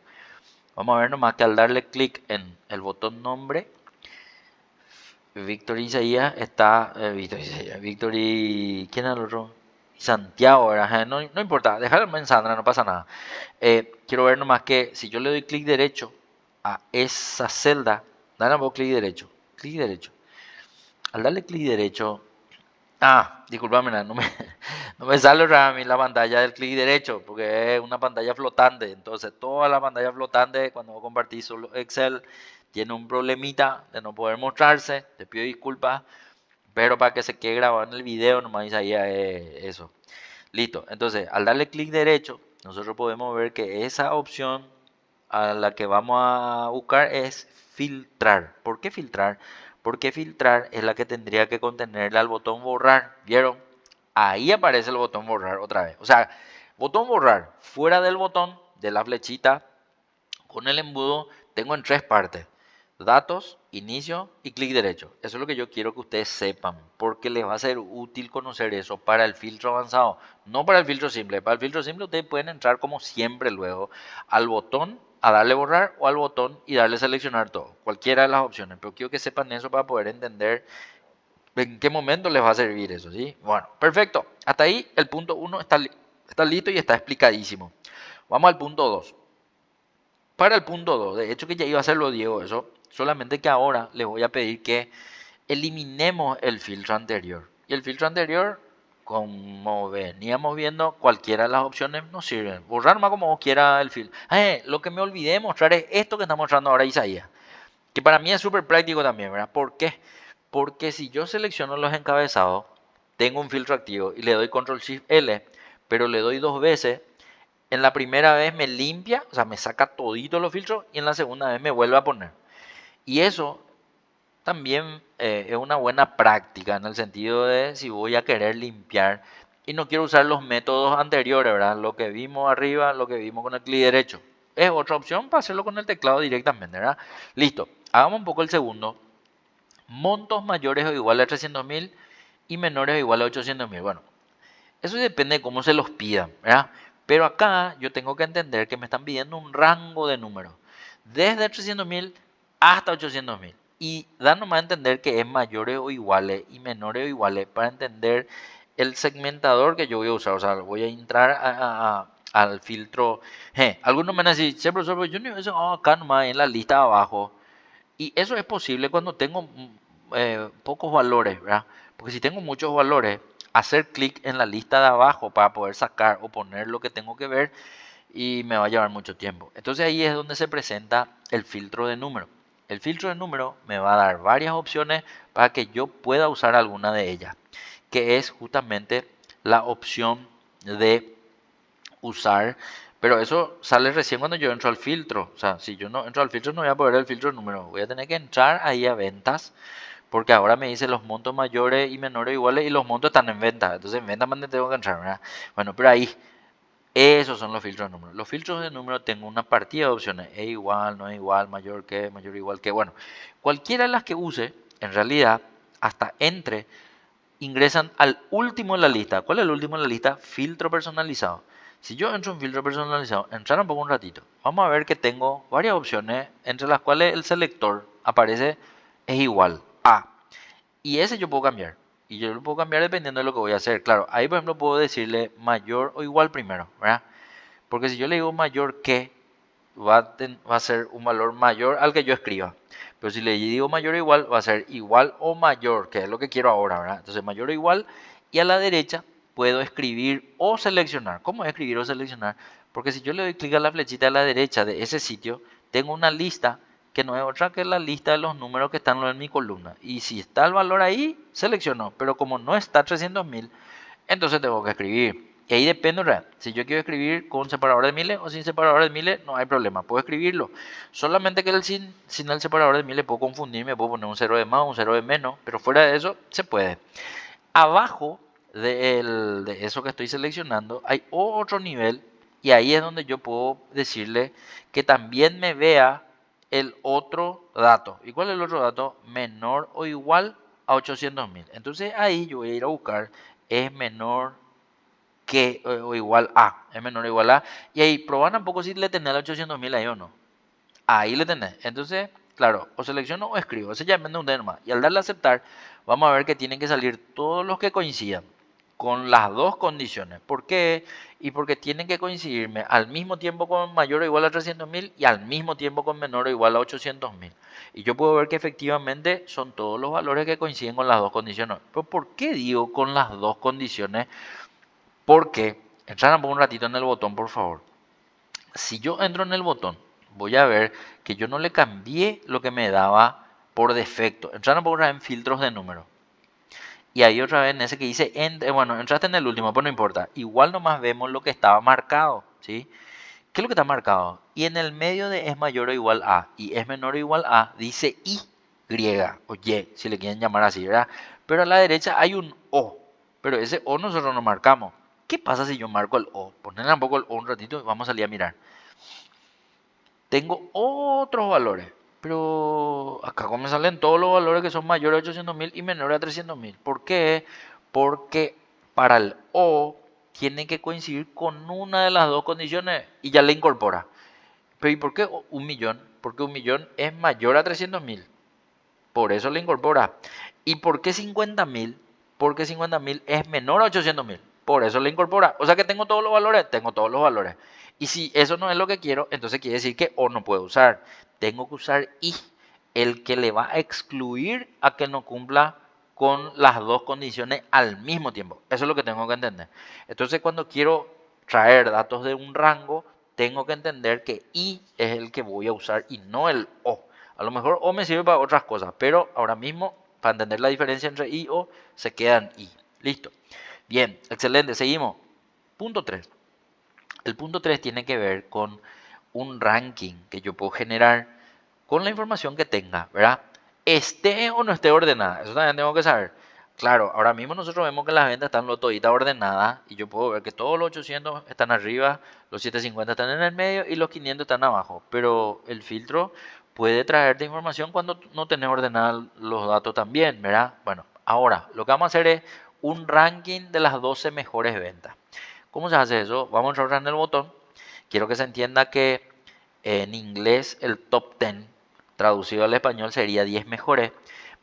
Vamos a ver nomás que al darle clic en el botón nombre, Víctor y Isaías está. Víctor y Isaías, Víctor y. ¿Quién es el otro? Santiago, ¿verdad? No, no importa, déjalo en Sandra, no pasa nada. Quiero ver nomás que si yo le doy clic derecho a esa celda, dale un poco clic derecho. Clic derecho. Al darle clic derecho. Ah, discúlpame, no me sale otra vez a mí la pantalla del clic derecho, porque es una pantalla flotante. Entonces, toda la pantalla flotante, cuando vos compartís solo Excel, tiene un problemita de no poder mostrarse. Te pido disculpas, pero para que se quede grabado en el video, nomás dice ahí eso. Listo. Entonces, al darle clic derecho, nosotros podemos ver que esa opción a la que vamos a buscar es filtrar. ¿Por qué filtrar? Porque filtrar es la que tendría que contenerle al botón borrar. ¿Vieron? Ahí aparece el botón borrar otra vez. O sea, botón borrar fuera del botón de la flechita con el embudo tengo en tres partes. Datos, inicio y clic derecho. Eso es lo que yo quiero que ustedes sepan, porque les va a ser útil conocer eso para el filtro avanzado, no para el filtro simple. Para el filtro simple ustedes pueden entrar como siempre luego al botón, a darle borrar o al botón y darle seleccionar todo, cualquiera de las opciones. Pero quiero que sepan eso para poder entender en qué momento les va a servir eso, ¿sí? Bueno, perfecto. Hasta ahí el punto uno está listo y está explicadísimo. Vamos al punto 2. Para el punto 2, de hecho que ya iba a hacerlo Diego eso, solamente que ahora les voy a pedir que eliminemos el filtro anterior. Y el filtro anterior, como veníamos viendo, cualquiera de las opciones nos sirve. Borrar más como vos quieras el filtro. Lo que me olvidé de mostrar es esto que está mostrando ahora Isaías, que para mí es súper práctico también, ¿verdad? ¿Por qué? Porque si yo selecciono los encabezados, tengo un filtro activo y le doy Control Shift L, pero le doy dos veces, en la primera vez me limpia, o sea, me saca todito los filtros y en la segunda vez me vuelve a poner. Y eso también es una buena práctica en el sentido de si voy a querer limpiar y no quiero usar los métodos anteriores, ¿verdad? Lo que vimos arriba, lo que vimos con el clic derecho. Es otra opción para hacerlo con el teclado directamente, ¿verdad? Listo. Hagamos un poco el segundo. Montos mayores o iguales a 300.000 y menores o iguales a 800.000. Bueno, eso depende de cómo se los pidan, ¿verdad? Pero acá yo tengo que entender que me están pidiendo un rango de números, desde 300.000 hasta 800.000. Y da nomás a entender que es mayores o iguales y menores o iguales para entender el segmentador que yo voy a usar. O sea, voy a entrar al filtro. Algunos me van a decir, sí, profesor, pero yo no eso acá nomás en la lista de abajo. Y eso es posible cuando tengo pocos valores, ¿verdad? Porque si tengo muchos valores, hacer clic en la lista de abajo para poder sacar o poner lo que tengo que ver y me va a llevar mucho tiempo. Entonces ahí es donde se presenta el filtro de número. El filtro de número me va a dar varias opciones para que yo pueda usar alguna de ellas, que es justamente la opción de usar, pero eso sale recién cuando yo entro al filtro. O sea, si yo no entro al filtro no voy a poder ver el filtro de número. Voy a tener que entrar ahí a ventas, porque ahora me dice los montos mayores y menores iguales y los montos están en venta. Entonces en venta donde tengo que entrar, ¿verdad? Bueno, pero ahí, esos son los filtros de número. Los filtros de número tengo una partida de opciones. Es igual, no es igual, mayor que, mayor igual que. Bueno, cualquiera de las que use, en realidad, hasta entre, ingresan al último en la lista. ¿Cuál es el último en la lista? Filtro personalizado. Si yo entro en filtro personalizado, entrar un poco un ratito, vamos a ver que tengo varias opciones entre las cuales el selector aparece es igual a. Y ese yo puedo cambiar. Y yo lo puedo cambiar dependiendo de lo que voy a hacer. Claro, ahí por ejemplo puedo decirle mayor o igual primero, ¿verdad? Porque si yo le digo mayor que, va a ser un valor mayor al que yo escriba. Pero si le digo mayor o igual, va a ser igual o mayor, que es lo que quiero ahora, ¿verdad? Entonces mayor o igual, y a la derecha puedo escribir o seleccionar. ¿Cómo escribir o seleccionar? Porque si yo le doy clic a la flechita a la derecha de ese sitio, tengo una lista que no es otra que la lista de los números que están en mi columna. Y si está el valor ahí, selecciono. Pero como no está 300.000, entonces tengo que escribir. Y ahí depende, ¿verdad? Si yo quiero escribir con separador de miles o sin separador de miles, no hay problema, puedo escribirlo. Solamente que sin el separador de miles puedo confundirme, puedo poner un cero de más, un cero de menos, pero fuera de eso se puede. Abajo de eso que estoy seleccionando hay otro nivel y ahí es donde yo puedo decirle que también me vea el otro dato. ¿Y cuál es el otro dato? Menor o igual a 800.000. Entonces ahí yo voy a ir a buscar es menor que o igual a, es menor o igual a, y ahí proban un poco si le tenés el 800.000 ahí o no. Ahí le tenés. Entonces, claro, o selecciono o escribo. Ese ya depende de un tema. Y al darle a aceptar, vamos a ver que tienen que salir todos los que coincidan con las dos condiciones. ¿Por qué? Y porque tienen que coincidirme al mismo tiempo con mayor o igual a 300.000 y al mismo tiempo con menor o igual a 800.000. Y yo puedo ver que efectivamente son todos los valores que coinciden con las dos condiciones. Pero ¿por qué digo con las dos condiciones? Porque, entrar un ratito en el botón, por favor. Si yo entro en el botón, voy a ver que yo no le cambié lo que me daba por defecto. Entrar un poco en filtros de número. Y ahí otra vez en ese que dice, bueno, entraste en el último, pero no importa. Igual nomás vemos lo que estaba marcado, ¿sí? ¿Qué es lo que está marcado? Y en el medio de es mayor o igual a y es menor o igual a, dice Y, griega, o Y, si le quieren llamar así, ¿verdad? Pero a la derecha hay un O, pero ese O nosotros no marcamos. ¿Qué pasa si yo marco el O? Ponerle un poco el O un ratito y vamos a salir a mirar. Tengo otros valores, Pero acá como me salen todos los valores que son mayores a 800.000 y menores a 300.000. ¿Por qué? Porque para el O tiene que coincidir con una de las dos condiciones y ya le incorpora. Pero ¿y por qué un millón? Porque un millón es mayor a 300.000. Por eso le incorpora. ¿Y por qué 50.000? Porque 50.000 es menor a 800.000. Por eso le incorpora. O sea que tengo todos los valores. Tengo todos los valores. Y si eso no es lo que quiero, entonces quiere decir que O no puedo usar. Tengo que usar I, el que le va a excluir a que no cumpla con las dos condiciones al mismo tiempo. Eso es lo que tengo que entender. Entonces cuando quiero traer datos de un rango, tengo que entender que I es el que voy a usar y no el O. A lo mejor O me sirve para otras cosas, pero ahora mismo, para entender la diferencia entre I y O, se queda en I. Listo. Bien, excelente, seguimos. Punto 3. El punto 3 tiene que ver con un ranking que yo puedo generar con la información que tenga, ¿verdad? Esté o no esté ordenada, eso también tengo que saber. Claro, ahora mismo nosotros vemos que las ventas están toditas ordenadas y yo puedo ver que todos los 800 están arriba, los 750 están en el medio y los 500 están abajo. Pero el filtro puede traerte información cuando no tenés ordenados los datos también, ¿verdad? Bueno, ahora lo que vamos a hacer es un ranking de las 12 mejores ventas. ¿Cómo se hace eso? Vamos a entrar en el botón. Quiero que se entienda que en inglés el top 10 traducido al español sería 10 mejores.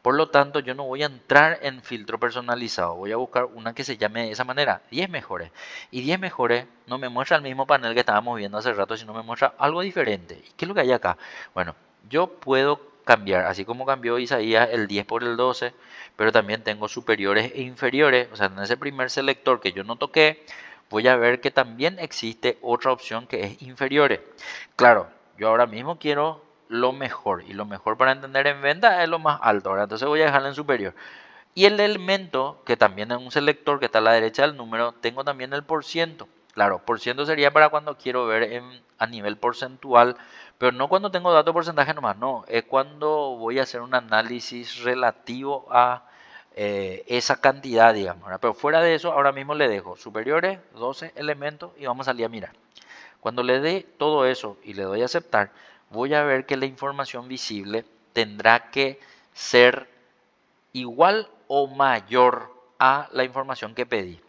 Por lo tanto, yo no voy a entrar en filtro personalizado. Voy a buscar una que se llame de esa manera, 10 mejores. Y 10 mejores no me muestra el mismo panel que estábamos viendo hace rato, sino me muestra algo diferente. ¿Y qué es lo que hay acá? Bueno, yo puedo cambiar, así como cambió Isaías el 10 por el 12, pero también tengo superiores e inferiores. O sea, en ese primer selector que yo no toqué, voy a ver que también existe otra opción que es inferiores. Claro, yo ahora mismo quiero lo mejor y lo mejor para entender en venta es lo más alto, ¿verdad? Entonces voy a dejarlo en superior. Y el elemento, que también es un selector que está a la derecha del número, tengo también el por ciento. Claro, por ciento sería para cuando quiero ver a nivel porcentual, pero no cuando tengo datos porcentaje nomás, no, es cuando voy a hacer un análisis relativo a esa cantidad, digamos, ¿verdad? Pero fuera de eso, ahora mismo le dejo superiores, 12 elementos y vamos a salir a mirar. Cuando le dé todo eso y le doy a aceptar, voy a ver que la información visible tendrá que ser igual o mayor a la información que pedí.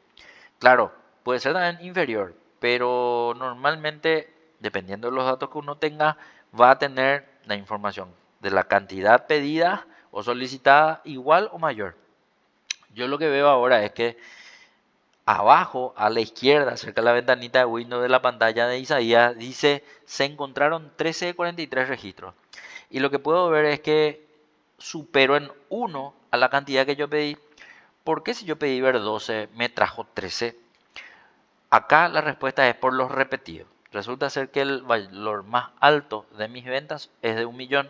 Claro, puede ser también inferior, pero normalmente, dependiendo de los datos que uno tenga, va a tener la información de la cantidad pedida o solicitada igual o mayor. Yo lo que veo ahora es que abajo, a la izquierda, cerca de la ventanita de Windows de la pantalla de Isaías, dice, se encontraron 13 de 43 registros. Y lo que puedo ver es que supero en uno a la cantidad que yo pedí. ¿Por qué si yo pedí ver 12 me trajo 13? Acá la respuesta es por los repetidos. Resulta ser que el valor más alto de mis ventas es de 1.000.000,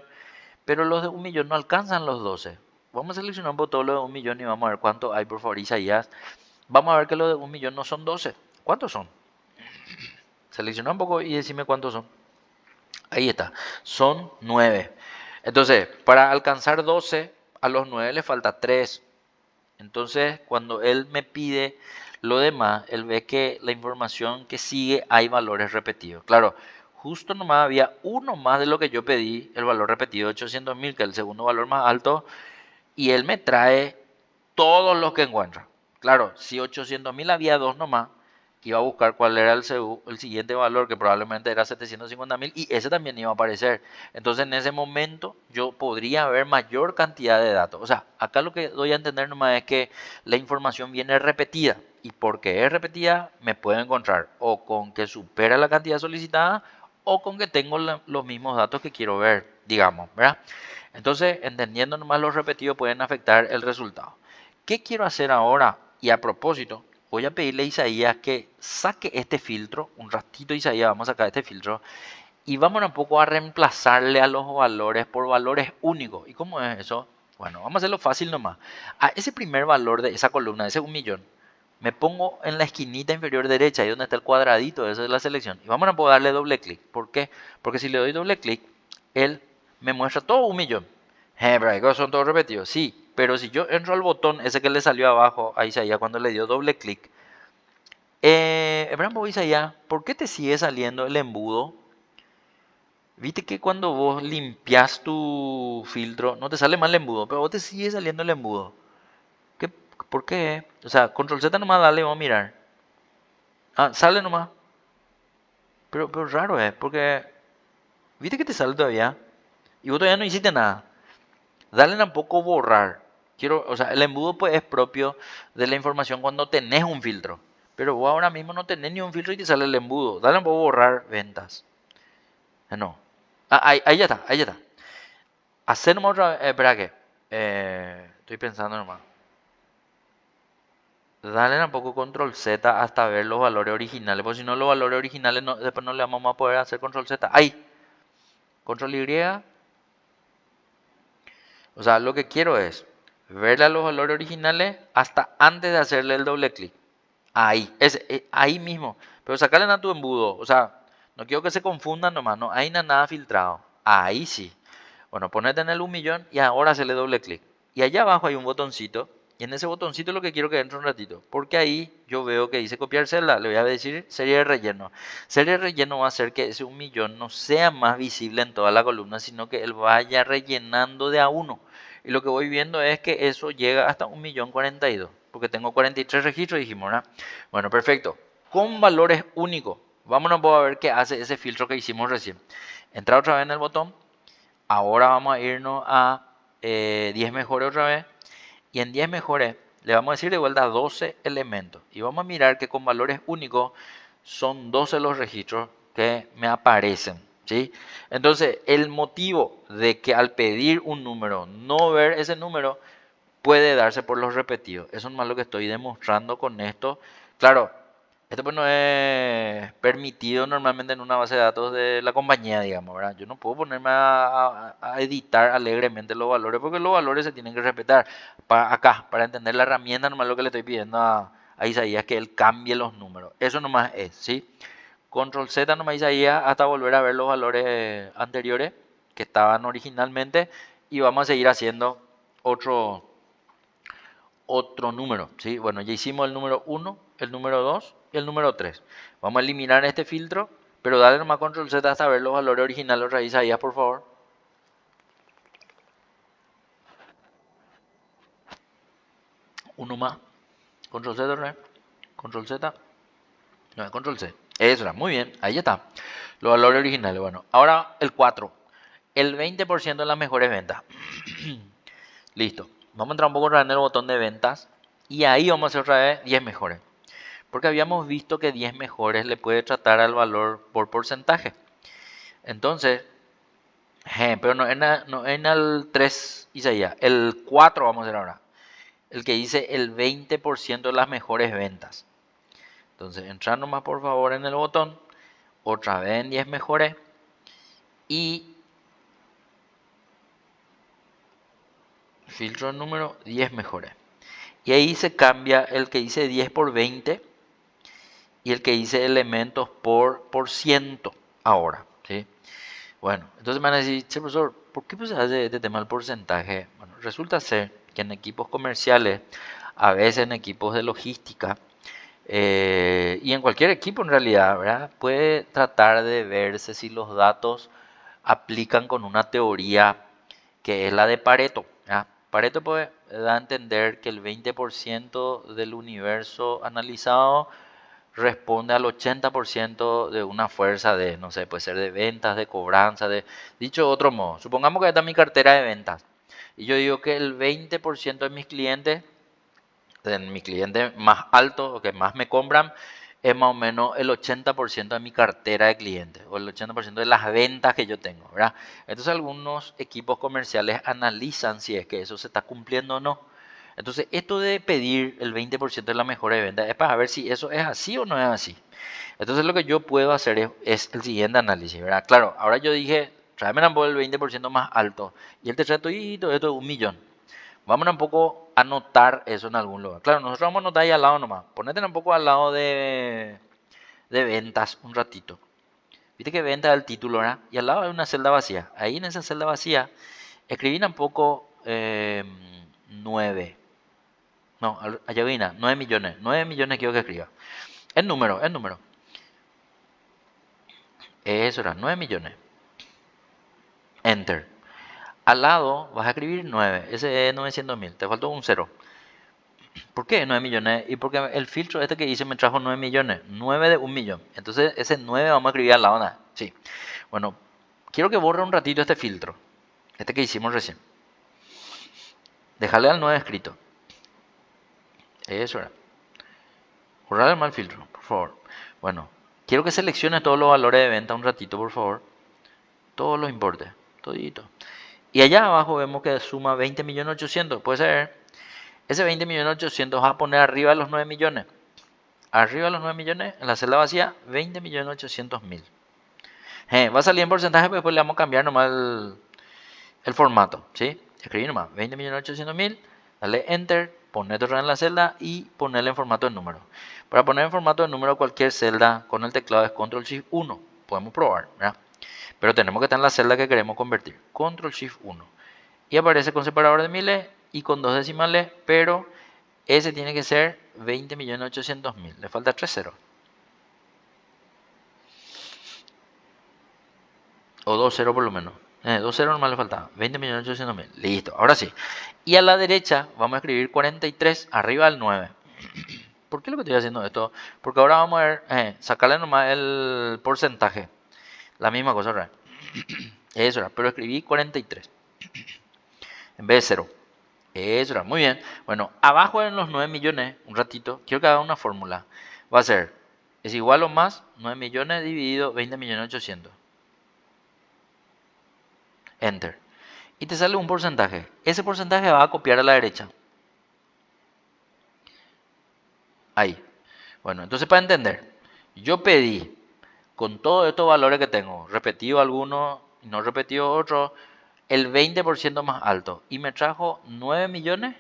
pero los de 1.000.000 no alcanzan los 12. Vamos a seleccionar un poco los de 1.000.000 y vamos a ver cuánto hay por favor, Isaías. Vamos a ver que los de 1.000.000 no son 12. ¿Cuántos son? Selecciona un poco y decime cuántos son. Ahí está. Son 9. Entonces, para alcanzar 12, a los 9 le falta 3. Entonces, cuando él me pide lo demás, él ve que la información que sigue hay valores repetidos. Claro, justo nomás había uno más de lo que yo pedí, el valor repetido de 800.000, que es el segundo valor más alto, y él me trae todos los que encuentra. Claro, si 800.000 había dos nomás, iba a buscar cuál era el siguiente valor, que probablemente era 750.000, y ese también iba a aparecer. Entonces en ese momento yo podría ver mayor cantidad de datos. O sea, acá lo que doy a entender nomás es que la información viene repetida, y porque es repetida me puedo encontrar o con que supera la cantidad solicitada o con que tengo los mismos datos que quiero ver, digamos, ¿verdad? Entonces, entendiendo nomás los repetidos pueden afectar el resultado. ¿Qué quiero hacer ahora? Y a propósito, voy a pedirle a Isaías que saque este filtro, un ratito Isaías, vamos a sacar este filtro, y vamos un poco a reemplazarle a los valores por valores únicos. ¿Y cómo es eso? Bueno, vamos a hacerlo fácil nomás. A ese primer valor de esa columna, de ese 1.000.000, me pongo en la esquinita inferior derecha, ahí donde está el cuadradito, eso es la selección. Y vamos a poder darle doble clic. ¿Por qué? Porque si le doy doble clic, él me muestra todo 1.000.000. Pero son todos repetidos, sí, pero si yo entro al botón ese que le salió abajo a Isaías cuando le dio doble clic, Isaías, ¿por qué te sigue saliendo el embudo Viste que cuando vos limpias tu filtro, no te sale mal el embudo, pero vos te sigue saliendo el embudo. ¿Qué, ¿Por qué? O sea, control Z nomás dale, vamos a mirar. Ah, sale nomás. Pero raro es, porque viste que te sale todavía y vos todavía no hiciste nada. Dale tampoco borrar. Quiero, o sea, el embudo pues es propio de la información cuando tenés un filtro. Pero vos ahora mismo no tenés ni un filtro y te sale el embudo. Dale un poco borrar ventas. No. Ah, ahí ya está, ahí ya está. Hacer nomás otra vez. Espera que. Estoy pensando nomás. Dale un poco control Z hasta ver los valores originales. Porque si no, los valores originales después no le vamos a poder hacer control Z. Ahí. Control Y. O sea, lo que quiero es verle a los valores originales hasta antes de hacerle el doble clic. Ahí, ahí mismo. Pero sacarle a tu embudo. O sea, no quiero que se confundan nomás. No hay nada filtrado. Ahí sí. Bueno, ponete en el 1.000.000 y ahora hacerle doble clic. Y allá abajo hay un botoncito. Y en ese botoncito es lo que quiero que entre un ratito. Porque ahí yo veo que dice copiar celda. Le voy a decir serie de relleno. Serie de relleno va a hacer que ese 1.000.000 no sea más visible en toda la columna, sino que él vaya rellenando de a uno. Y lo que voy viendo es que eso llega hasta 1.042.000. Porque tengo 43 registros, dijimos, ¿verdad? Bueno, perfecto. Con valores únicos. Vámonos a ver qué hace ese filtro que hicimos recién. Entra otra vez en el botón. Ahora vamos a irnos a 10 mejores otra vez. Y en 10 mejores le vamos a decir de vuelta 12 elementos. Y vamos a mirar que con valores únicos son 12 los registros que me aparecen. ¿Sí? Entonces, el motivo de que al pedir un número no ver ese número puede darse por los repetidos. Eso es más lo que estoy demostrando con esto. Claro, esto pues no es permitido normalmente en una base de datos de la compañía, digamos, ¿verdad? Yo no puedo ponerme a editar alegremente los valores porque los valores se tienen que respetar. Acá, para entender la herramienta, nomás lo que le estoy pidiendo a Isaías es que él cambie los números. Eso nomás es, ¿sí? Control Z nomás Isaías hasta volver a ver los valores anteriores que estaban originalmente y vamos a seguir haciendo otro otro número, ¿sí? Bueno, ya hicimos el número 1, el número 2 y el número 3. Vamos a eliminar este filtro, pero dale nomás control Z hasta ver los valores originales otra vez ahí, por favor. Uno más. Control Z otra vez. Control Z. No, control C. Eso era, muy bien, ahí está. Los valores originales, bueno. Ahora el 4. El 20% de las mejores ventas. Listo. Vamos a entrar un poco en el botón de ventas. Y ahí vamos a hacer otra vez 10 mejores. Porque habíamos visto que 10 mejores le puede tratar al valor por porcentaje. Entonces, pero no en el 3 Isaías, el 4 vamos a hacer ahora. El que dice el 20% de las mejores ventas. Entonces, entrar nomás por favor en el botón, otra vez en 10 mejores y filtro el número 10 mejores. Y ahí se cambia el que dice 10 por 20 y el que dice elementos por ciento ahora, ¿sí? Bueno, entonces me van a decir, "Che, profesor, ¿por qué pues hace este tema del porcentaje?" Bueno, resulta ser que en equipos comerciales, a veces en equipos de logística, y en cualquier equipo en realidad, ¿verdad? Puede tratar de verse si los datos aplican con una teoría que es la de Pareto. ¿Ya? Pareto puede da a entender que el 20% del universo analizado responde al 80% de una fuerza de, no sé, puede ser de ventas, de cobranza, de... Dicho de otro modo, supongamos que esta es mi cartera de ventas y yo digo que el 20% de mis clientes, de mi cliente más alto o que más me compran, es más o menos el 80% de mi cartera de clientes o el 80% de las ventas que yo tengo, ¿verdad? Entonces algunos equipos comerciales analizan si es que eso se está cumpliendo o no. Entonces esto de pedir el 20% de la mejora de ventas es para ver si eso es así o no es así. Entonces lo que yo puedo hacer es el siguiente análisis, ¿verdad? Claro, ahora yo dije, tráeme un poco el 20% más alto y él te trae todo esto de 1.000.000. Vamos un poco a anotar eso en algún lugar. Claro, nosotros vamos a anotar ahí al lado nomás. Ponete un poco al lado de ventas un ratito. Viste que venta es el título, ¿verdad? Y al lado hay una celda vacía. Ahí en esa celda vacía, escribí un poco 9. No, allá viene, 9 millones. 9 millones quiero que escriba. El número. Eso era, 9 millones. Enter. Al lado vas a escribir 9, ese es 900.000, te faltó un 0. ¿Por qué 9 millones? Y porque el filtro este que hice me trajo 9 millones, 9 de 1 millón. Entonces ese 9 vamos a escribir al lado, ¿no? Sí. Bueno, quiero que borre un ratito este filtro, este que hicimos recién. Dejarle al 9 escrito. Eso era. Borrar el mal filtro, por favor. Bueno, quiero que seleccione todos los valores de venta un ratito, por favor. Todos los importes, todito. Y allá abajo vemos que suma 20.800.000. Puede ser. Ese 20.800.000 va a poner arriba de los 9 millones. Arriba de los 9 millones, en la celda vacía, 20.800.000. Va a salir en porcentaje, pero después le vamos a cambiar nomás el formato. ¿Sí? Escribir nomás 20.800.000. Dale Enter, poner otra vez en la celda y ponerle en formato de número. Para poner en formato de número cualquier celda con el teclado es Control Shift 1. Podemos probar, ¿verdad? Pero tenemos que estar en la celda que queremos convertir. Control Shift 1. Y aparece con separador de miles y con dos decimales, pero ese tiene que ser 20.800.000. Le falta 3 ceros. O 2 ceros por lo menos. 2 ceros nomás le faltaba. 20.800.000. Listo. Ahora sí. Y a la derecha vamos a escribir 43 arriba del 9. ¿Por qué lo que estoy haciendo esto? Porque ahora vamos a ver, sacarle nomás el porcentaje. La misma cosa, ¿verdad? Eso era. Pero escribí 43. En vez de 0. Eso era. Muy bien. Bueno, abajo en los 9 millones, un ratito, quiero que haga una fórmula. Va a ser, es igual o más 9 millones dividido 20.800.000. Enter. Y te sale un porcentaje. Ese porcentaje va a copiar a la derecha. Ahí. Bueno, entonces para entender, yo pedí con todos estos valores que tengo, repetido algunos y no repetido otros, el 20% más alto. Y me trajo 9 millones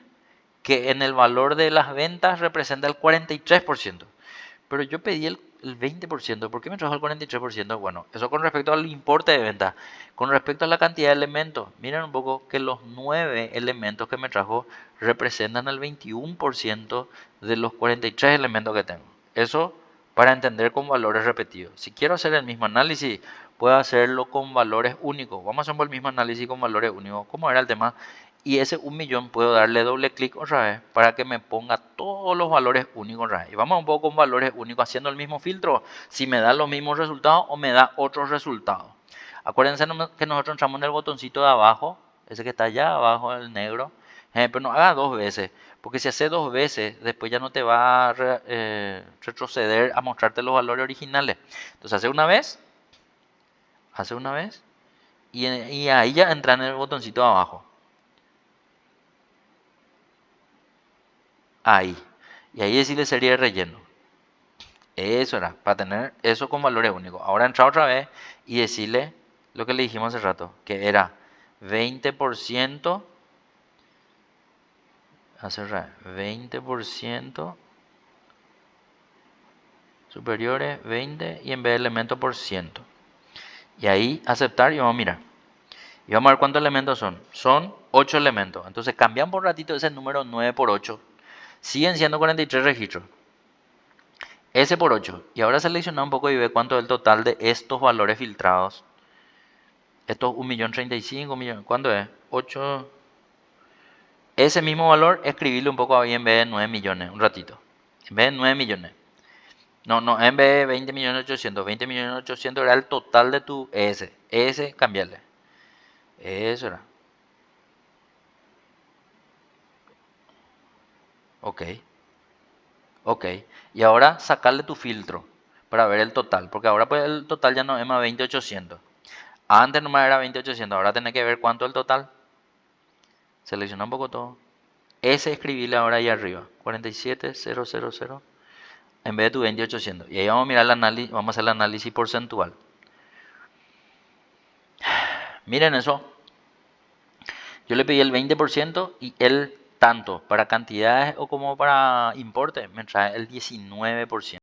que en el valor de las ventas representa el 43%. Pero yo pedí el 20%. ¿Por qué me trajo el 43%? Bueno, eso con respecto al importe de venta. Con respecto a la cantidad de elementos, miren un poco que los 9 elementos que me trajo representan el 21% de los 43 elementos que tengo. Eso para entender con valores repetidos. Si quiero hacer el mismo análisis, puedo hacerlo con valores únicos. Vamos a hacer el mismo análisis con valores únicos, como era el tema. Y ese 1 millón puedo darle doble clic otra vez para que me ponga todos los valores únicos otra vez. Y vamos un poco con valores únicos haciendo el mismo filtro. Si me da los mismos resultados o me da otros resultados. Acuérdense que nosotros entramos en el botoncito de abajo, ese que está allá abajo, el negro. Pero no haga dos veces, porque si hace dos veces, después ya no te va a retroceder a mostrarte los valores originales. Entonces hace una vez y ahí ya entra en el botoncito de abajo. Ahí. Y ahí decirle serie de relleno. Eso era, para tener eso con valores únicos. Ahora entra otra vez y decirle lo que le dijimos hace rato, que era 20%, hacer 20% superiores, 20 y en vez de elemento por ciento. Y ahí aceptar y vamos a mirar. Y vamos a ver cuántos elementos son. Son 8 elementos. Entonces cambian por ratito ese número 9 por 8. Siguen siendo 43 registros. S por 8. Y ahora selecciona un poco y ve cuánto es el total de estos valores filtrados. Estos 1.035.000, 1.000.000. ¿Cuánto es? 8. Ese mismo valor, escribirle un poco ahí en vez de 9 millones. Un ratito. En vez de 9 millones. No, en vez de 20.800.000. 20.800.000 era el total de tu ES. ES, cambiarle. Eso era. Ok. Ok. Y ahora sacarle tu filtro para ver el total. Porque ahora pues el total ya no es más 20.800. Antes nomás era 20.800. Ahora tenés que ver cuánto es el total. Selecciona un poco todo. Ese escribirle ahora ahí arriba. 47.000 en vez de tu 20.800. Y ahí vamos a mirar el análisis. Vamos a hacer el análisis porcentual. Miren eso. Yo le pedí el 20% y él tanto para cantidades o como para importe me trae el 19%.